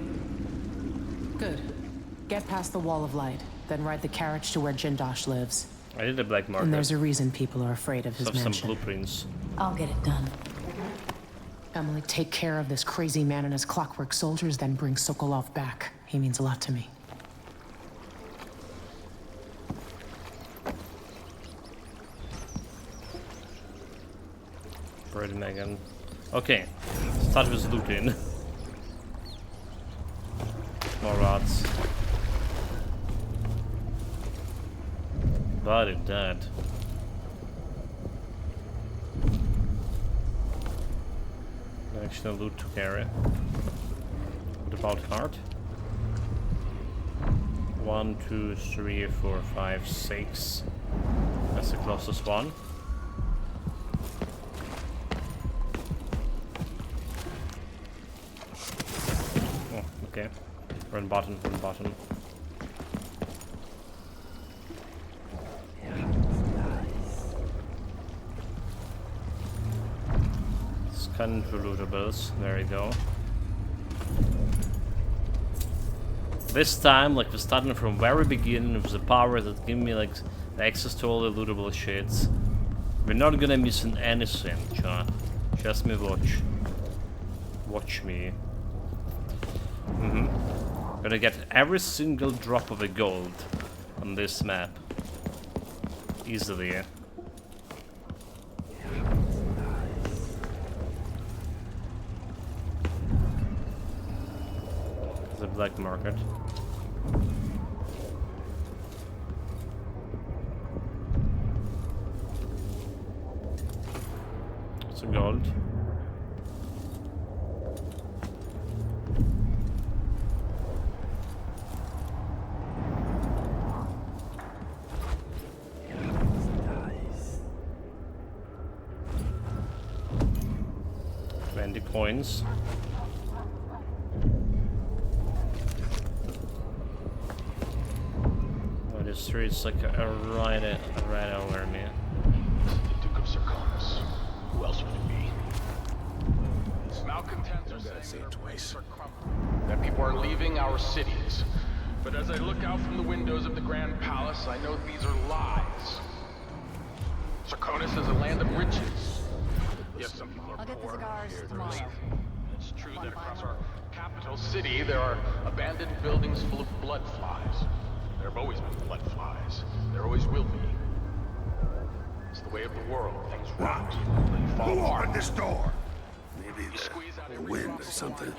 Good. Get past the wall of light, then ride the carriage to where Jindosh lives. I did a black market. And there's a reason people are afraid of his mansion. Some blueprints. I'll get it done. Emily, take care of this crazy man and his clockwork soldiers, then bring Sokolov back. He means a lot to me. Ready, Megan. Okay, start with looting. More rods. Body dead. Actually, loot to carry. What about heart? 1, 2, 3, 4, 5, 6. That's the closest one. Oh, okay. Run button, run button. Scan for lootables. There we go. This time, like, we're starting from very beginning with the power that give me, like, the access to all the lootable shits. We're not gonna miss anything, just me watch. Watch me. Gonna get every single drop of a gold on this map. Easily. The black market. It's a gold. Coins. What is true? It's like right over me. The Duke of Sarkonis. Who else would it be? Malcontents are saying it twice. That people are leaving our cities. But as I look out from the windows of the Grand Palace, I know these are lies. Sarkonis is a land of riches. Yes, some people are poor. It's true that across our capital city there are abandoned buildings full of blood flies. There have always been blood flies. There always will be. It's the way of the world. Things rot and fall apart. Open this door. Maybe the wind or something.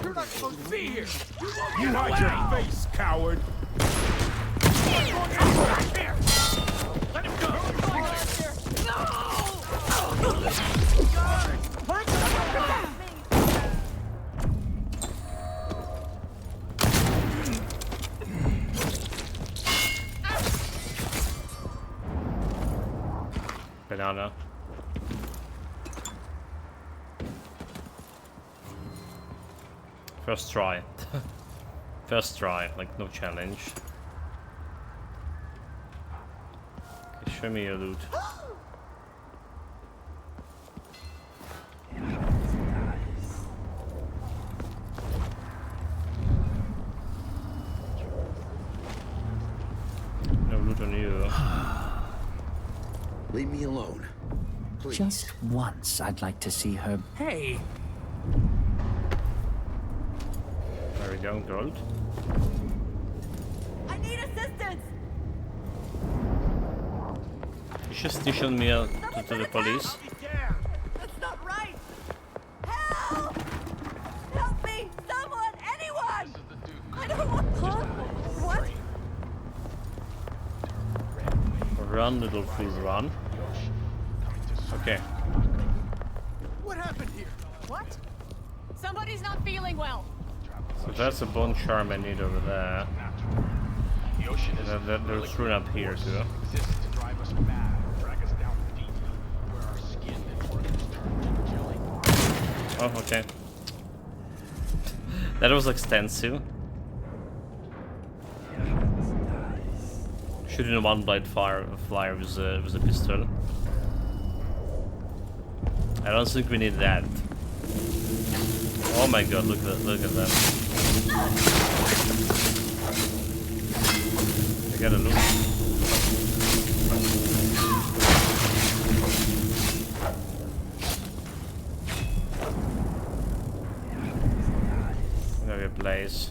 You're not supposed to be here. You hide your face, coward. Let him go! Banana. First try. First try, like no challenge. Okay, Show me your loot. No loot on you. Leave me alone. Please. Just once, I'd like to see her. Hey! There we go, gold. I need assistance! You should station me to the police. That's not right! Help! Help me! Someone! Anyone! I don't want... Huh? What? Run, little fool, run. Okay. What happened here? What? Somebody's not feeling well. So that's a bone charm I need over there. And then there's rune up here too. Oh, okay. That was extensive. Shooting a one-blade flyer with a pistol. I don't think we need that. Oh my god, look at that. I gotta loot. Another place.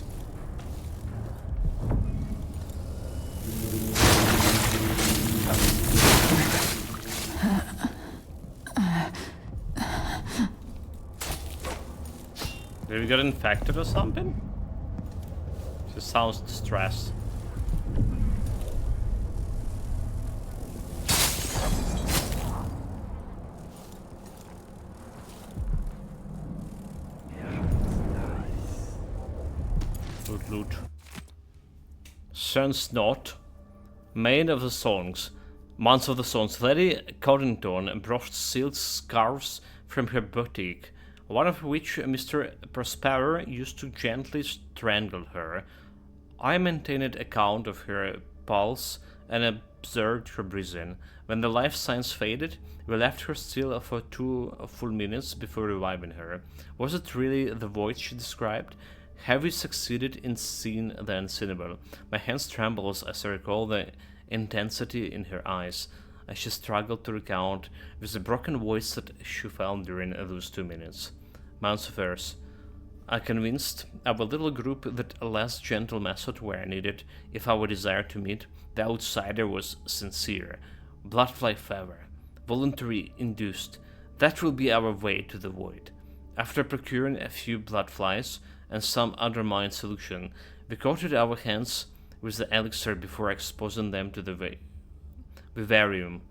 Did we get infected or something? She sounds distressed. Loot. Sun's Knot. Maid of the Songs. Months of the Songs. Lady Coddington brought silk scarves from her boutique, one of which Mr. Prosperer used to gently strangle her. I maintained account of her pulse and observed her breathing. When the life signs faded, we left her still for 2 full minutes before reviving her. Was it really the voice she described? Have we succeeded in seeing the unseenable? My hands trembled as I recall the intensity in her eyes, as she struggled to recount with the broken voice that she found during those 2 minutes. Months of Earth. I convinced our little group that a less gentle method were needed if our desire to meet the outsider was sincere. Bloodfly fever. Voluntary induced. That will be our way to the void. After procuring a few bloodflies and some other mind solution, we coated our hands with the elixir before exposing them to the vivarium.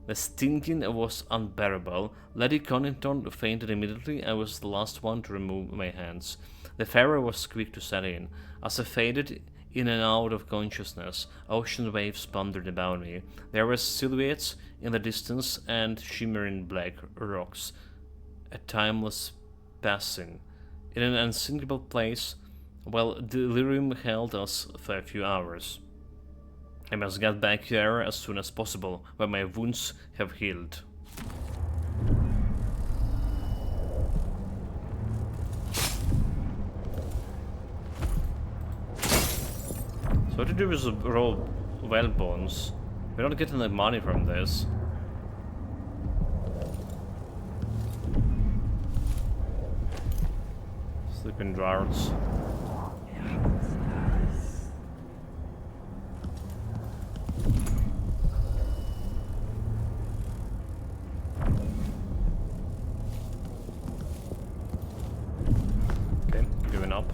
The stinking was unbearable. Lady Connington fainted immediately. I was the last one to remove my hands. The Pharaoh was quick to set in. As I faded in and out of consciousness, ocean waves pondered about me. There were silhouettes in the distance and shimmering black rocks. A timeless passing. In an unsinkable place, while delirium held us for a few hours. I must get back there as soon as possible, when my wounds have healed. So what to do with the raw well bones? We're not getting the money from this. Sleeping draughts. Okay, giving up.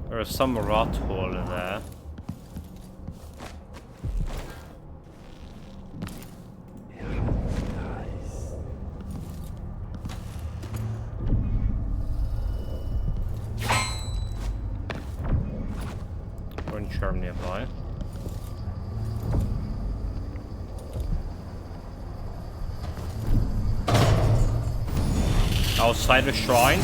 There's some rot hole in there. Charm nearby. Outside the shrine.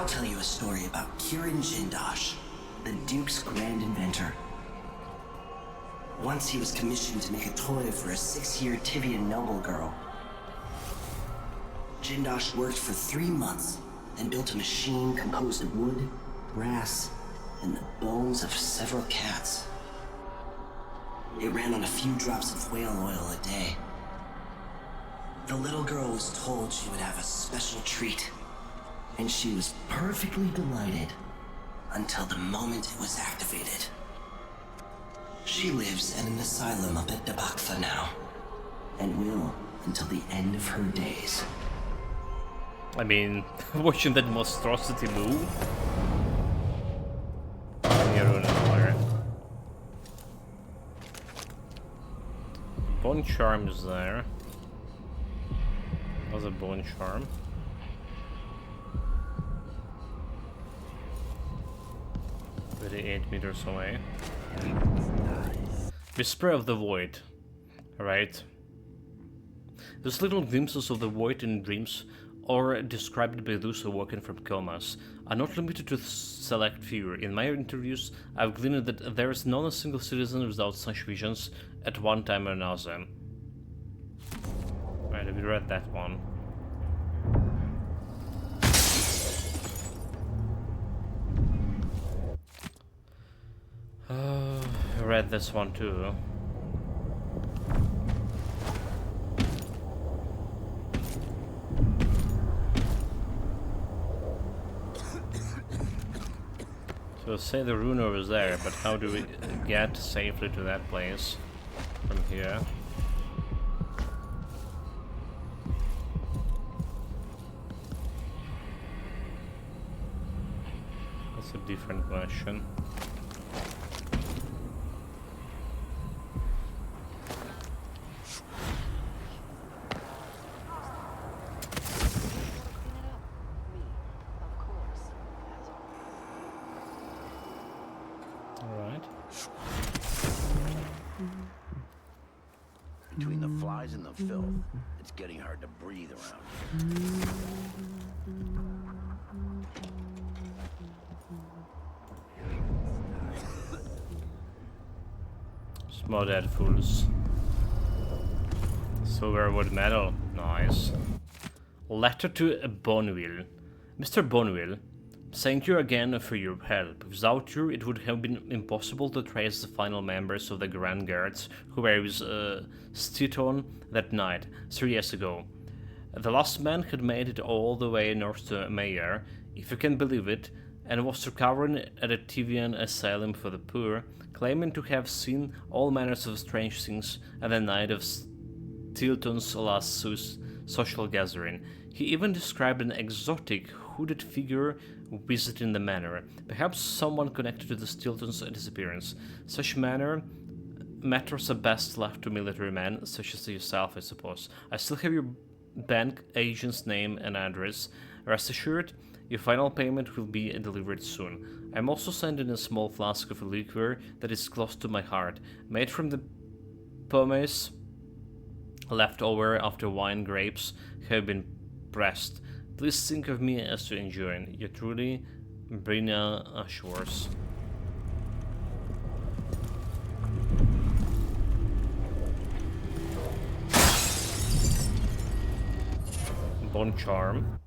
I'll tell you a story about Kieran Jindosh, the Duke's grand inventor. Once he was commissioned to make a toy for a 6-year Tivian noble girl. Jindosh worked for 3 months and built a machine composed of wood, brass, and the bones of several cats. It ran on a few drops of whale oil a day. The little girl was told she would have a special treat, and she was perfectly delighted until the moment it was activated. She lives in an asylum up at Dabakfa now, and will until the end of her days. I mean, watching that monstrosity move. Bone charm is there. Was a bone charm. Very 8 meters away. Whisper of the Void. Right. Those little glimpses of the void in dreams, or described by those awoken from comas, are not limited to select few. In my interviews, I've gleaned that there is not a single citizen without such visions at one time or another. Right, we read that one. I read this one too. So say the rune was there, but how do we get safely to that place from here? That's a different question. Between the flies and the filth, it's getting hard to breathe around here. Small dead fools. Silverwood metal, nice. Letter to Bonneville. Mr. Bonneville, thank you again for your help. Without you, it would have been impossible to trace the final members of the Grand Guards who were with Steaton that night, 3 years ago. The last man had made it all the way north to Mayer, if you can believe it, and was recovering at a Tivian asylum for the poor, claiming to have seen all manners of strange things at the night of Stilton's last social gathering. He even described an exotic, hooded figure visiting the manor, perhaps someone connected to the Stilton's disappearance. Such matters are best left to military men, such as yourself, I suppose. I still have your bank agent's name and address. Rest assured, your final payment will be delivered soon. I'm also sending a small flask of a liquor that is close to my heart, made from the pomace left over after wine grapes have been pressed. Please think of me as you enjoy. You truly, Brina Ashworth. Bone charm.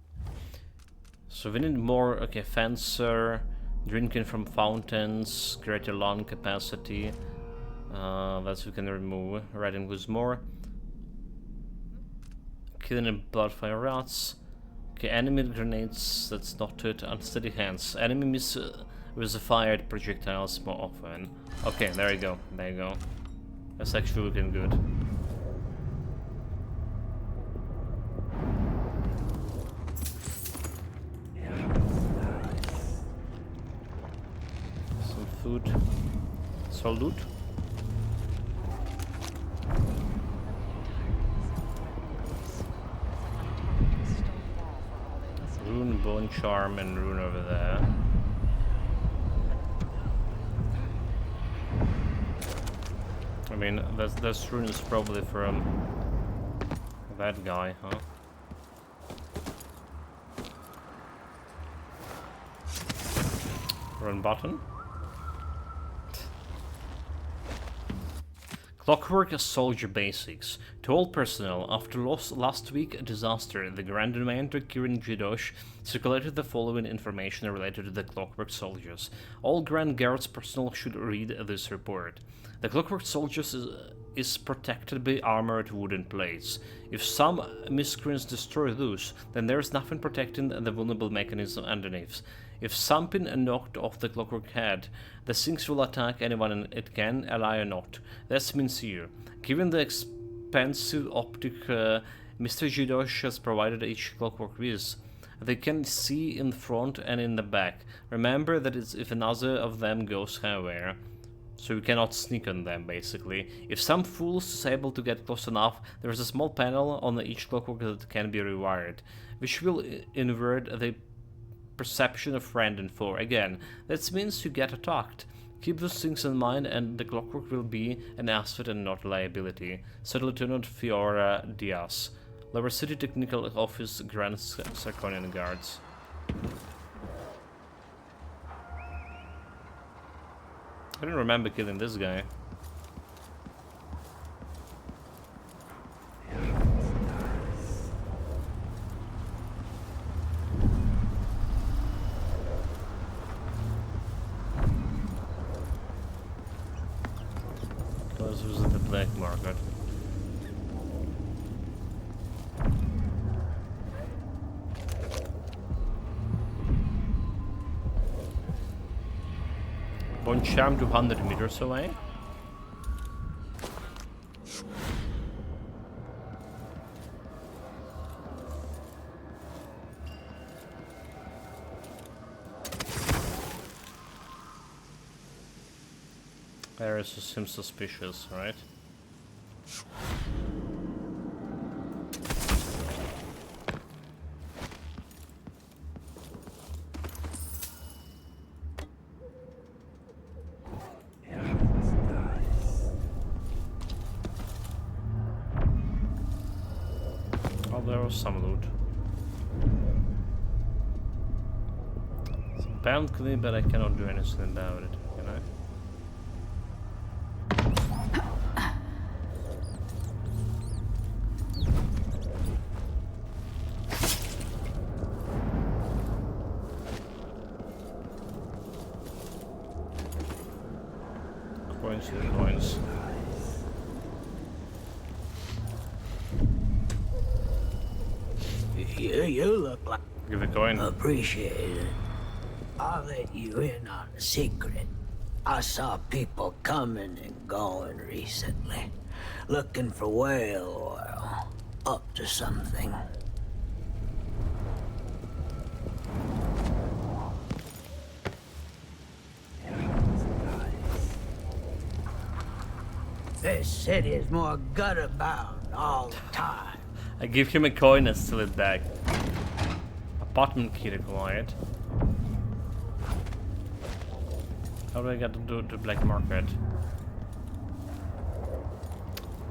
So we need more. Okay, fencer, drinking from fountains, greater lung capacity. That we can remove. Riding with more. Killing bloodfire rats. Okay, enemy grenades, that's not it. Unsteady hands. Enemy miss with the fired projectiles more often. Okay, there you go. There you go. That's actually looking good. Some food. Some loot. Rune, bone charm, and rune over there. I mean, this rune is probably from that guy, huh? Wrong button. Clockwork Soldier Basics. To all personnel, after last week's disaster, the Grand Inventor Kirin Jidosh circulated the following information related to the Clockwork Soldiers. All Grand Guards personnel should read this report. The Clockwork Soldiers is protected by armored wooden plates. If some miscreants destroy those, then there is nothing protecting the vulnerable mechanism underneath. If something knocked off the clockwork head, the things will attack anyone it can, ally or not. That's sincere. Given the expensive optic Mr. Jidosh has provided each clockwork with, they can see in front and in the back. Remember that if another of them goes haywire, so you cannot sneak on them, basically. If some fool is able to get close enough, there is a small panel on each clockwork that can be rewired, which will invert the perception of friend and foe. Again, that means you get attacked. Keep those things in mind and the clockwork will be an asset and not a liability. Said Lieutenant Fiora Diaz, Lower City Technical Office, Grand Sarkonian Guards. I didn't remember killing this guy. Let's visit the black market. One charm 200 meters away. There seems suspicious, right? Oh, there was some loot. It's a balcony, but I cannot do anything about it, can I? Coins. You look like... Give a coin. Appreciate it. I'll let you in on a secret. I saw people coming and going recently, looking for whale oil, up to something. This city is more gutter-bound all the time. I give him a coin and steal it back. Apartment key required. How do I get to the black market?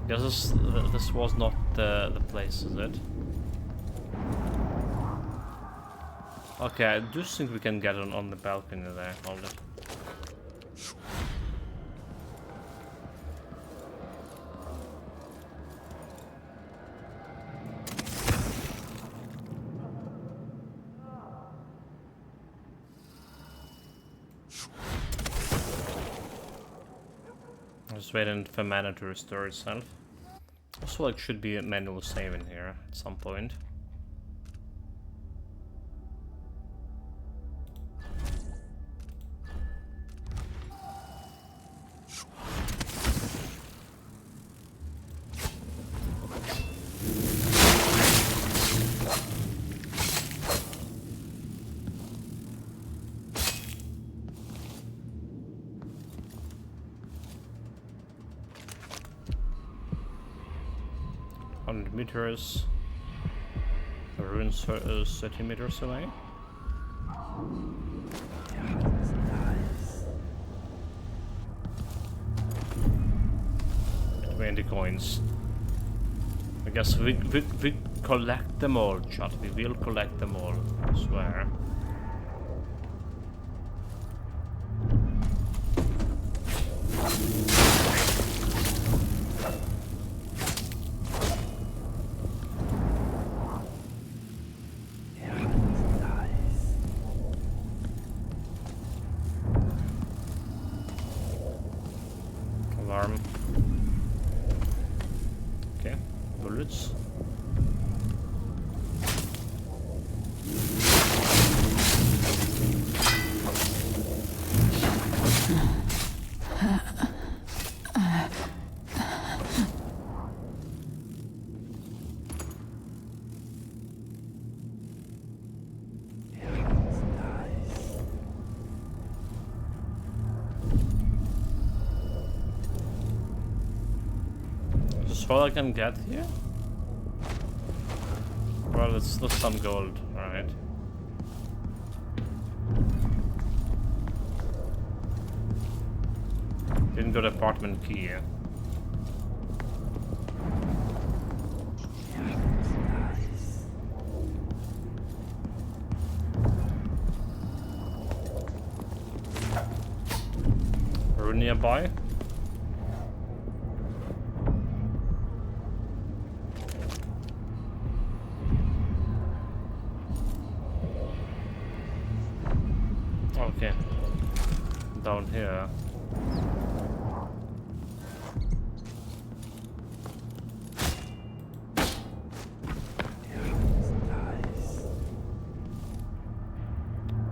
Guess this was not the place, is it? Okay, I do think we can get on the balcony there. Hold it. Just waiting for mana to restore itself. Also, like, should be a manual save in here at some point. Meters. The ruins 30 meters away. 20 coins. I guess we collect them all, chat. We will collect them all, I swear. Alarm. Okay, bullets. Is all I can get here? Well, let's lose some gold, alright. Didn't got apartment key here. Are we nearby? Okay. Down here.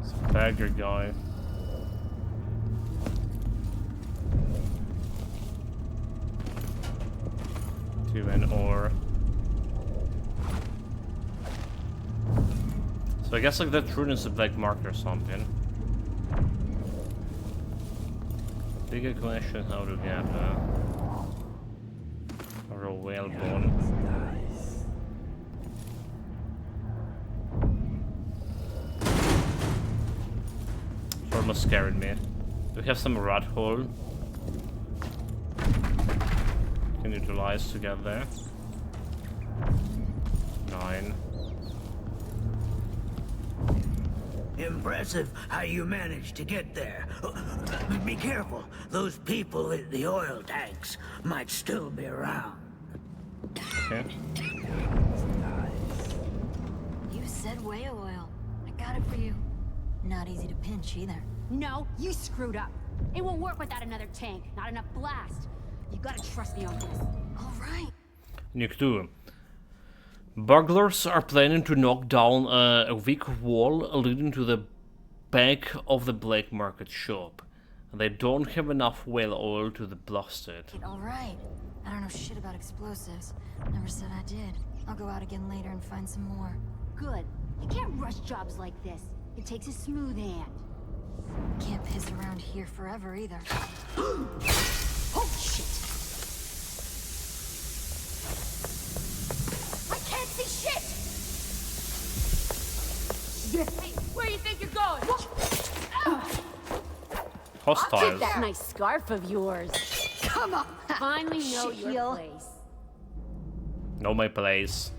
It's a bagger guy. To an ore. So I guess like that rune is a black mark or something. Bigger connection how to get or a whalebone. It's almost scared me. Do we have some rat hole? Can utilize to get there. 9. Impressive how you managed to get there. Be careful. Those people in the oil tanks might still be around. Okay. You said whale oil. I got it for you. Not easy to pinch either. No, you screwed up. It won't work without another tank. Not enough blast. You gotta trust me on this. All right. Nuke 2. Burglars are planning to knock down a weak wall leading to the back of the black market shop. They don't have enough whale oil to blast it. All right. I don't know shit about explosives. Never said I did. I'll go out again later and find some more. Good. You can't rush jobs like this. It takes a smooth hand. Can't piss around here forever either. Oh shit! I can't see shit! Hey, where do you think you're going? Hostiles. I'll take that nice scarf of yours. Come on! Finally know your place. Know my place.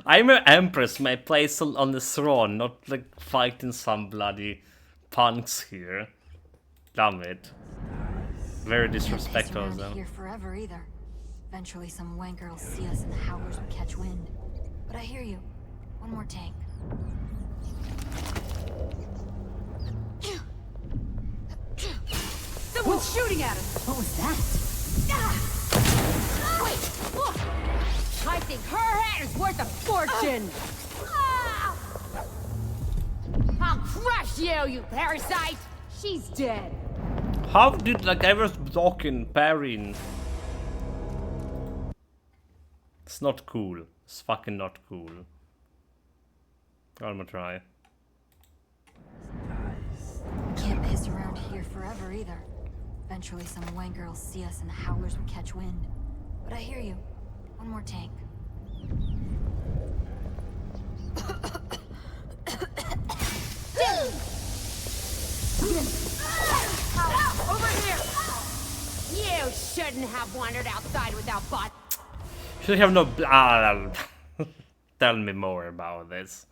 I'm an empress, my place on the throne, not like fighting some bloody punks here. Damn it. Very disrespectful of them. Here forever either. Eventually some wanker will see us and the howlers will catch wind. But I hear you. One more tank. Someone's shooting at us! What was that? Wait! Look! I think her hat is worth a fortune! I'll crush you, you parasite! She's dead. How did like I was blocking, parrying? It's not cool. It's fucking not cool. I'm gonna try. Can't piss around here forever either. Eventually some wanker will see us and the howlers will catch wind. But I hear you. One more tank. Over here! You shouldn't have wandered outside without bot. Should have no. Tell me more about this.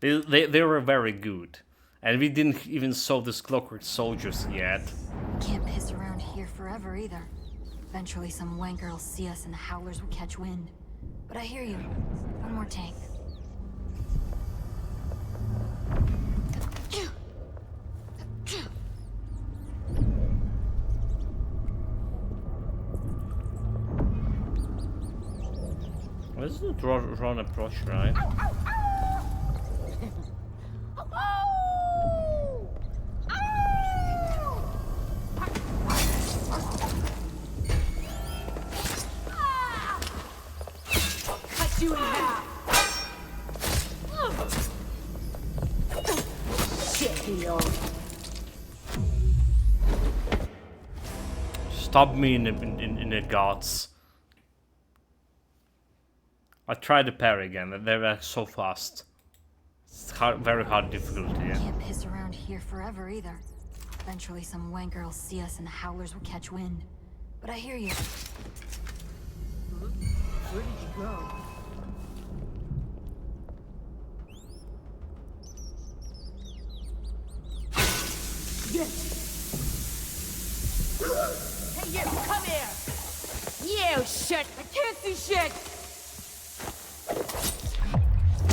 They were very good, and we didn't even solve this Clockwork soldiers yet. Can't piss around here forever either. Eventually some wanker will see us and the howlers will catch wind. But I hear you. One more tank. This is a drawn approach, right? Cut you in half. Shit, yo. Stab me in the guts. I tried to parry again, they were so fast. It's hard, very hard difficulty. Can't piss around here forever either. Eventually some wanker will see us and the howlers will catch wind. But I hear you. Where did you go? Hey, you, come here! You, shit! I can't see shit!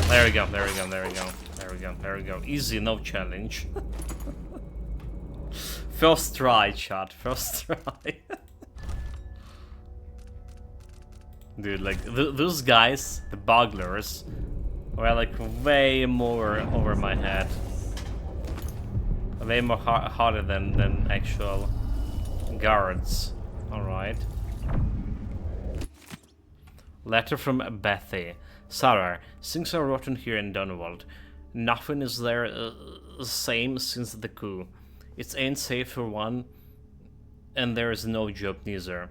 There we go, there we go, there we go, there we go, there we go. Easy, no challenge. First try, chat, first try. Dude, like, those guys, the bugglers, were like way more over my head. Way more harder than actual guards. Alright. Letter from Bethy. Sarah, things are rotten here in Dunwald. Nothing is there the same since the coup. It ain't safe for one, and there is no job neither.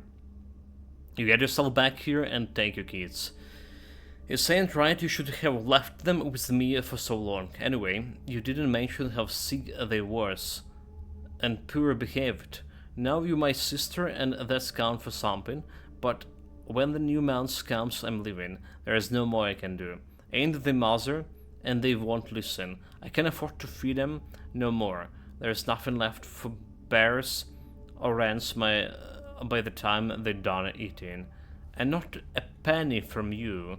You get yourself back here and take your kids. It ain't right you should have left them with me for so long. Anyway, you didn't mention how sick they was and poor behaved. Now you my sister and that's count for something, but when the new month comes I'm leaving. There is no more I can do. Ain't they mother? And they won't listen. I can afford to feed them no more. There is nothing left for bears or rents by the time they're done eating. And not a penny from you.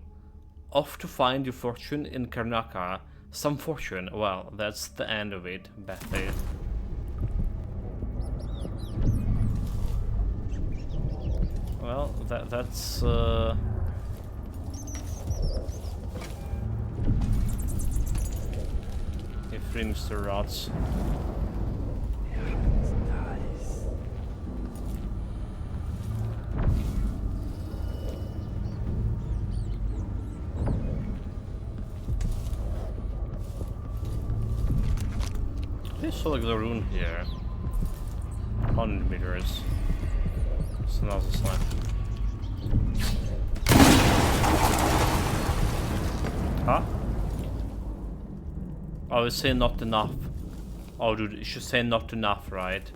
Off to find your fortune in Karnaka. Some fortune. Well, that's the end of it, Bethy. Well, that's if Mr. Rots. This is like the rune here. 100 meters. It's another slime. Huh? I would say not enough. Oh dude, it should say not enough, right?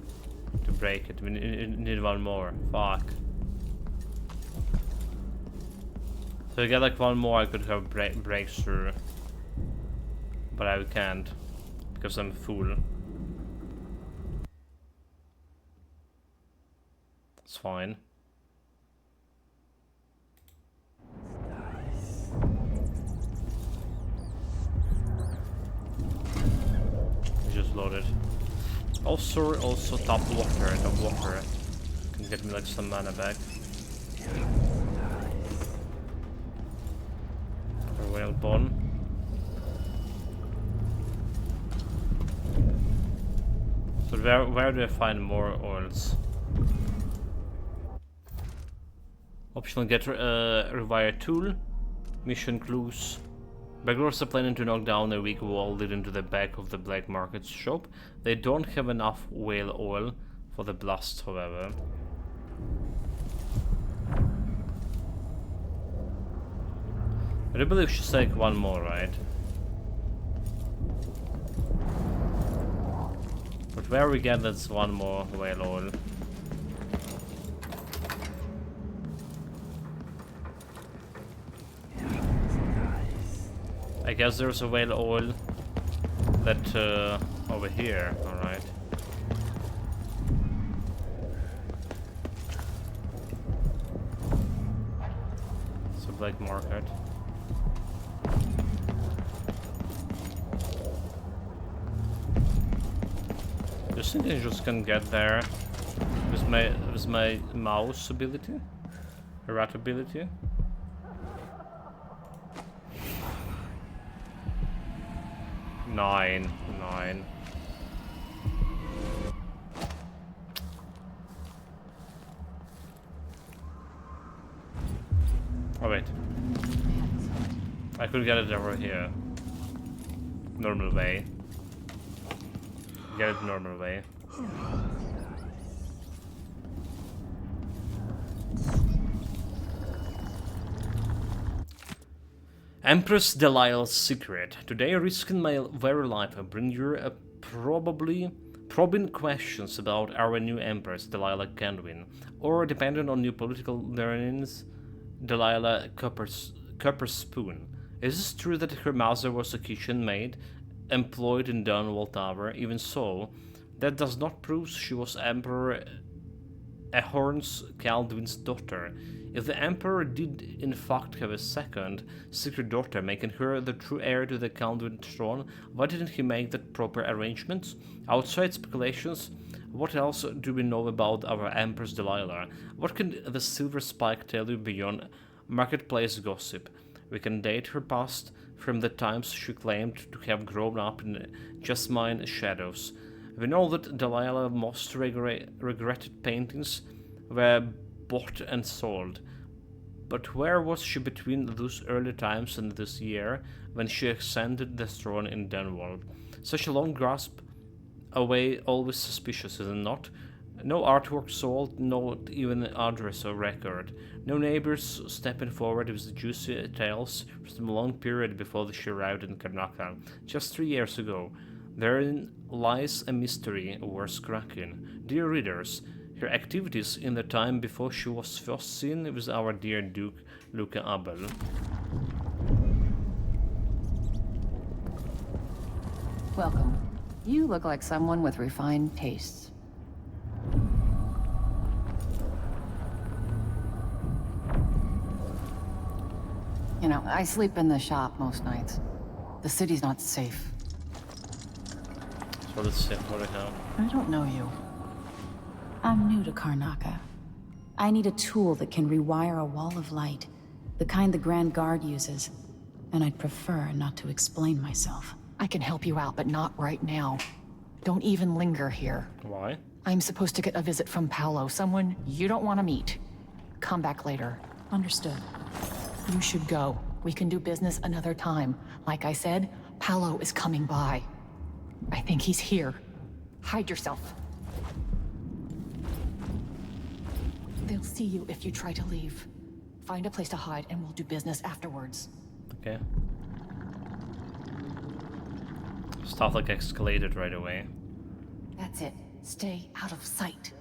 To break it. We need one more. Fuck. So I get like one more I could have breakthrough. But I can't. Because I'm a fool. It's fine. We just loaded. Also top water. Can get me like some mana back. A whale bone. So where do I find more oils? Optional get rewire tool. Mission clues. Beggars are planning to knock down a weak wall leading to the back of the black market shop. They don't have enough whale oil for the blast, however. But I believe we should take one more, right? But where we get that's one more whale oil. I guess there's a whale oil that over here, alright. black market. Do you think I just can get there with my mouse ability? Rat ability? Nine. Oh wait. I could get it over here. Normal way. Get it normal way. Empress Delilah's secret. Today, risking my very life, I bring you a probably probing questions about our new Empress, Delilah Kendwin, or depending on new political learnings, Delilah Copperspoon. Is it true that her mother was a kitchen maid employed in Dunwall Tower? Even so, that does not prove she was Emperor Ahorn's Caldwin's daughter. If the Emperor did in fact have a second secret daughter, making her the true heir to the Caldwin throne, why didn't he make that proper arrangements? Outside speculations, what else do we know about our Empress Delilah? What can the Silver Spike tell you beyond marketplace gossip? We can date her past from the times she claimed to have grown up in Jasmine shadows. We know that Delilah's most regretted paintings were bought and sold. But where was she between those early times and this year when she ascended the throne in Dunwall? Such a long grasp away, always suspicious, is it not? No artwork sold, not even an address or record. No neighbors stepping forward with juicy tales from the long period before she arrived in Karnaca, just 3 years ago. Therein lies a mystery worth cracking. Dear readers, her activities in the time before she was first seen with our dear Duke Luca Abel. Welcome. You look like someone with refined tastes. You know, I sleep in the shop most nights. The city's not safe. So let's see what I have. I don't know you. I'm new to Karnaca. I need a tool that can rewire a wall of light, the kind the Grand Guard uses, and I'd prefer not to explain myself. I can help you out, but not right now. Don't even linger here. Why? I'm supposed to get a visit from Paolo, someone you don't want to meet. Come back later. Understood. You should go. We can do business another time. Like I said, Paolo is coming by. I think he's here. Hide yourself. They'll see you if you try to leave. Find a place to hide and we'll do business afterwards. Okay. Stuff like escalated right away. That's it. Stay out of sight.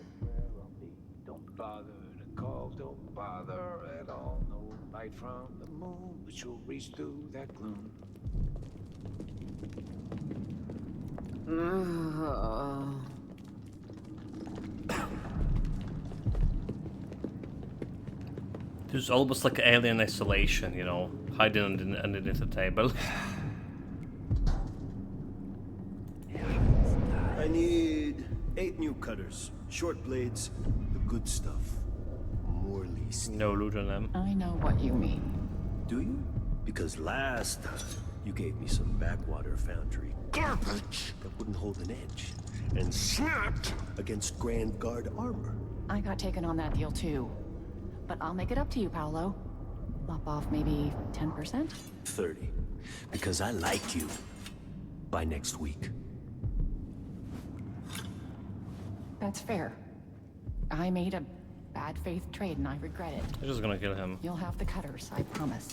Don't bother to call, don't bother at all. No light from the moon, but you'll reach through that gloom. It was almost like alien isolation, you know, hiding underneath the table. I need 8 new cutters, short blades, the good stuff. Morley steel. No loot on them. I know what you mean. Do you? Because last time you gave me some backwater foundry garbage that wouldn't hold an edge and snapped against Grand Guard armor. I got taken on that deal too. But I'll make it up to you, Paolo. Lop off maybe 10%? 30. Because I like you. By next week. That's fair. I made a bad faith trade and I regret it. I'm just gonna kill him. You'll have the cutters, I promise.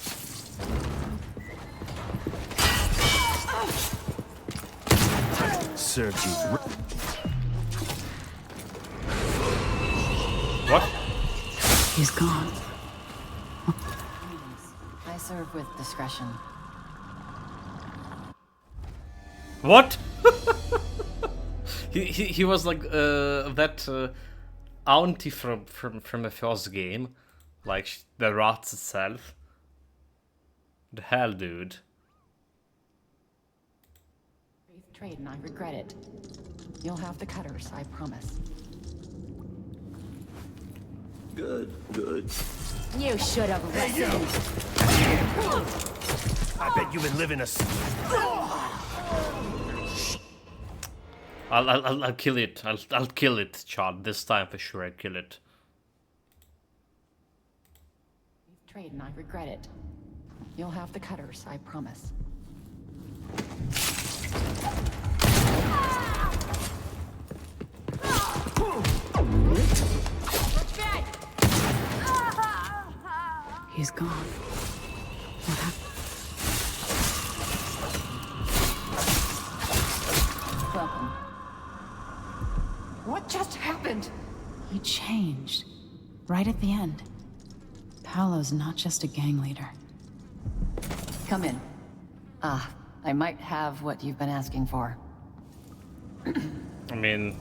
Serves you. What? He's gone. I serve with discretion. What? he was like that auntie from a first game, like the rats itself. The hell, dude? Trade and I regret it. You'll have the cutters, I promise. Good, good. You should have listened. I bet you've been living a... I'll kill it. I'll kill it, Chad. This time for sure, I'll kill it. Trade and I regret it. You'll have the cutters, I promise. He's gone. What happened? Welcome. What just happened? He changed. Right at the end. Paolo's not just a gang leader. Come in. I might have what you've been asking for. I mean,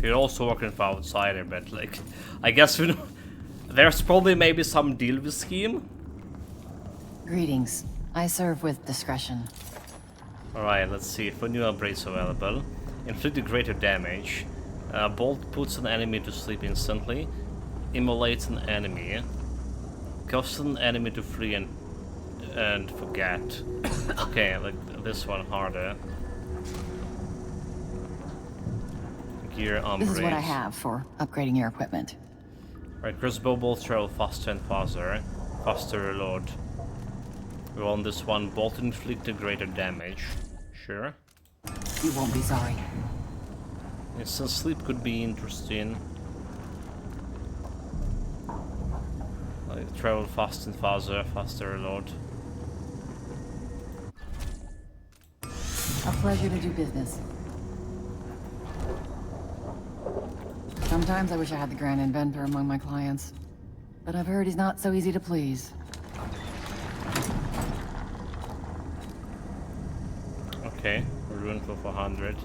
you're also working for outsider, but like, I guess we know, there's probably maybe some deal with scheme. Greetings. I serve with discretion. Alright, let's see. For new upgrades available. Inflict greater damage. Bolt puts an enemy to sleep instantly. Immolates an enemy. Causes an enemy to flee and forget. Okay, like this one harder. Gear upgrades. This is what I have for upgrading your equipment. Right, crossbow bolts travel faster and faster. Faster reload. We want this one. Bolt inflicted greater damage. Sure. You won't be sorry. Instant sleep could be interesting. Like travel fast and faster, faster reload. A pleasure to do business. Sometimes I wish I had the Grand Inventor among my clients. But I've heard he's not so easy to please. Okay, rune for 400.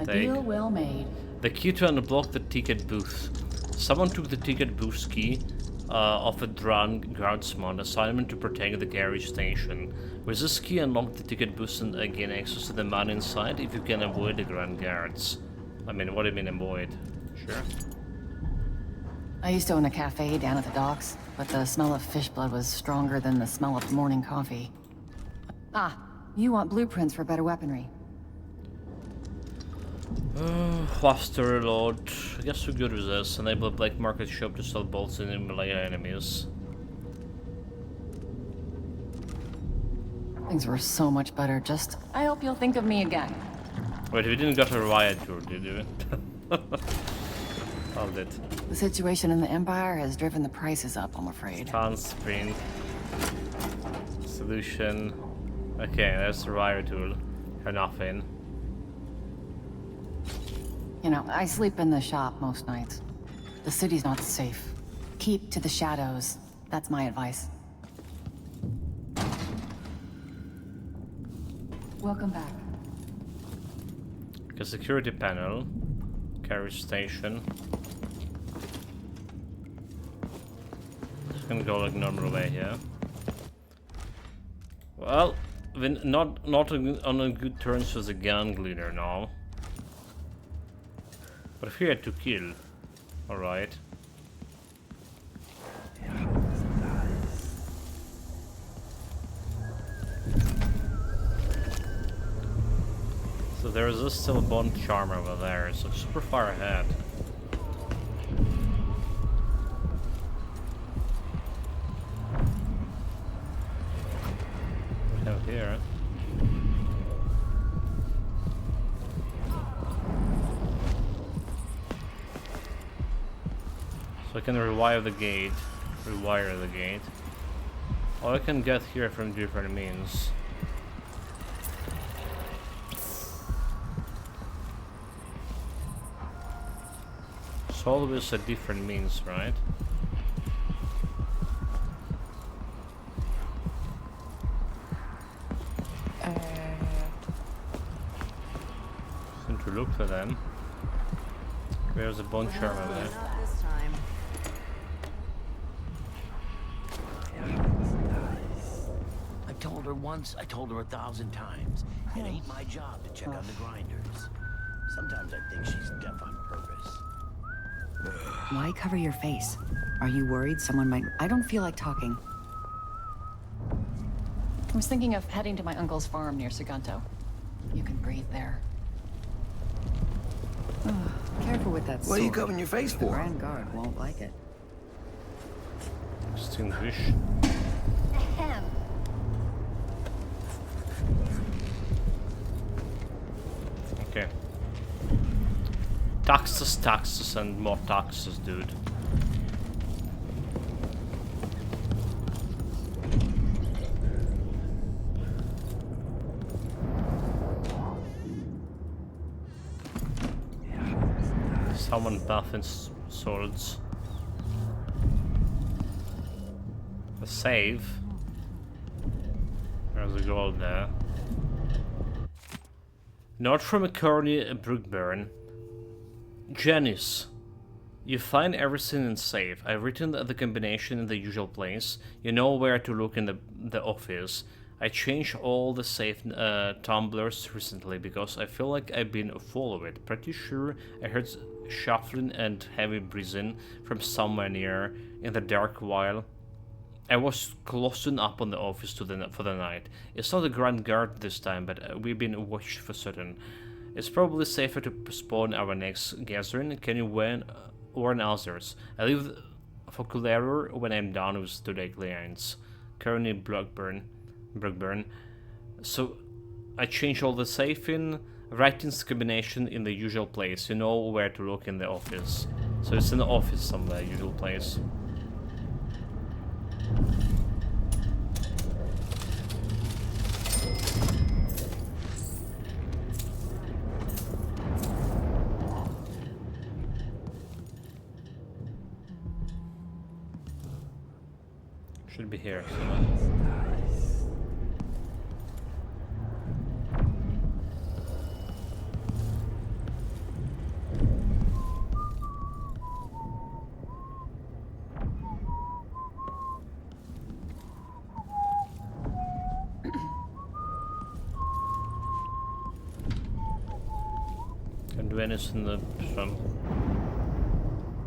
A deal well made. The key to unblock the ticket booth. Someone took the ticket booth's key off a drowned guardsman, assignment to protect the garage station. With this key, unlock the ticket booth and gain access to the man inside if you can avoid the grand guards. I mean, what do you mean avoid? Sure. I used to own a cafe down at the docks, but the smell of fish blood was stronger than the smell of morning coffee. Ah, you want blueprints for better weaponry. Faster reload. I guess we're good with this. Enable a black market shop to sell bolts and immolate enemies. Things were so much better, just... I hope you'll think of me again. Wait, we didn't get a riot tour, did we? Found it. The situation in the Empire has driven the prices up, I'm afraid. Transprint. Solution. Okay, there's the riot tool. For nothing. You know, I sleep in the shop most nights. The city's not safe. Keep to the shadows. That's my advice. Welcome back. Okay, security panel. Carriage station. Just gonna go like normal way here. Well, we're not on a good terms with the gang leader now. But if he had to kill, alright. So there is still a Bond charm over there, so super far ahead. What we have here? So I can rewire the gate. Rewire the gate. All I can get here from different means. It's always a different means, right? Seem to look for them. There's a bone charm over there. her once, I told her 1,000 times. It ain't my job to check on the grinders. Sometimes I think she's deaf on purpose. Why cover your face? Are you worried someone might... I don't feel like talking. I was thinking of heading to my uncle's farm near Sagunto. You can breathe there. Careful with that sword. What are you covering your face The for? Grand Guard won't like it. Extinguish. Ahem. Okay. Taxes, taxes, and more taxes, dude. Someone buffing swords. A save. There's a gold there. Not from a Corny Brookburn. Janice. You find everything in safe. I've written the combination in the usual place. You know where to look in the office. I changed all the safe tumblers recently because I feel like I've been followed. Pretty sure I heard shuffling and heavy breathing from somewhere near in the dark while I was closing up on the office for the night. It's not the Grand Guard this time, but we've been watched for certain. It's probably safer to postpone our next gathering. Can you warn others? I leave for clearer when I'm done with today's clients. Currently Brookburn. So I changed all the safe in, writings combination in the usual place. You know where to look in the office. So it's in the office somewhere, usual place. Should be here. Can do anything in the swamp.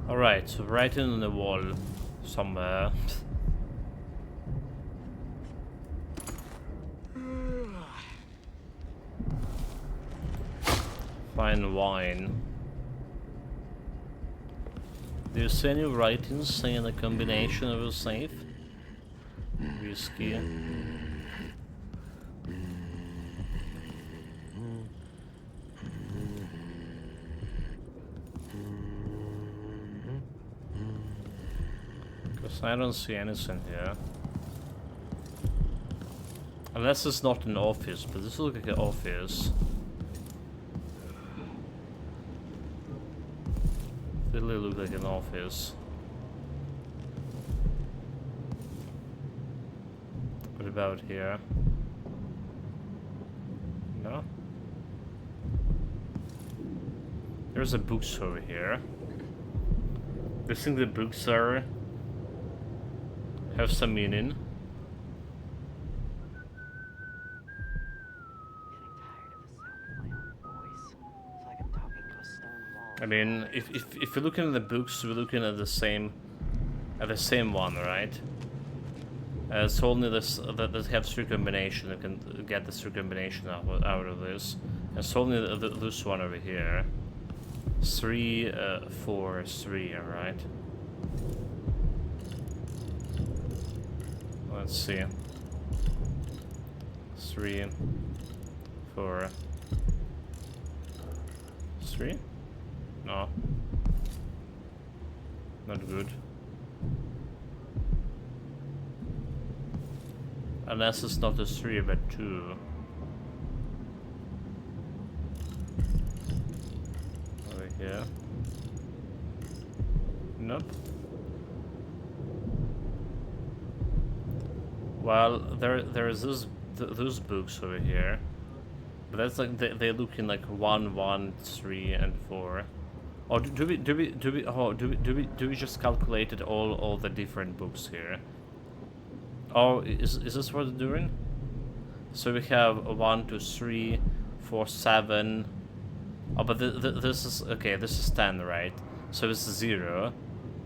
Alright, so writing on the wall somewhere. Fine wine. Do you see any writings saying a combination of a safe? Whiskey. Because I don't see anything here. Unless it's not an office, but this looks like an office. Really look like an office. What about here? No? There's a bookstore here. Do you think the books have some meaning? I mean, if you're looking at the books, we're looking at the same one, right? It's only this that have three combination that can get the three combination out of this. It's only this one over here. 3, 4, 3, alright. Let's see. 3, 4, 3. No. Not good. Unless it's not a 3 but 2. Over here. Nope. Well, there is those books over here. But that's like they look in like 1, 1, 3, and 4. Or do we just calculated all the different books here? Oh, is this what they're doing? So we have 1, 2, 3, 4, 7. Oh, but this is okay. This is 10, right? So this is 0,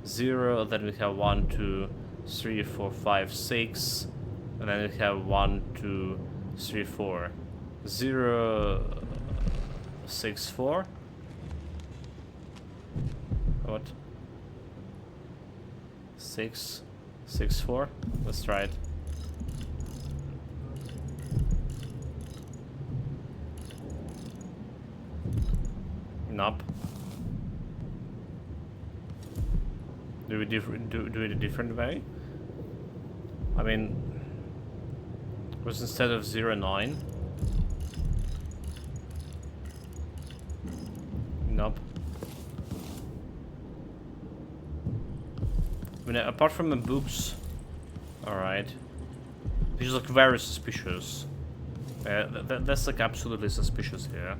0. Then we have 1, 2, 3, 4, 5, 6, and then we have 1, 2, 3, 4, 0, 6, 4. What? 6, 6, 4. That's right. Nope. Do we do it a different way? I mean, was instead of 0, 9. Nope. I mean, apart from the books, all right. These look very suspicious. That's like absolutely suspicious here.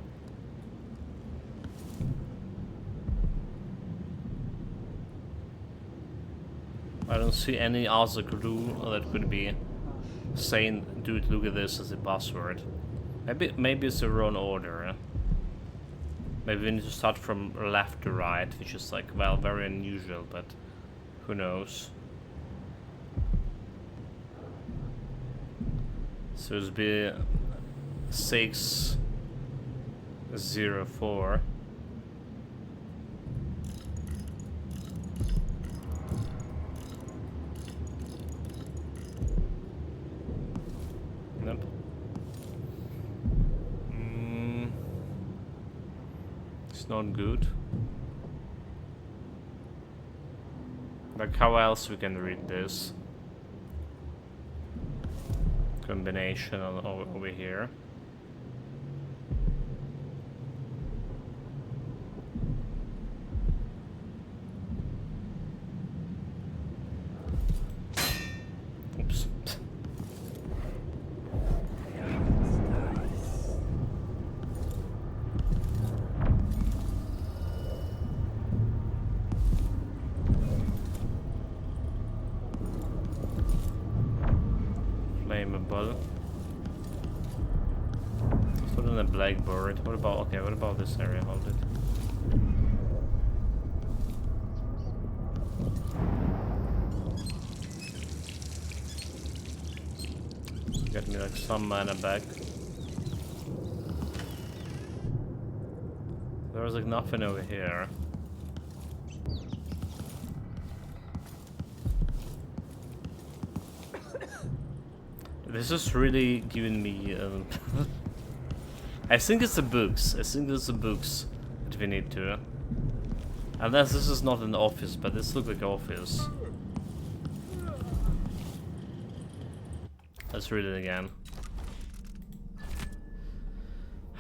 I don't see any other clue that could be saying, dude, look at this as a password. Maybe it's the wrong order. Maybe we need to start from left to right, which is like, well, very unusual, but who knows. So it'll be 6, 0, 4. Nope. It's not good. Like, how else we can read this? Combination over here. Oops. Flammable. Put on a blackboard. What about, okay, what about this area? Hold it. Get me like some mana back. There was like nothing over here. This is really giving me I think it's the books. I think it's the books that we need to. Unless this is not an office, but this looks like an office. Let's read it again.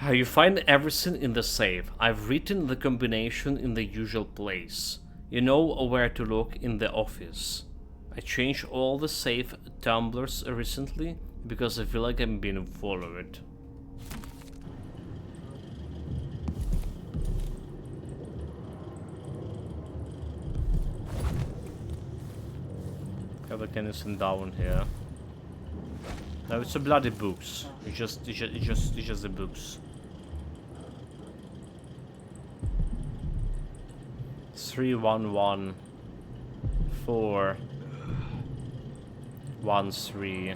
You find everything in the safe. I've written the combination in the usual place. You know where to look in the office. I changed all the safe tumblers recently because I feel like I'm being followed. Have a Kennison down here. No, it's a bloody books. It's just the books. 311 4 1 3.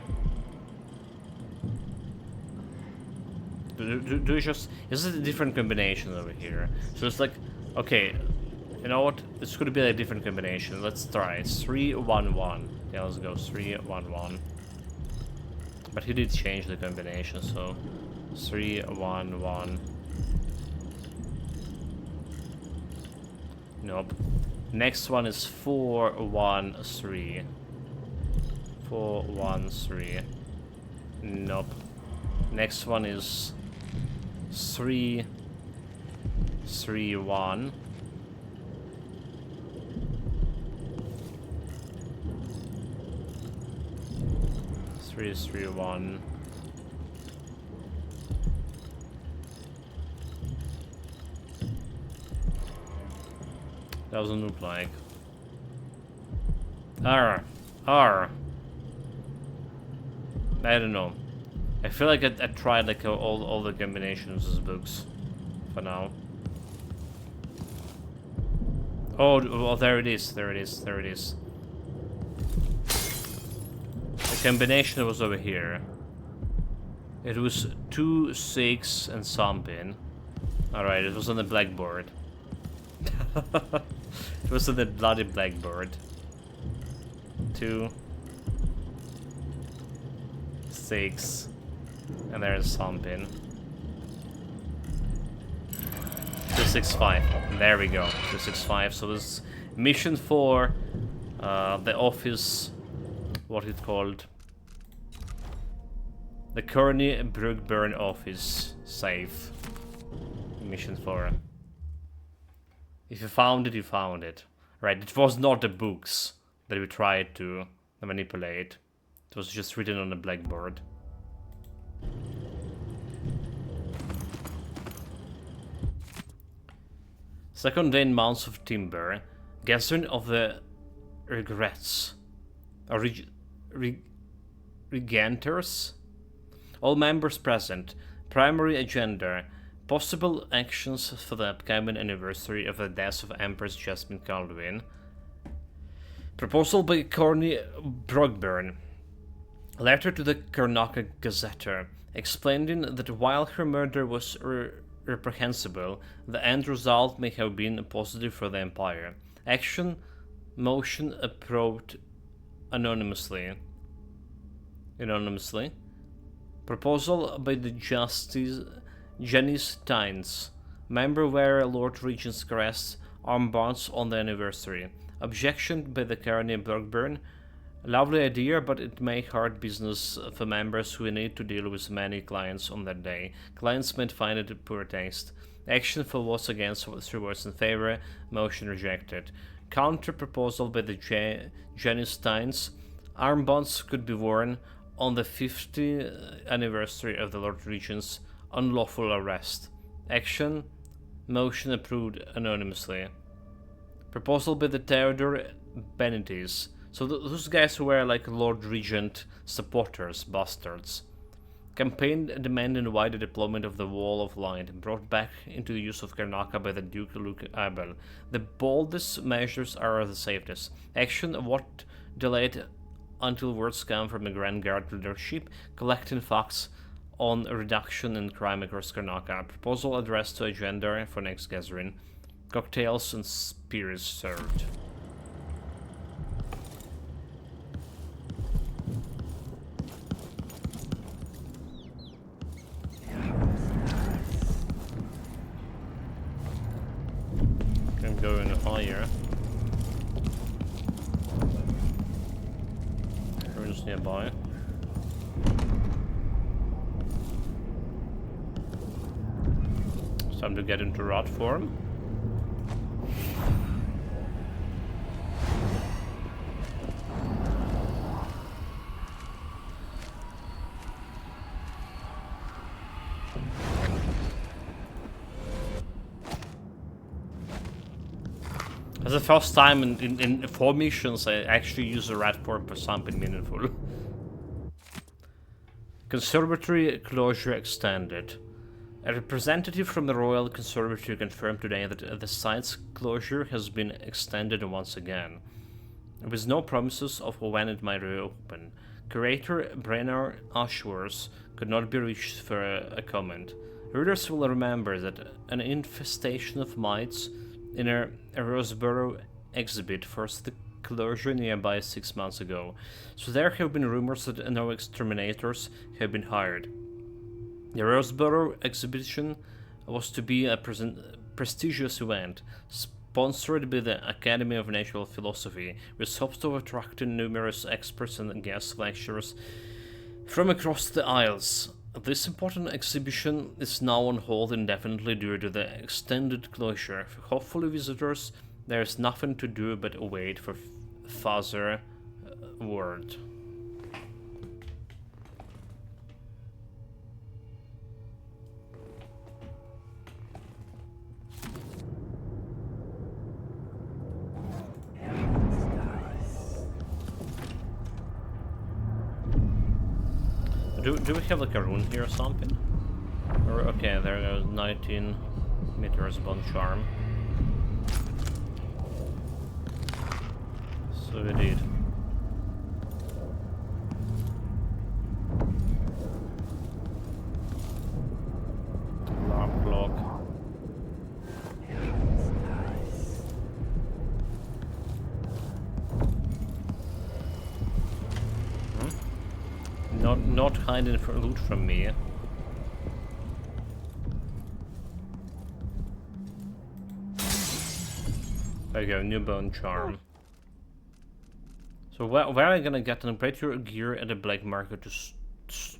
Do you just? Is it a different combination over here? So it's like, okay, you know what? This could be a different combination. Let's try 311. Yeah, let's go 311. But he did change the combination, so 311. Nope. Next one is 413. 413. Nope. Next one is 331. Three, 1. Doesn't look like. R. I don't know. I feel like I tried like all the combinations of books for now. Oh, well, there it is. There it is. There it is. The combination was over here. It was 2, 6, and something. Alright, it was on the blackboard. It was on the bloody blackboard. 2, 6, and there's something. 265. There we go. 265. So this mission for the office, what it called? The Kearney Brookburn office safe. Mission 4. If you found it, you found it. Right, it was not the books that we tried to manipulate. It was just written on the blackboard. Second day in Mounds of Timber. Gathering of the regrets. Or regenters? All members present. Primary agenda. Possible actions for the upcoming anniversary of the death of Empress Jasmine Caldwin. Proposal by Kearney Brookburn. Letter to the Karnaca Gazetteer, explaining that while her murder was reprehensible, the end result may have been positive for the Empire. Action, motion approved anonymously. Proposal by the Justice Janice Tynes. Member wear Lord Regent's crest, armbands on the anniversary. Objection by the Kearney Brookburn. Lovely idea, but it may hard business for members who need to deal with many clients on that day. Clients might find it poor taste. Action for votes against, 3 votes in favor. Motion rejected. Counter proposal by the Janice Tynes. Armbands could be worn on the 50th anniversary of the Lord Regent's unlawful arrest. Action. Motion approved anonymously. Proposal by the Theodore Benitez. So those guys who were like Lord Regent supporters, bastards. Campaign demanding wider deployment of the Wall of Light, brought back into the use of Karnaca by the Duke Luke Abel. The boldest measures are the safest. Action, what delayed until words come from the Grand Guard leadership, collecting facts on reduction in crime across Karnaca. Proposal addressed to agenda for next gathering. Cocktails and spirits served. Can go in higher. Ruins nearby. It's time to get into rot form. That's the first time in 4 missions I actually use a rat form for something meaningful. Conservatory closure extended. A representative from the Royal Conservatory confirmed today that the site's closure has been extended once again, with no promises of when it might reopen. Curator Brenner Ashworth could not be reached for a comment. Readers will remember that an infestation of mites in a Roseboro exhibit forced the closure nearby 6 months ago, so there have been rumors that no exterminators have been hired. The Roseboro exhibition was to be a prestigious event, sponsored by the Academy of Natural Philosophy, with hopes of attracting numerous experts and guest lecturers from across the Isles. This important exhibition is now on hold indefinitely due to the extended closure. For hopeful visitors, there is nothing to do but wait for further word. Do we have like a rune here or something? Or, okay, there goes 19 meters bone charm. So we did. Alarm clock. Not hiding for loot from me. There you go, new bone charm. So where am I gonna get an upgrade your gear at the black market to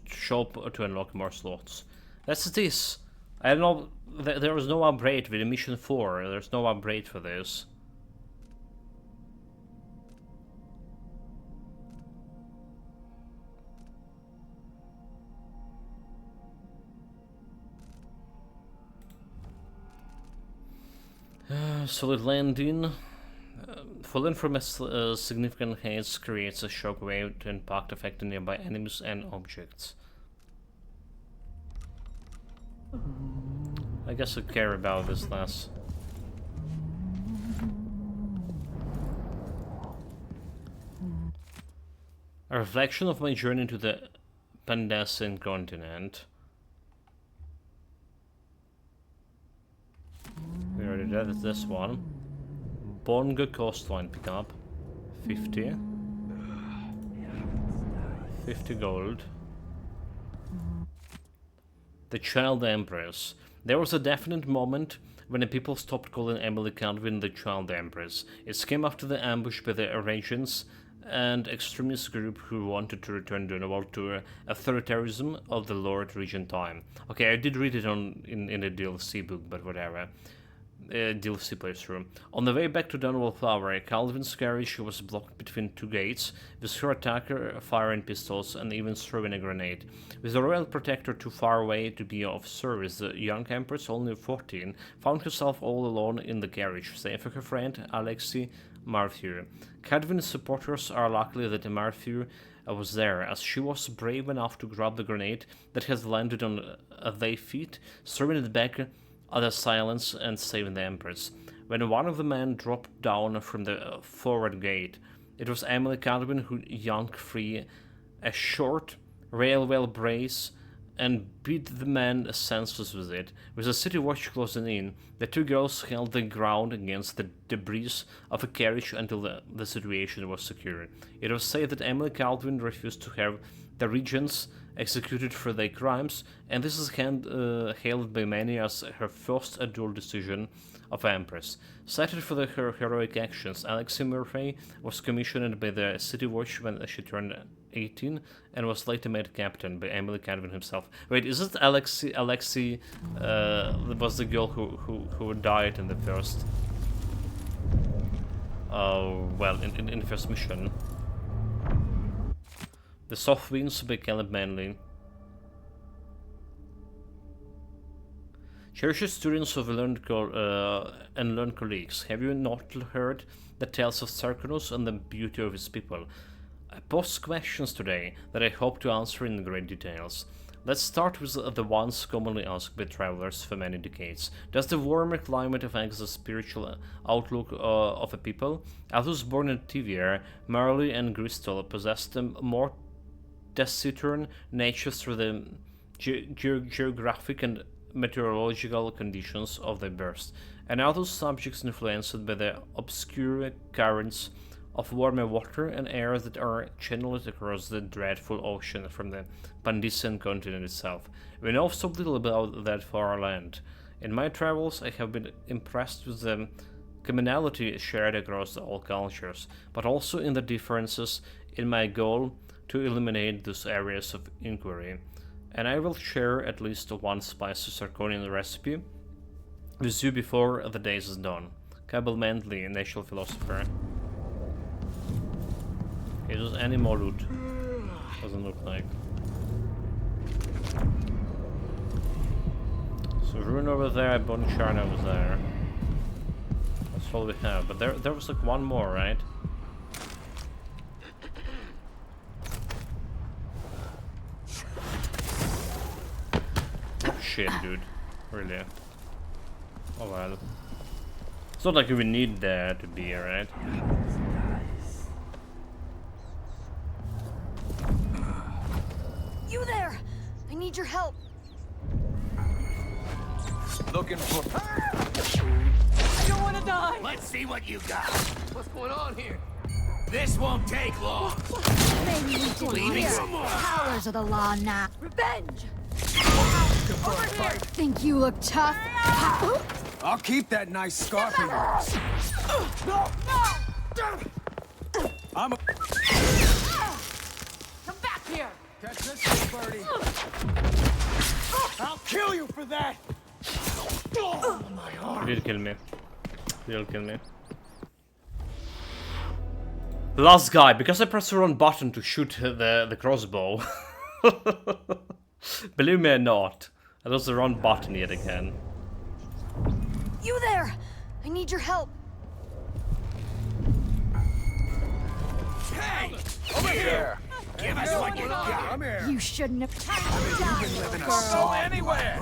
shop to unlock more slots? That's this. I don't know. There was no upgrade with the mission 4. There's no upgrade for this. Solid landing. Falling from a significant height creates a shockwave to impact affecting nearby enemies and objects. I guess I care about this less. A reflection of my journey to the Pandasian continent. We already did this one. Bonga coastline pickup. 50. 50 gold. The Child Empress. There was a definite moment when the people stopped calling Emily Calvin the Child Empress. It came after the ambush by the Arabians and extremist group who wanted to return Dunwall to authoritarianism of the Lord Regent time. Okay, I did read it in the DLC book, but whatever. DLC playthrough. On the way back to Dunwall Flower, Calvin's carriage was blocked between two gates, with her attacker firing pistols and even throwing a grenade. With the royal protector too far away to be of service, the young empress, only 14, found herself all alone in the carriage, save for her friend Alexei Marthieu. Calvin's supporters are lucky that Marthieu was there, as she was brave enough to grab the grenade that had landed on their feet, throwing it back at the silence and saving the Empress. When one of the men dropped down from the forward gate, it was Emily Calvin who yanked free a short railway brace and beat the man senseless with it. With the city watch closing in, the two girls held the ground against the debris of a carriage until the situation was secure. It was said that Emily Calvin refused to have the regents executed for their crimes, and this is hailed by many as her first adult decision of Empress. Cited for her heroic actions, Alexei Murphy was commissioned by the City Watch when she turned 18 and was later made captain by Emily Calvin himself. Wait, is it Alexei was the girl who died in the first in the first mission? The Soft Winds by Caleb Manley. Cherished students of learned colleagues, have you not heard the tales of Sarkonos and the beauty of his people? I post questions today that I hope to answer in great details. Let's start with the ones commonly asked by travelers for many decades. Does the warmer climate affect the spiritual outlook of a people? Are those born in Tivia, Marley and Bristol possessed more taciturn nature through the geographic and meteorological conditions of their birth, and are those subjects influenced by the obscure currents of warmer water and air that are channeled across the dreadful ocean from the Pandasian continent itself? We know so little about that far land. In my travels, I have been impressed with the commonality shared across all cultures, but also in the differences in my goal to eliminate those areas of inquiry. And I will share at least one spicy Sarkonian recipe with you before the day is done. Cabell Mantley, a natural philosopher. Is there any more loot? Doesn't look like. So Rune over there, Bone Shard over there. That's all we have. But there was like one more, right? shit, dude. Really. Oh well. It's not like we need there to be, right? You there! I need your help. Looking for... I don't want to die. Let's see what you got. What's going on here? This won't take long. Maybe we didn't Leaving hear. some more. Powers of the law now. Revenge! Over here. Think you look tough? I'll keep that nice scarf of yours. No! I'm a... Come back here! Catch this one, birdie. I'll kill you for that. Oh, my arm. He'll kill me. He'll kill me. Last guy, because I pressed the wrong button to shoot the crossbow. Believe me or not, that was the wrong button yet again. You there! I need your help. Hey! Over here! Give us what you got! Come here! You shouldn't have You've been living a soul anywhere!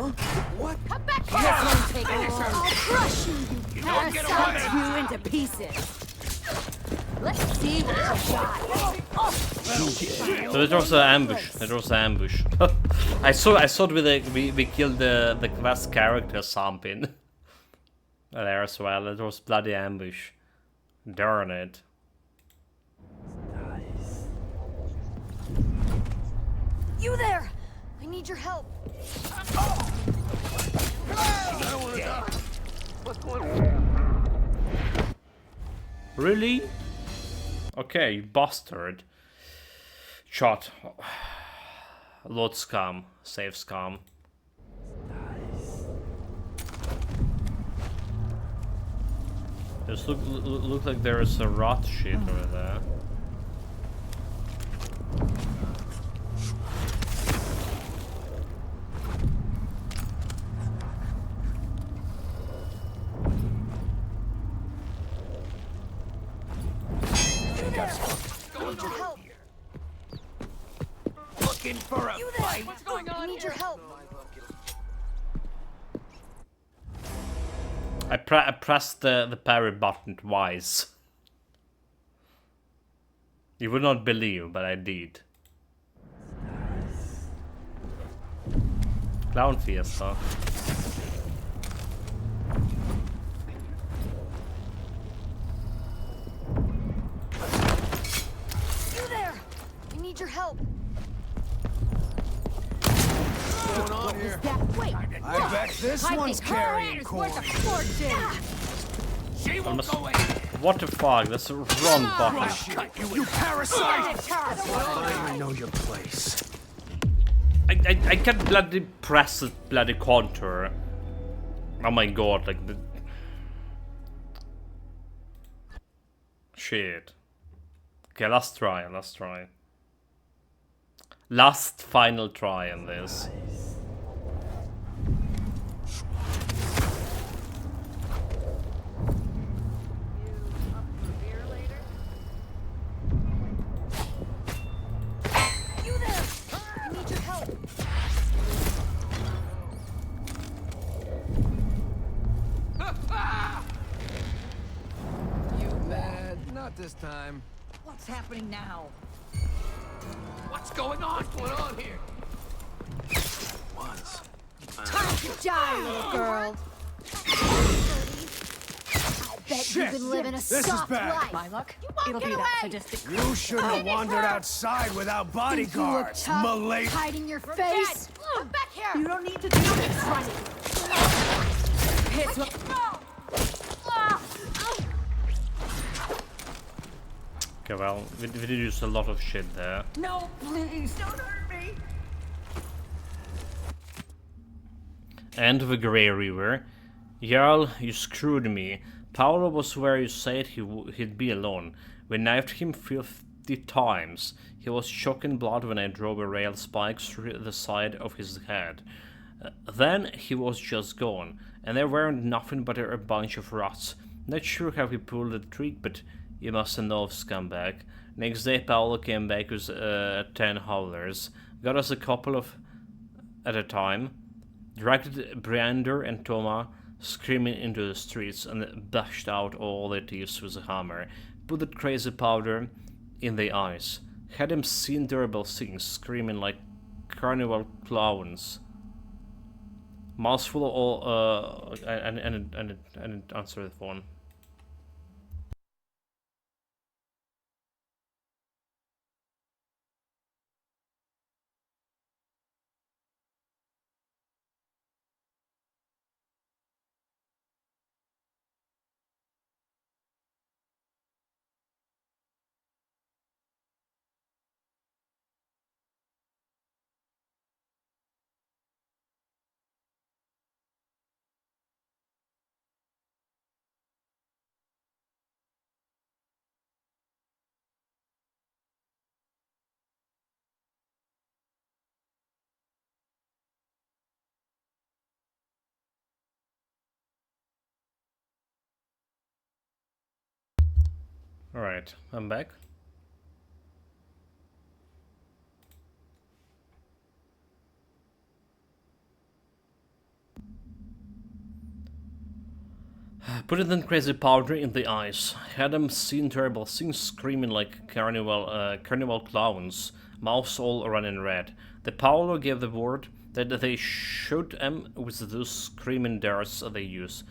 What? Come back here! This won't take long. I'll crush you, you don't get parasite! away. You into pieces. Let's see what you got. So it was an ambush. It was an ambush. I thought we killed the quest character something there as well. It was bloody ambush. Darn it. You there! I need your help. I don't want to die. What's going on? Really? Okay, you bastard. Shot. Load scum. Save scum. Just look like there is a rot shit over there. Looking for a fight. What's going on? I need your help. I pressed the parry button twice. You would not believe, but I did. Clown Fiesta. You there! I need your help. What's going on here? Wait, I bet this one's carrying corn. She won't Almost, go away. what the fuck? That's a wrong button. You parasite! I don't even know your place. I can't bloody press the bloody contour. Oh my god, like the... Shit. Okay, last try. Last final try on this. You there! I need your help. You bad. Not this time. What's happening now? What's going on? What's going on here? Once. Time to die, little girl. I bet you've been living a This is soft bad. life. My luck? You won't It'll get be away. that sadistic. You shouldn't have wandered outside without Think you look bodyguards, tough, Malay. hiding your face? Come back here. You don't need to do this, Ronnie. Piss. Okay, well, we did use a lot of shit there. No, please, don't hurt me. End of a Grey River. Jarl, you screwed me. Paolo was where you said he'd be alone. We knifed him 50 times. He was chock in blood when I drove a rail spike through the side of his head. Then he was just gone, and there weren't nothing but a bunch of rats. Not sure how he pulled the trick, but you must know, scumbag. Next day Paolo came back with 10 howlers. Got us a couple of at a time. dragged Briander and Toma screaming into the streets and bashed out all their teeth with a hammer, put that crazy powder in their eyes, had them seen terrible things, screaming like carnival clowns. Mouths full of all, and answer the phone. Alright, I'm back. Put it in crazy powder in the eyes. Had them seen terrible things, screaming like carnival clowns, mouths all running red. The Paolo gave the word that they shoot them with those screaming darts they use.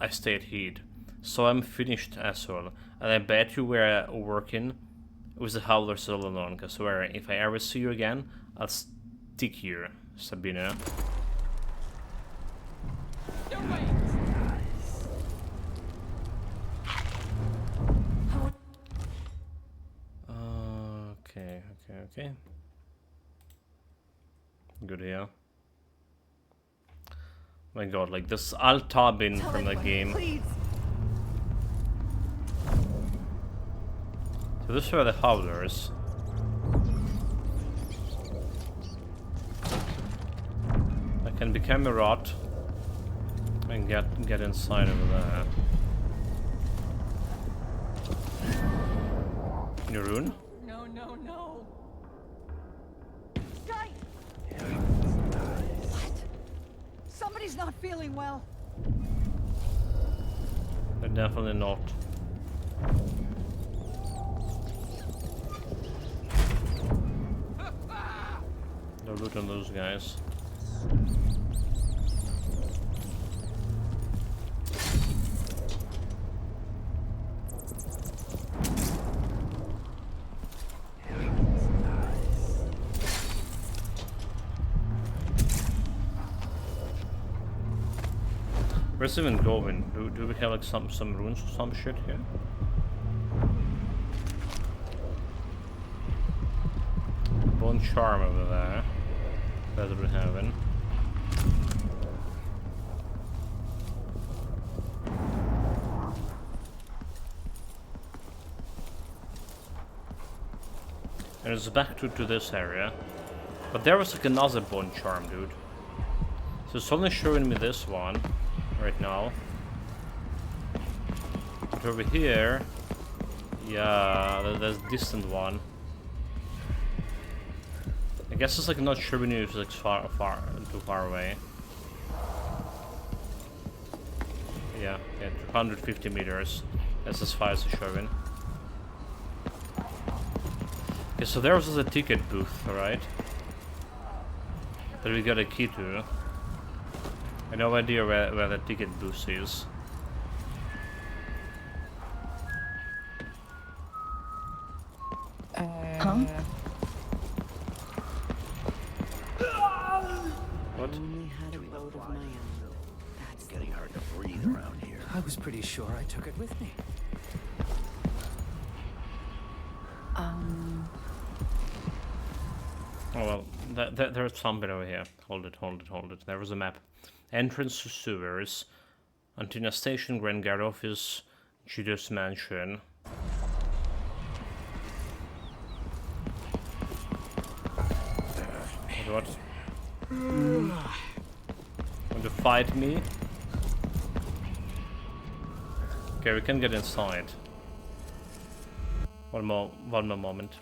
I stayed hid. So I'm finished, asshole. And I bet you were working with the howlers all along. I swear, if I ever see you again, I'll stick here, Sabina. Okay. Good here. My god, like this alt-tabbing from the game. Please. So this are the howlers. I can become a rot and get inside over there. New rune? No. Sky! Somebody's not feeling well. They're definitely not. No loot on those guys. Where's even going? Do we have like some runes or some shit here? Bone charm over there. That we haven't. And it's back to this area. But there was like another bone charm, dude. So it's only showing me this one right now. But over here, yeah, there's a distant one. I guess it's like not showing you if it's like too far away. Yeah, 250 meters. That's as far as it's showing. Okay, so there was a ticket booth, right? That we got a key to. I have no idea where the ticket booth is. Huh? What? Only had a boat of my own. That's getting hard to breathe around here. I was pretty sure I took it with me. Oh well, there's something over here. Hold it. There was a map. Entrance to sewers. Antenna station, Grand Guard office, Judas mansion. What? Want to fight me? Okay, we can get inside. One more moment.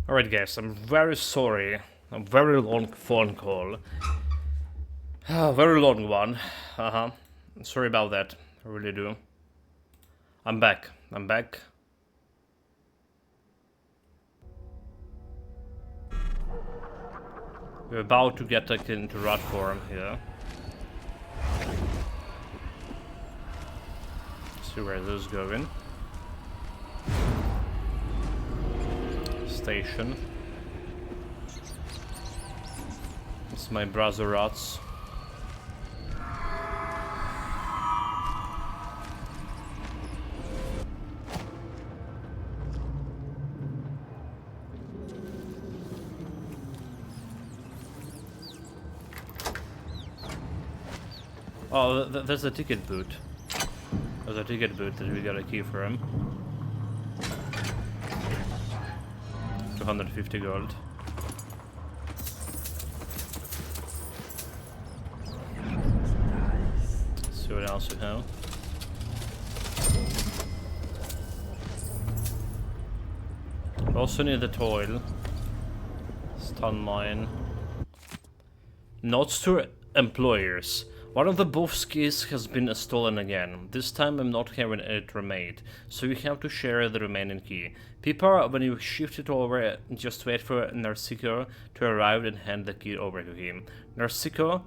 Alright guys, I'm very sorry. A very long phone call. Very long one. Sorry about that. I really do. I'm back. I'm back. We're about to get like, into rat form here. See where this is going. Station. It's my brother rats. Oh, there's a ticket booth. There's a ticket booth that we got a key for him. 250 gold. Let's see what else we have. We also need the toil. Stun mine. Notes to employers. One of the buff's keys has been stolen again. This time I'm not having it remade, so you have to share the remaining key. People, when you shift it over, just wait for Narciso to arrive and hand the key over to him. Narciso,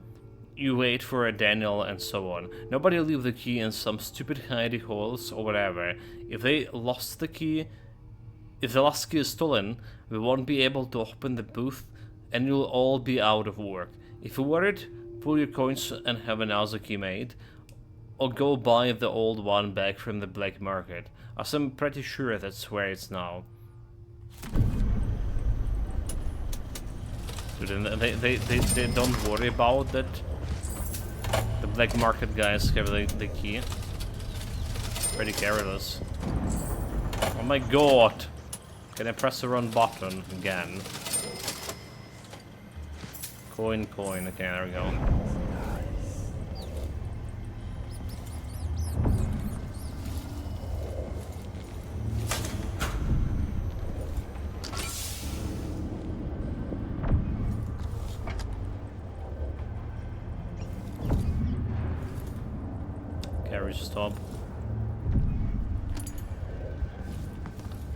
you wait for Daniel and so on. Nobody leave the key in some stupid hidey holes or whatever. If the last key is stolen, we won't be able to open the booth and you'll all be out of work. If you're worried, pull your coins and have another key made, or go buy the old one back from the black market, as I'm pretty sure that's where it's now. Dude, they don't worry about that. The black market guys have the key. Pretty careless. Oh my god! Can I press the wrong button again? Coin. Okay, there we go. Carriage stop.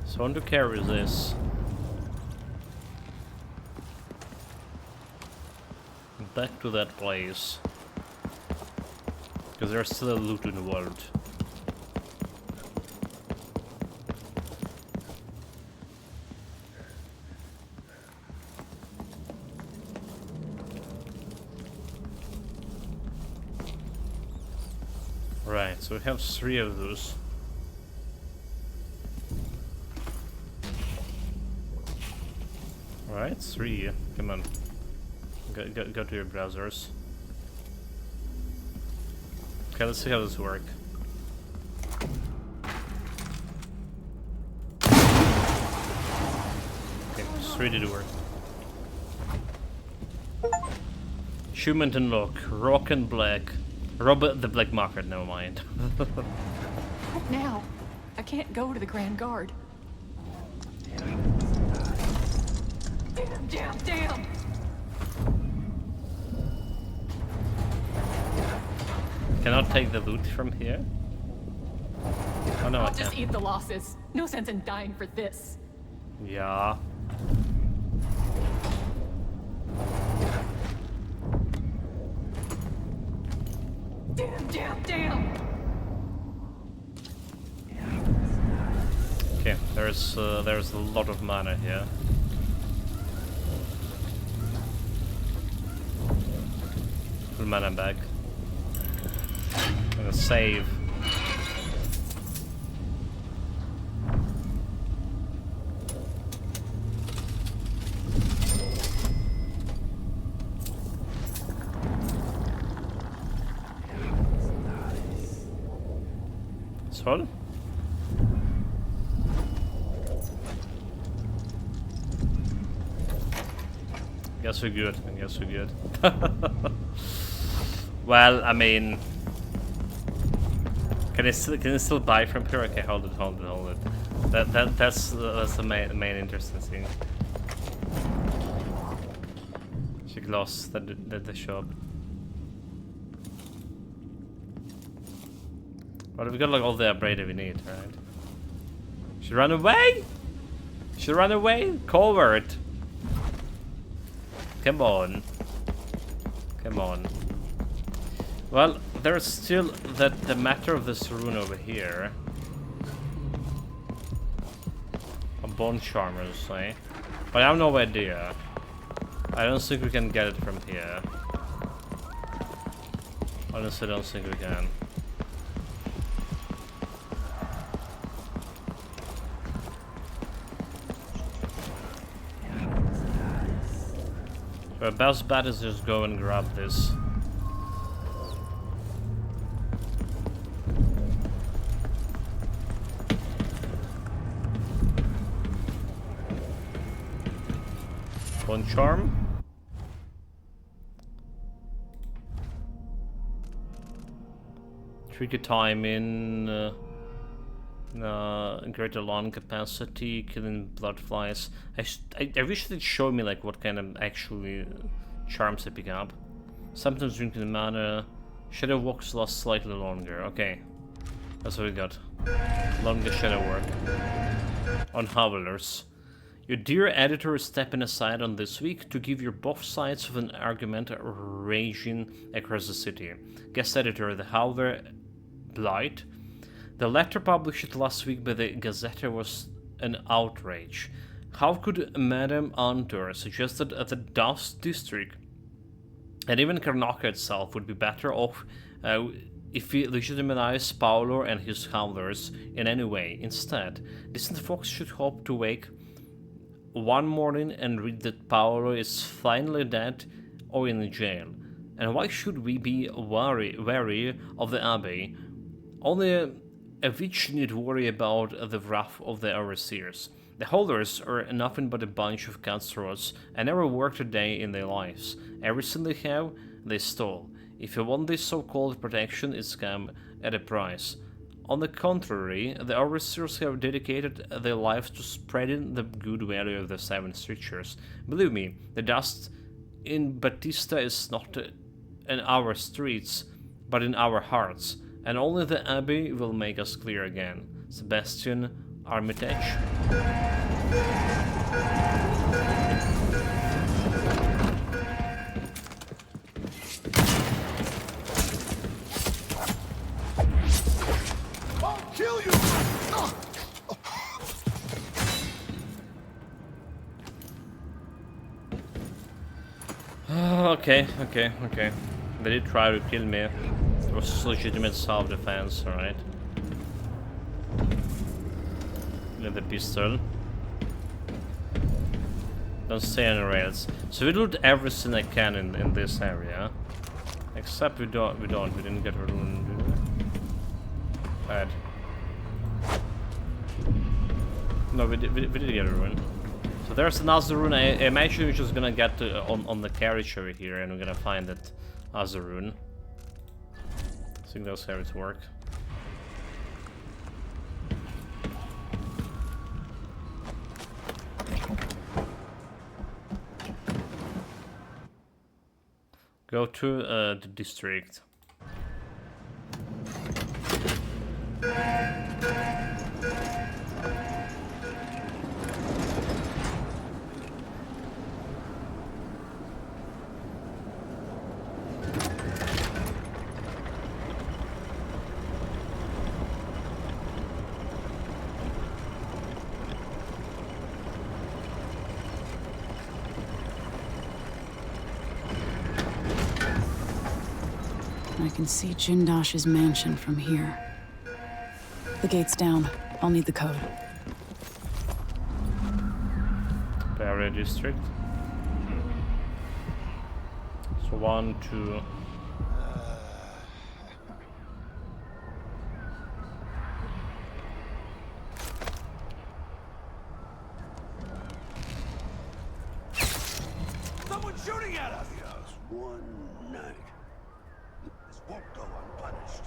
So I want to carry this. Back to that place. Because there's still a loot in the world. Right, so we have 3 of those. Alright, 3. Come on. Go to your browsers. Okay, let's see how this works. Okay, 3 did work. Achievement unlock. Rock and black. Rob the black market, never mind. What now? I can't go to the Grand Guard. Damn! Cannot take the loot from here? Oh no, I I'll can't. just eat the losses. No sense in dying for this. Yeah. Damn! Okay, there's a lot of mana here. Full mana back. I'm gonna save. Sol? Guess we're good. I guess we're good. Well, I mean, can I still buy from here? Okay, hold it. That's the main interesting thing. She closed the shop. But we got like all the abrade we need, right? She ran away! She ran away! Covert! Come on. Come on. Well, there's still the matter of this rune over here. A bone charmers, eh? But I have no idea. I don't think we can get it from here. Honestly, I don't think we can. So the best bet is just go and grab this. One charm. Tricky time in greater lung capacity, killing blood flies. I wish they'd show me like what kind of actually charms they pick up. Sometimes drinking mana. Shadow walks last slightly longer. Okay, that's what we got. Longer shadow work on Howlers. Your dear editor is stepping aside on this week to give you both sides of an argument raging across the city. Guest editor, the Howler Blight. The letter published last week by the Gazette was an outrage. How could Madame Antor suggest that the Dust District and even Karnaca itself would be better off if we legitimize Paolo and his Howlers in any way? Instead, decent folks should hope to wake one morning and read that Paolo is finally dead or in jail. And why should we be wary of the Abbey? Only a witch need worry about the wrath of the overseers. The Holders are nothing but a bunch of cutthroats and never worked a day in their lives. Everything they have, they stole. If you want this so-called protection, it's come at a price. On the contrary, the overseers have dedicated their lives to spreading the good value of the Seven Strictures. Believe me, the dust in Batista is not in our streets, but in our hearts, and only the Abbey will make us clear again. Sebastian Armitage. Okay. They did try to kill me. It was legitimate self-defense, alright. With the pistol. Don't stay on the rails. So we loot everything I can in this area. Except we didn't get a rune, did we? Bad. No, we did get a rune. So there's another rune. I imagine we're just gonna get on the carriage over here and we're gonna find that other rune. I think that's how it works. Go to the district. I can see Jindosh's mansion from here. The gate's down. I'll need the code. Barrier district. So 1, 2. Someone's shooting at us! Just one night. This won't go unpunished.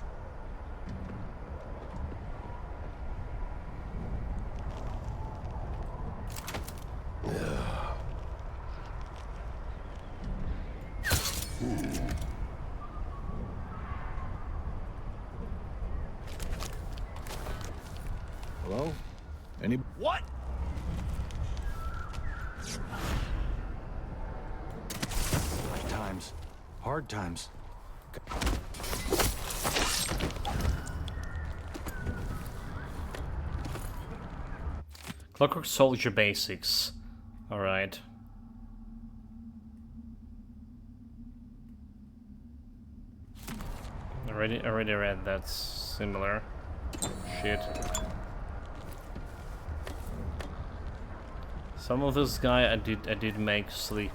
Hello? Any? What? Hard times. Hard times. Clockwork Soldier basics. Alright. Already read that. Similar. Shit. Some of this guy I did make sleep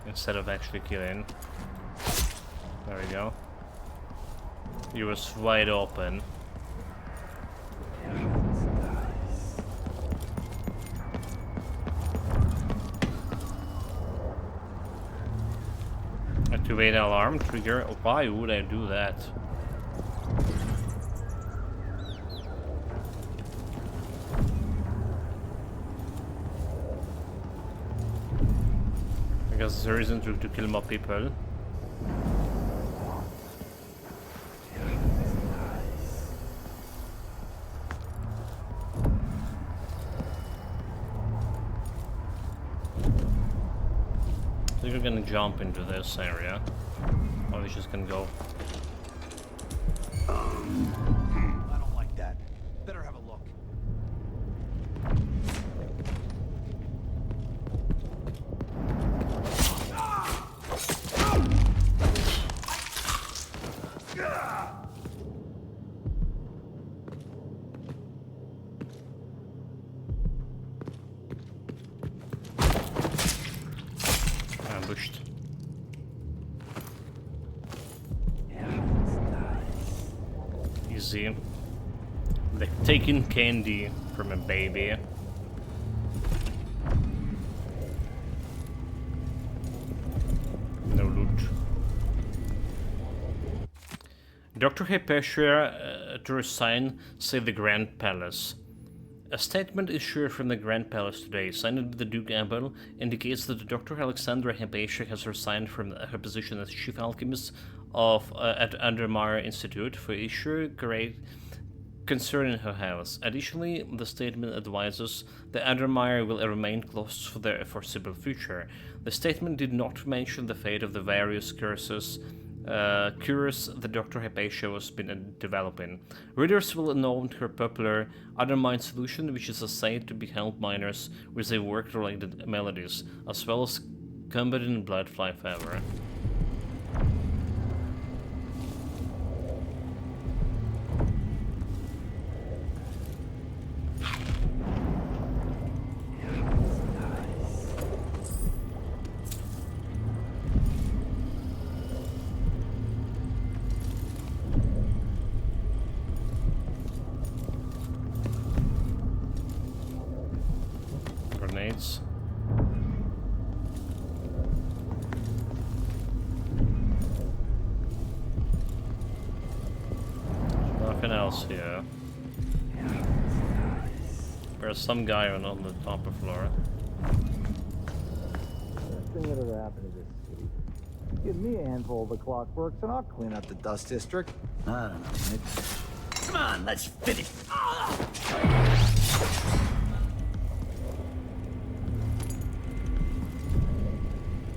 instead of actually killing. There we go. He was wide open. Activate alarm trigger. Why would I do that? I guess there isn't to kill more people. I think we're gonna jump into this area. Or we just gonna go. I don't like that. Better have a look. Ambushed. Easy. Like taking candy from a baby. No loot. Dr. Hypatia to resign, say the Grand Palace. A statement issued from the Grand Palace today, signed by the Duke Abel, indicates that Dr. Alexandra Hypatia has resigned from her position as chief alchemist at Undermire Institute for issue great concern in her house. Additionally, the statement advises that Undermire will remain closed for the foreseeable future. The statement did not mention the fate of the various cures that Dr. Hypatia has been developing. Readers will know her popular Undermine solution, which is said to be help miners with their work-related melodies, as well as combating bloodfly fever. Grenades. Nothing else here. There's some guy on the top of the floor. Best thing that ever happened to this city. Give me a handful of the clockworks and I'll clean up the dust district. I don't know, Nick. Come on, let's finish.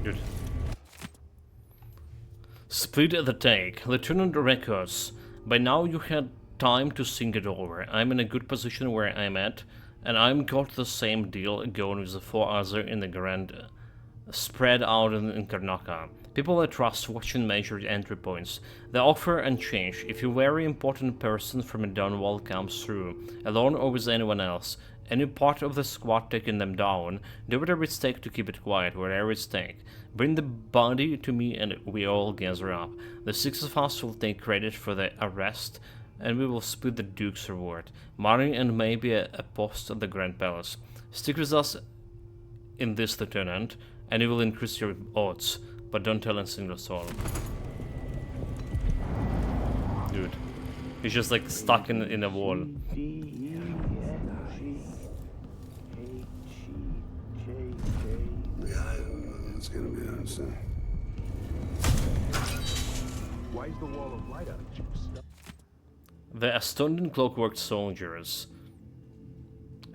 Good. Split the take. Lieutenant Records. By now you had time to think it over. I'm in a good position where I'm at, and I'm got the same deal going with the 4 other in the Grand spread out in Karnaka. People I trust watching major entry points. They offer and change. If a very important person from a downwall comes through, alone or with anyone else, any part of the squad taking them down, do whatever it takes to keep it quiet, whatever it takes. Bring the body to me and we all gather up. The 6 of us will take credit for the arrest, and we will split the Duke's reward. Money and maybe a post at the Grand Palace. Stick with us in this, Lieutenant, and it will increase your odds, but don't tell a single soul. Dude, he's just like stuck in a wall. It's gonna be on soon. Why is the wall of light out of juice? The astounding Clockwork Soldiers.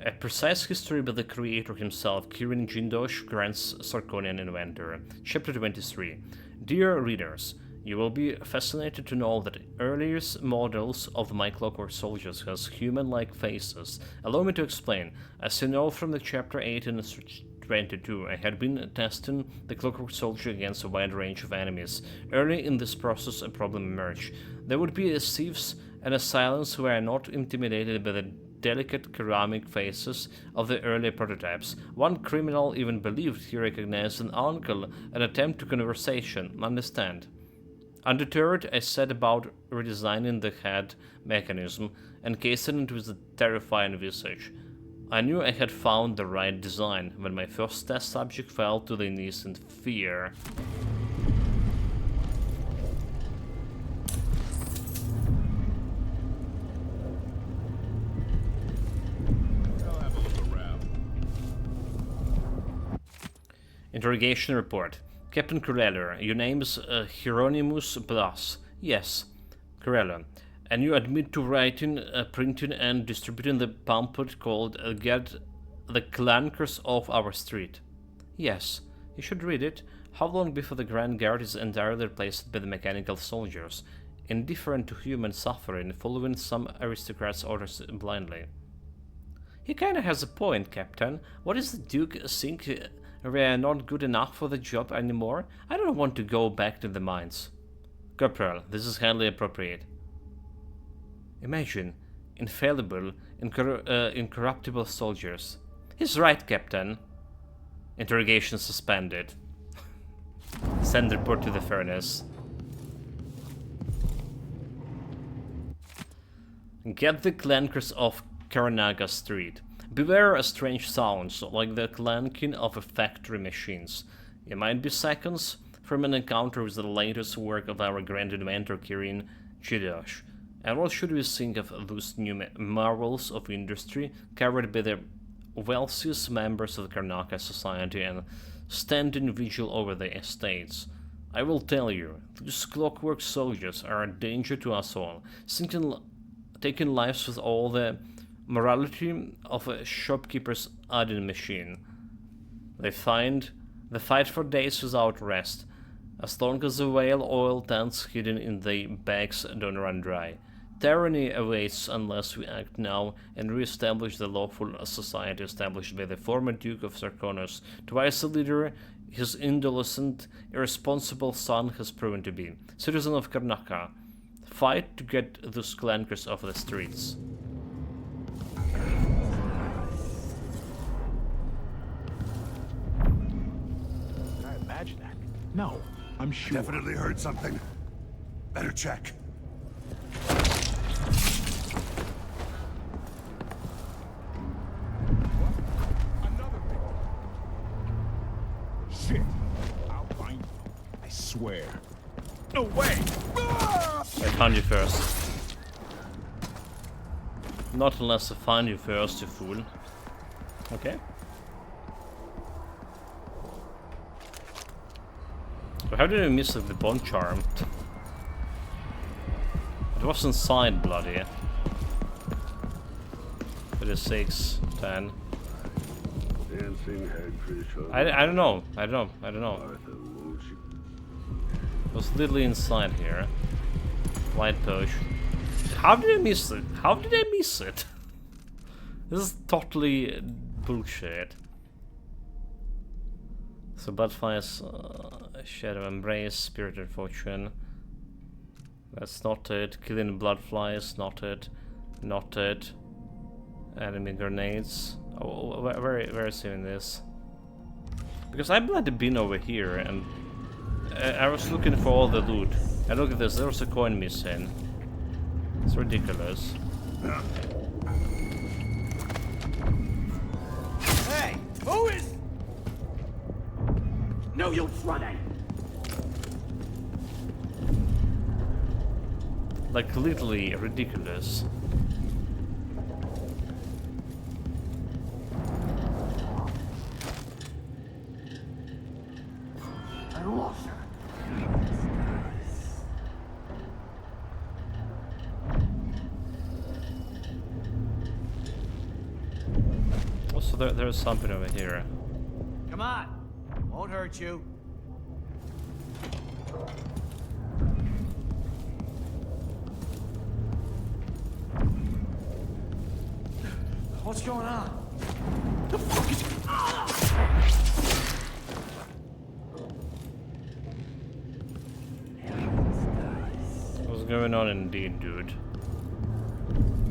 A precise history by the creator himself, Kirin Jindosh, Grant's Sarkonian inventor. Chapter 23. Dear readers, you will be fascinated to know that earliest models of my Clockwork soldiers has human-like faces. Allow me to explain. As you know from the chapter 8 and 22, I had been testing the Clockwork soldier against a wide range of enemies. Early in this process, a problem emerged. There would be thieves and assailants who were not intimidated by the delicate ceramic faces of the early prototypes. One criminal even believed he recognized an uncle and attempt to conversation. Understand? Undeterred, I set about redesigning the head mechanism and casing it with a terrifying visage. I knew I had found the right design when my first test subject fell to their knees in fear. Interrogation report. Captain Corello, your name is Hieronymus Blas. Yes, Corello. And you admit to writing, printing and distributing the pamphlet called Get the Clankers Off Our Street. Yes, you should read it. How long before the Grand Guard is entirely replaced by the mechanical soldiers, indifferent to human suffering, following some aristocrats' orders blindly? He kinda has a point, Captain. What is the Duke think we're not good enough for the job anymore? I don't want to go back to the mines. Corporal, this is highly appropriate. Imagine infallible, incorruptible soldiers. He's right, Captain. Interrogation suspended. Send report to the furnace. Get the clankers off Karanaga Street. Beware of strange sounds, like the clanking of factory machines. It might be seconds from an encounter with the latest work of our grand inventor Kirin Jindosh. And what should we think of those new marvels of industry carried by the wealthiest members of the Karnaca society and standing vigil over the estates? I will tell you, these Clockwork soldiers are a danger to us all, taking lives with all the morality of a shopkeeper's adding machine. They fight for days without rest, as long as the whale oil tanks hidden in the bags don't run dry. Tyranny awaits unless we act now and re-establish the lawful society established by the former Duke of Sarkonos, twice a leader his indolent, irresponsible son has proven to be. Citizen of Karnaca, fight to get those clankers off the streets. Did I imagine that? No, I'm sure. Definitely heard something. Better check. Shit! I'll find you. I swear. No way! I found you first. Not unless I find you first, you fool. Okay. So how did I miss the bone charm? It was inside, bloody. 36, 10. Dancing hagfish. I don't know. I don't know. It was literally inside here. White push. How did I miss it? How did I miss it? This is totally bullshit. So Bloodflies, Shadow Embrace, Spirited Fortune. That's not it. Killing Bloodflies, not it. Not it. Enemy grenades. Oh, where is he in this? Because I bloody been over here and I was looking for all the loot. And look at this, there was a coin missing. It's ridiculous. Hey, who is? No use running. Like literally ridiculous. I lost her. so there's something over here. Come on. Won't hurt you. What's going on? The fuck is... What's going on indeed, dude?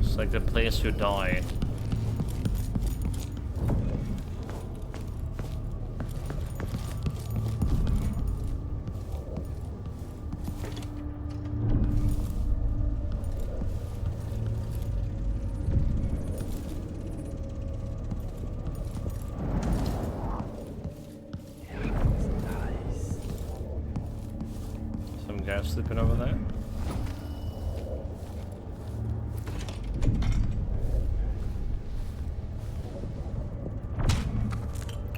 It's like the place you die. Some guy sleeping over there.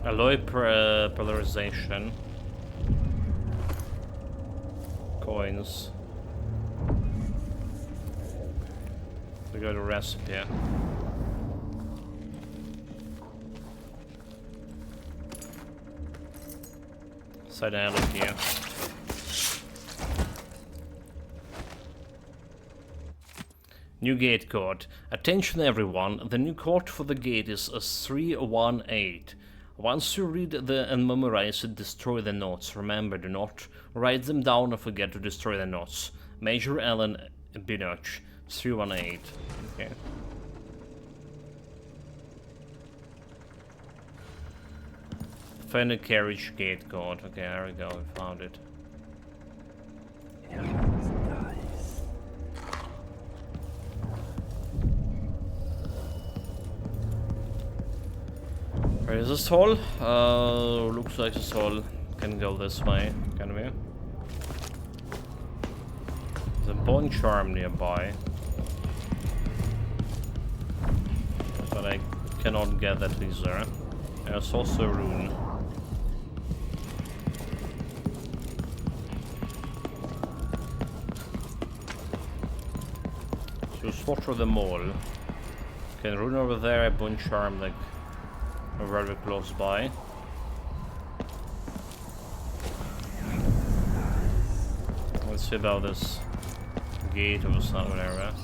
Alloy polarization. Coins. We got a recipe. Side alley here. New gate code. Attention everyone, the new code for the gate is 318. Once you read and memorize it, destroy the notes. Remember, do not write them down or forget to destroy the notes. Major Alan Binoch, 318. Okay. Find a carriage gate code. Okay, there we go, we found it. Where is this hall? Looks like this hall can go this way, can we? There's a bone charm nearby. But I cannot get that laser. There's also a rune. So swap for them all. Okay, rune over there, a bone charm like very close by. Let's see about this gate or something, whatever.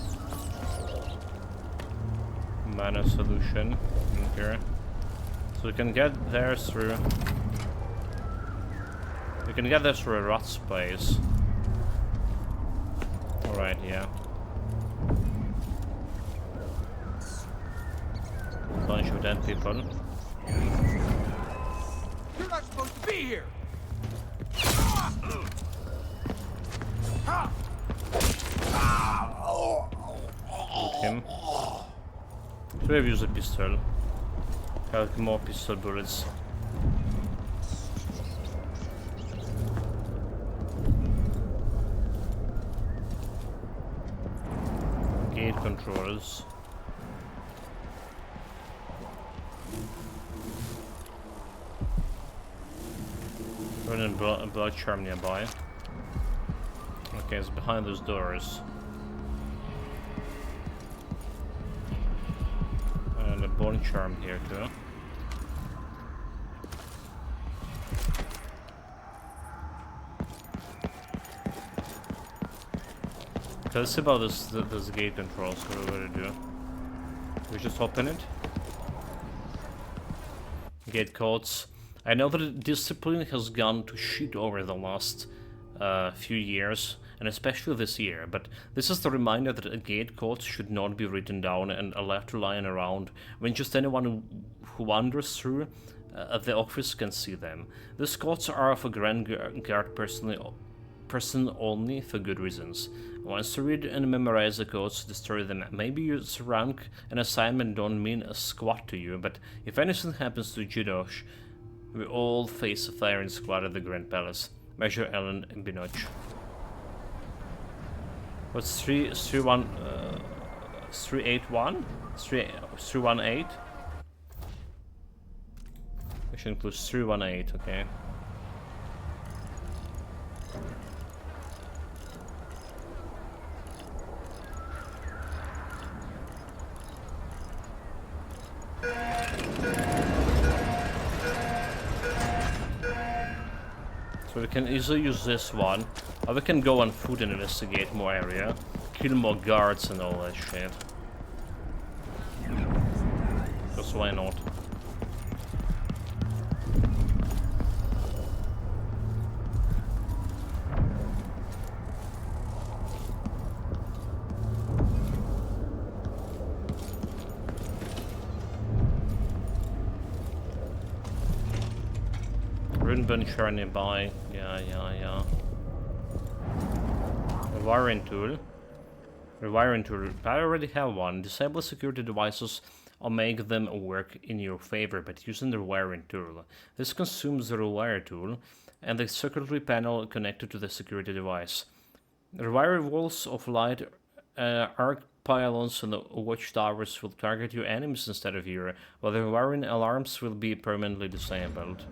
Mana solution in here. So we can get there through. We can get there through a rot space. Alright, yeah. Bunch of dead people. You're not supposed to be here! Him. Should have used a pistol. Have more pistol bullets. Gate controls. Running blood charm nearby. Okay, it's behind those doors. And a bone charm here too. Okay, let's see about this gate controls. What we're gonna do? We just open it. Gate codes. I know that discipline has gone to shit over the last few years, and especially this year, but this is the reminder that a gate code should not be written down and left lying around when just anyone who wanders through the office can see them. These codes are for Grand Guard person only for good reasons. Once you read and memorize the codes, destroy them. Maybe your rank and assignment don't mean a squat to you, but if anything happens to Jidosh, we all face a firing squad at the Grand Palace. Major Alan Binoch. What's 381? 318? Which includes 318, okay. So we can easily use this one. Or we can go on foot and investigate more area. Kill more guards and all that shit. Because why not? Buncher nearby. Yeah. Rewiring tool. Rewiring tool. I already have one. Disable security devices or make them work in your favor by using the rewiring tool. This consumes the rewire tool and the circuitry panel connected to the security device. Rewire walls of light, arc pylons and watchtowers will target your enemies instead of you, while the rewiring alarms will be permanently disabled.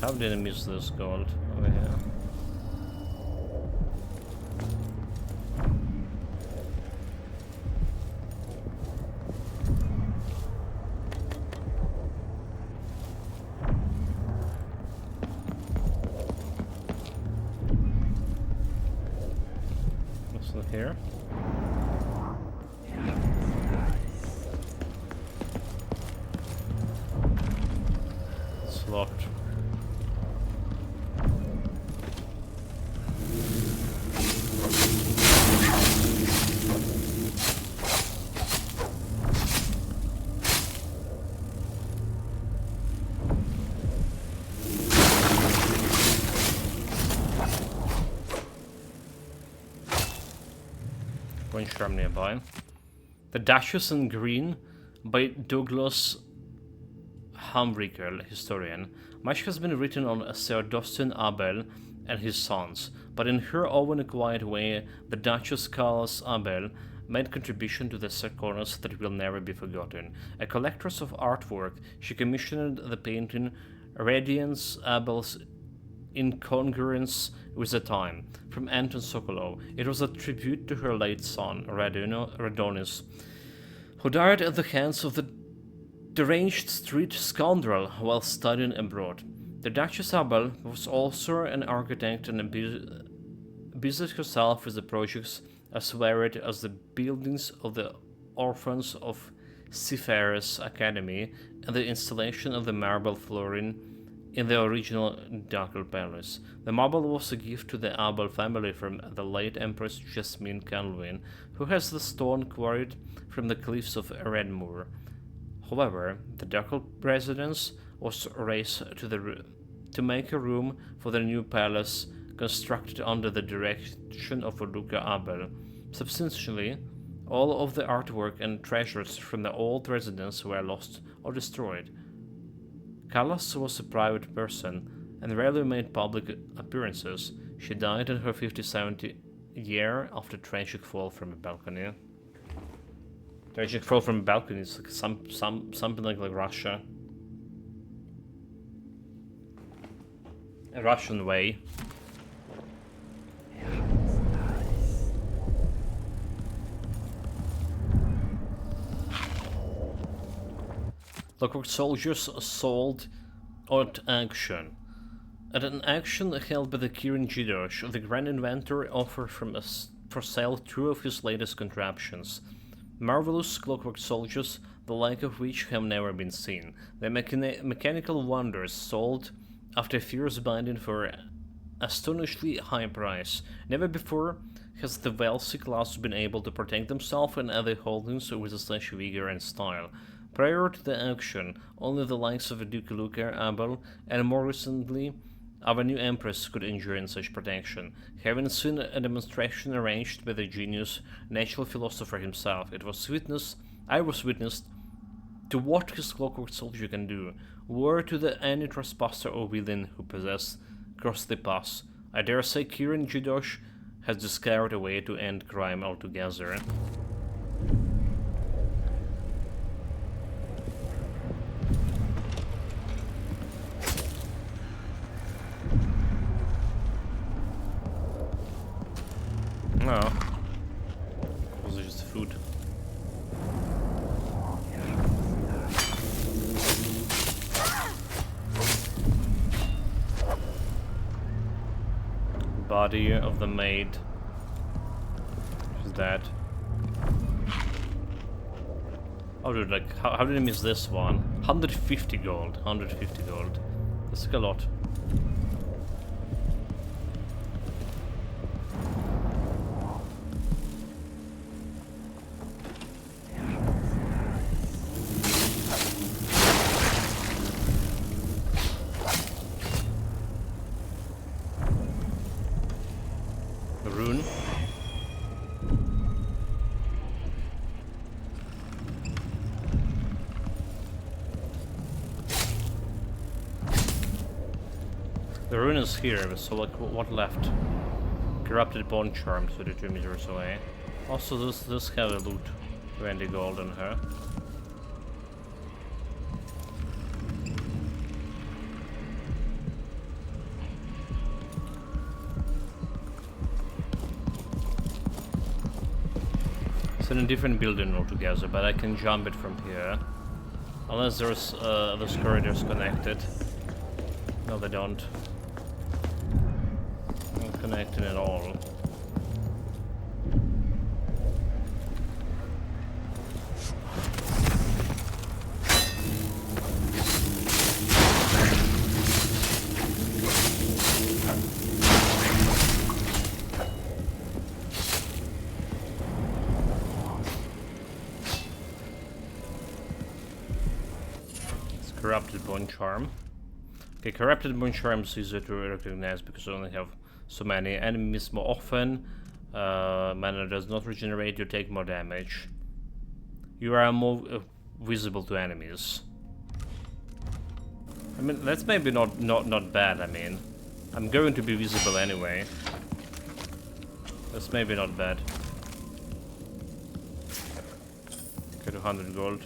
How did I miss this gold over here? What's in here? It's locked. From nearby. The Dashes in Green by Douglas Humbricker, historian. Much has been written on Sir Dostin Abel and his sons, but in her own quiet way, the Duchess Carlos Abel made contribution to the circonus that will never be forgotten. A collectress of artwork, she commissioned the painting Radiance Abel's Incongruence with the Time, from Anton Sokolov. It was a tribute to her late son, Radonis, who died at the hands of the deranged street scoundrel while studying abroad. The Duchess Abel was also an architect and busied herself with the projects as varied as the buildings of the Orphans of Seafarers Academy and the installation of the marble flooring in the original Ducal Palace. The marble was a gift to the Abel family from the late Empress Jasmine Canluin, who has the stone quarried from the cliffs of Redmoor. However, the Ducal residence was razed to make a room for the new palace constructed under the direction of Luca Abel. Substantially, all of the artwork and treasures from the old residence were lost or destroyed. Callas was a private person and rarely made public appearances. She died in her 57th year after tragic fall from a balcony. Tragic fall from a balcony is like something like Russia. A Russian way. Clockwork soldiers sold at auction. At an auction held by the Kirin Jidosh, the Grand Inventor offered for sale two of his latest contraptions. Marvelous clockwork soldiers, the like of which have never been seen. The mechanical wonders sold after fierce bidding for astonishingly high price. Never before has the wealthy class been able to protect themselves and other holdings with such vigor and style. Prior to the auction, only the likes of Duke Luca Abel and more recently our new Empress could enjoy such protection. Having seen a demonstration arranged by the genius natural philosopher himself, I was witness to what his clockwork soldier can do, were to any trespasser or villain who crossed the pass. I dare say Kirin Jidosh has discovered a way to end crime altogether. No. Was it just food? Body of the maid. She's dead. Oh dude, like, how did I miss this one? 150 gold. 150 gold. That's like a lot. The rune. The rune is here, so like what left? Corrupted bone charm, 32 meters away. Also this have a loot. 20 gold on her. It's in a different building altogether, but I can jump it from here. Unless there's those corridors connected. No, they don't. Not connected at all. Corrupted bone charm. Okay, corrupted bone charm is easier to recognize because I only have so many. Enemies more often. Mana does not regenerate. You take more damage. You are more visible to enemies. I mean, that's maybe not bad. I mean, I'm going to be visible anyway. That's maybe not bad. Okay, 200 gold.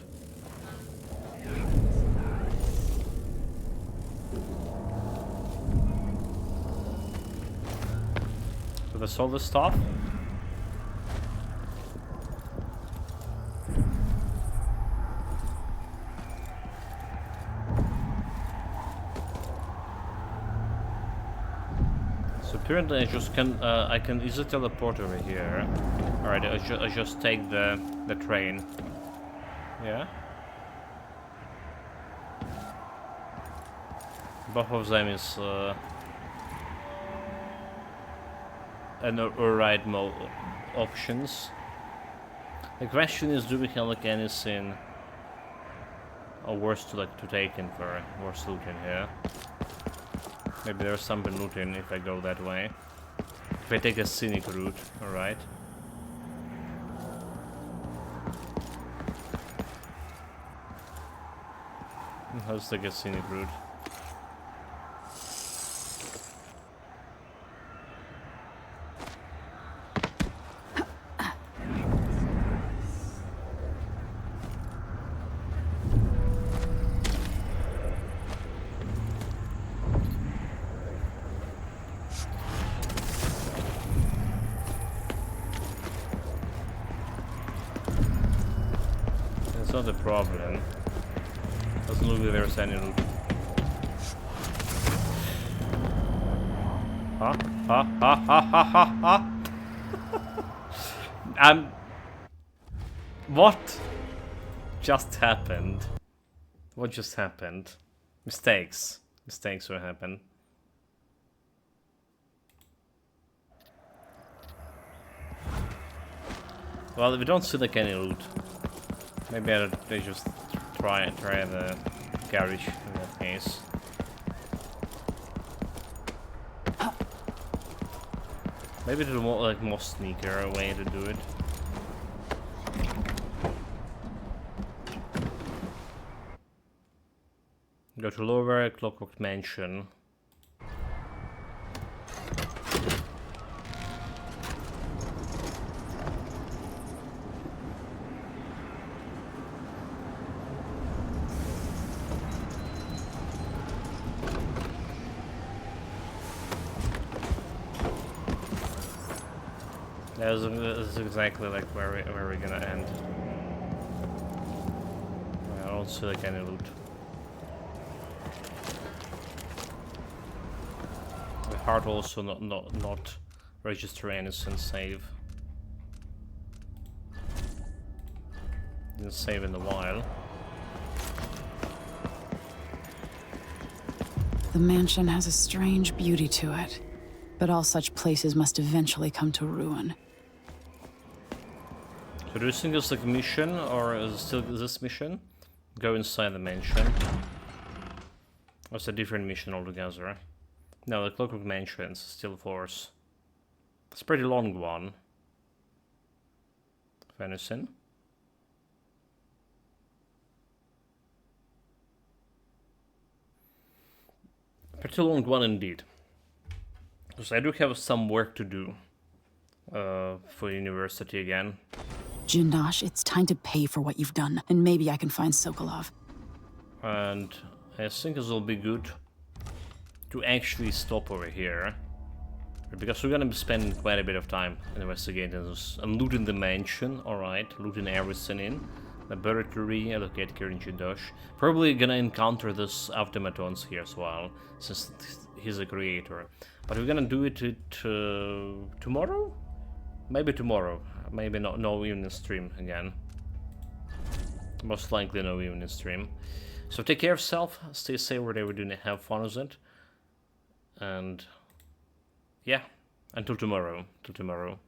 That's all the stuff. So apparently I just can I can easily teleport over here. All right, I just take the train. Yeah. Both of them is and alright mode options. The question is, do we have like anything or worse to take in for worse loot in here? Maybe there's something looting if I go that way. If I take a scenic route, alright. Let's take a scenic route. That's not the problem. Doesn't look like there's any loot. Huh? Huh? Huh? Huh? Huh? Huh? Huh? What just happened? What just happened? Mistakes. Mistakes will happen. Well, we don't see like any loot. Maybe they just try the garage in that case. Maybe there's more sneaker way to do it. Go to lower Clockwork Mansion. That's exactly like where we're gonna end. I don't see like any loot. card also not register innocent save. Didn't save in a while. The mansion has a strange beauty to it, but all such places must eventually come to ruin. So do you think it's like a mission, or is it still this mission? Go inside the mansion. Or it's a different mission altogether. No, the Clockwork Mansion is still force. It's a pretty long one. Venison. Pretty long one indeed. Because I do have some work to do for university again. Jindosh, it's time to pay for what you've done, and maybe I can find Sokolov. And I think it will be good to actually stop over here. Because we're gonna be spending quite a bit of time investigating this and looting the mansion, alright, looting everything in. Laboratory, allocate Kirin Jindosh. Probably gonna encounter this automatons here as well, since he's a creator. But we're gonna do it tomorrow? Maybe tomorrow. Maybe not, no evening stream again. Most likely no evening stream. So take care of yourself, stay safe wherever you're doing, have fun with it. And yeah, until tomorrow. Till tomorrow.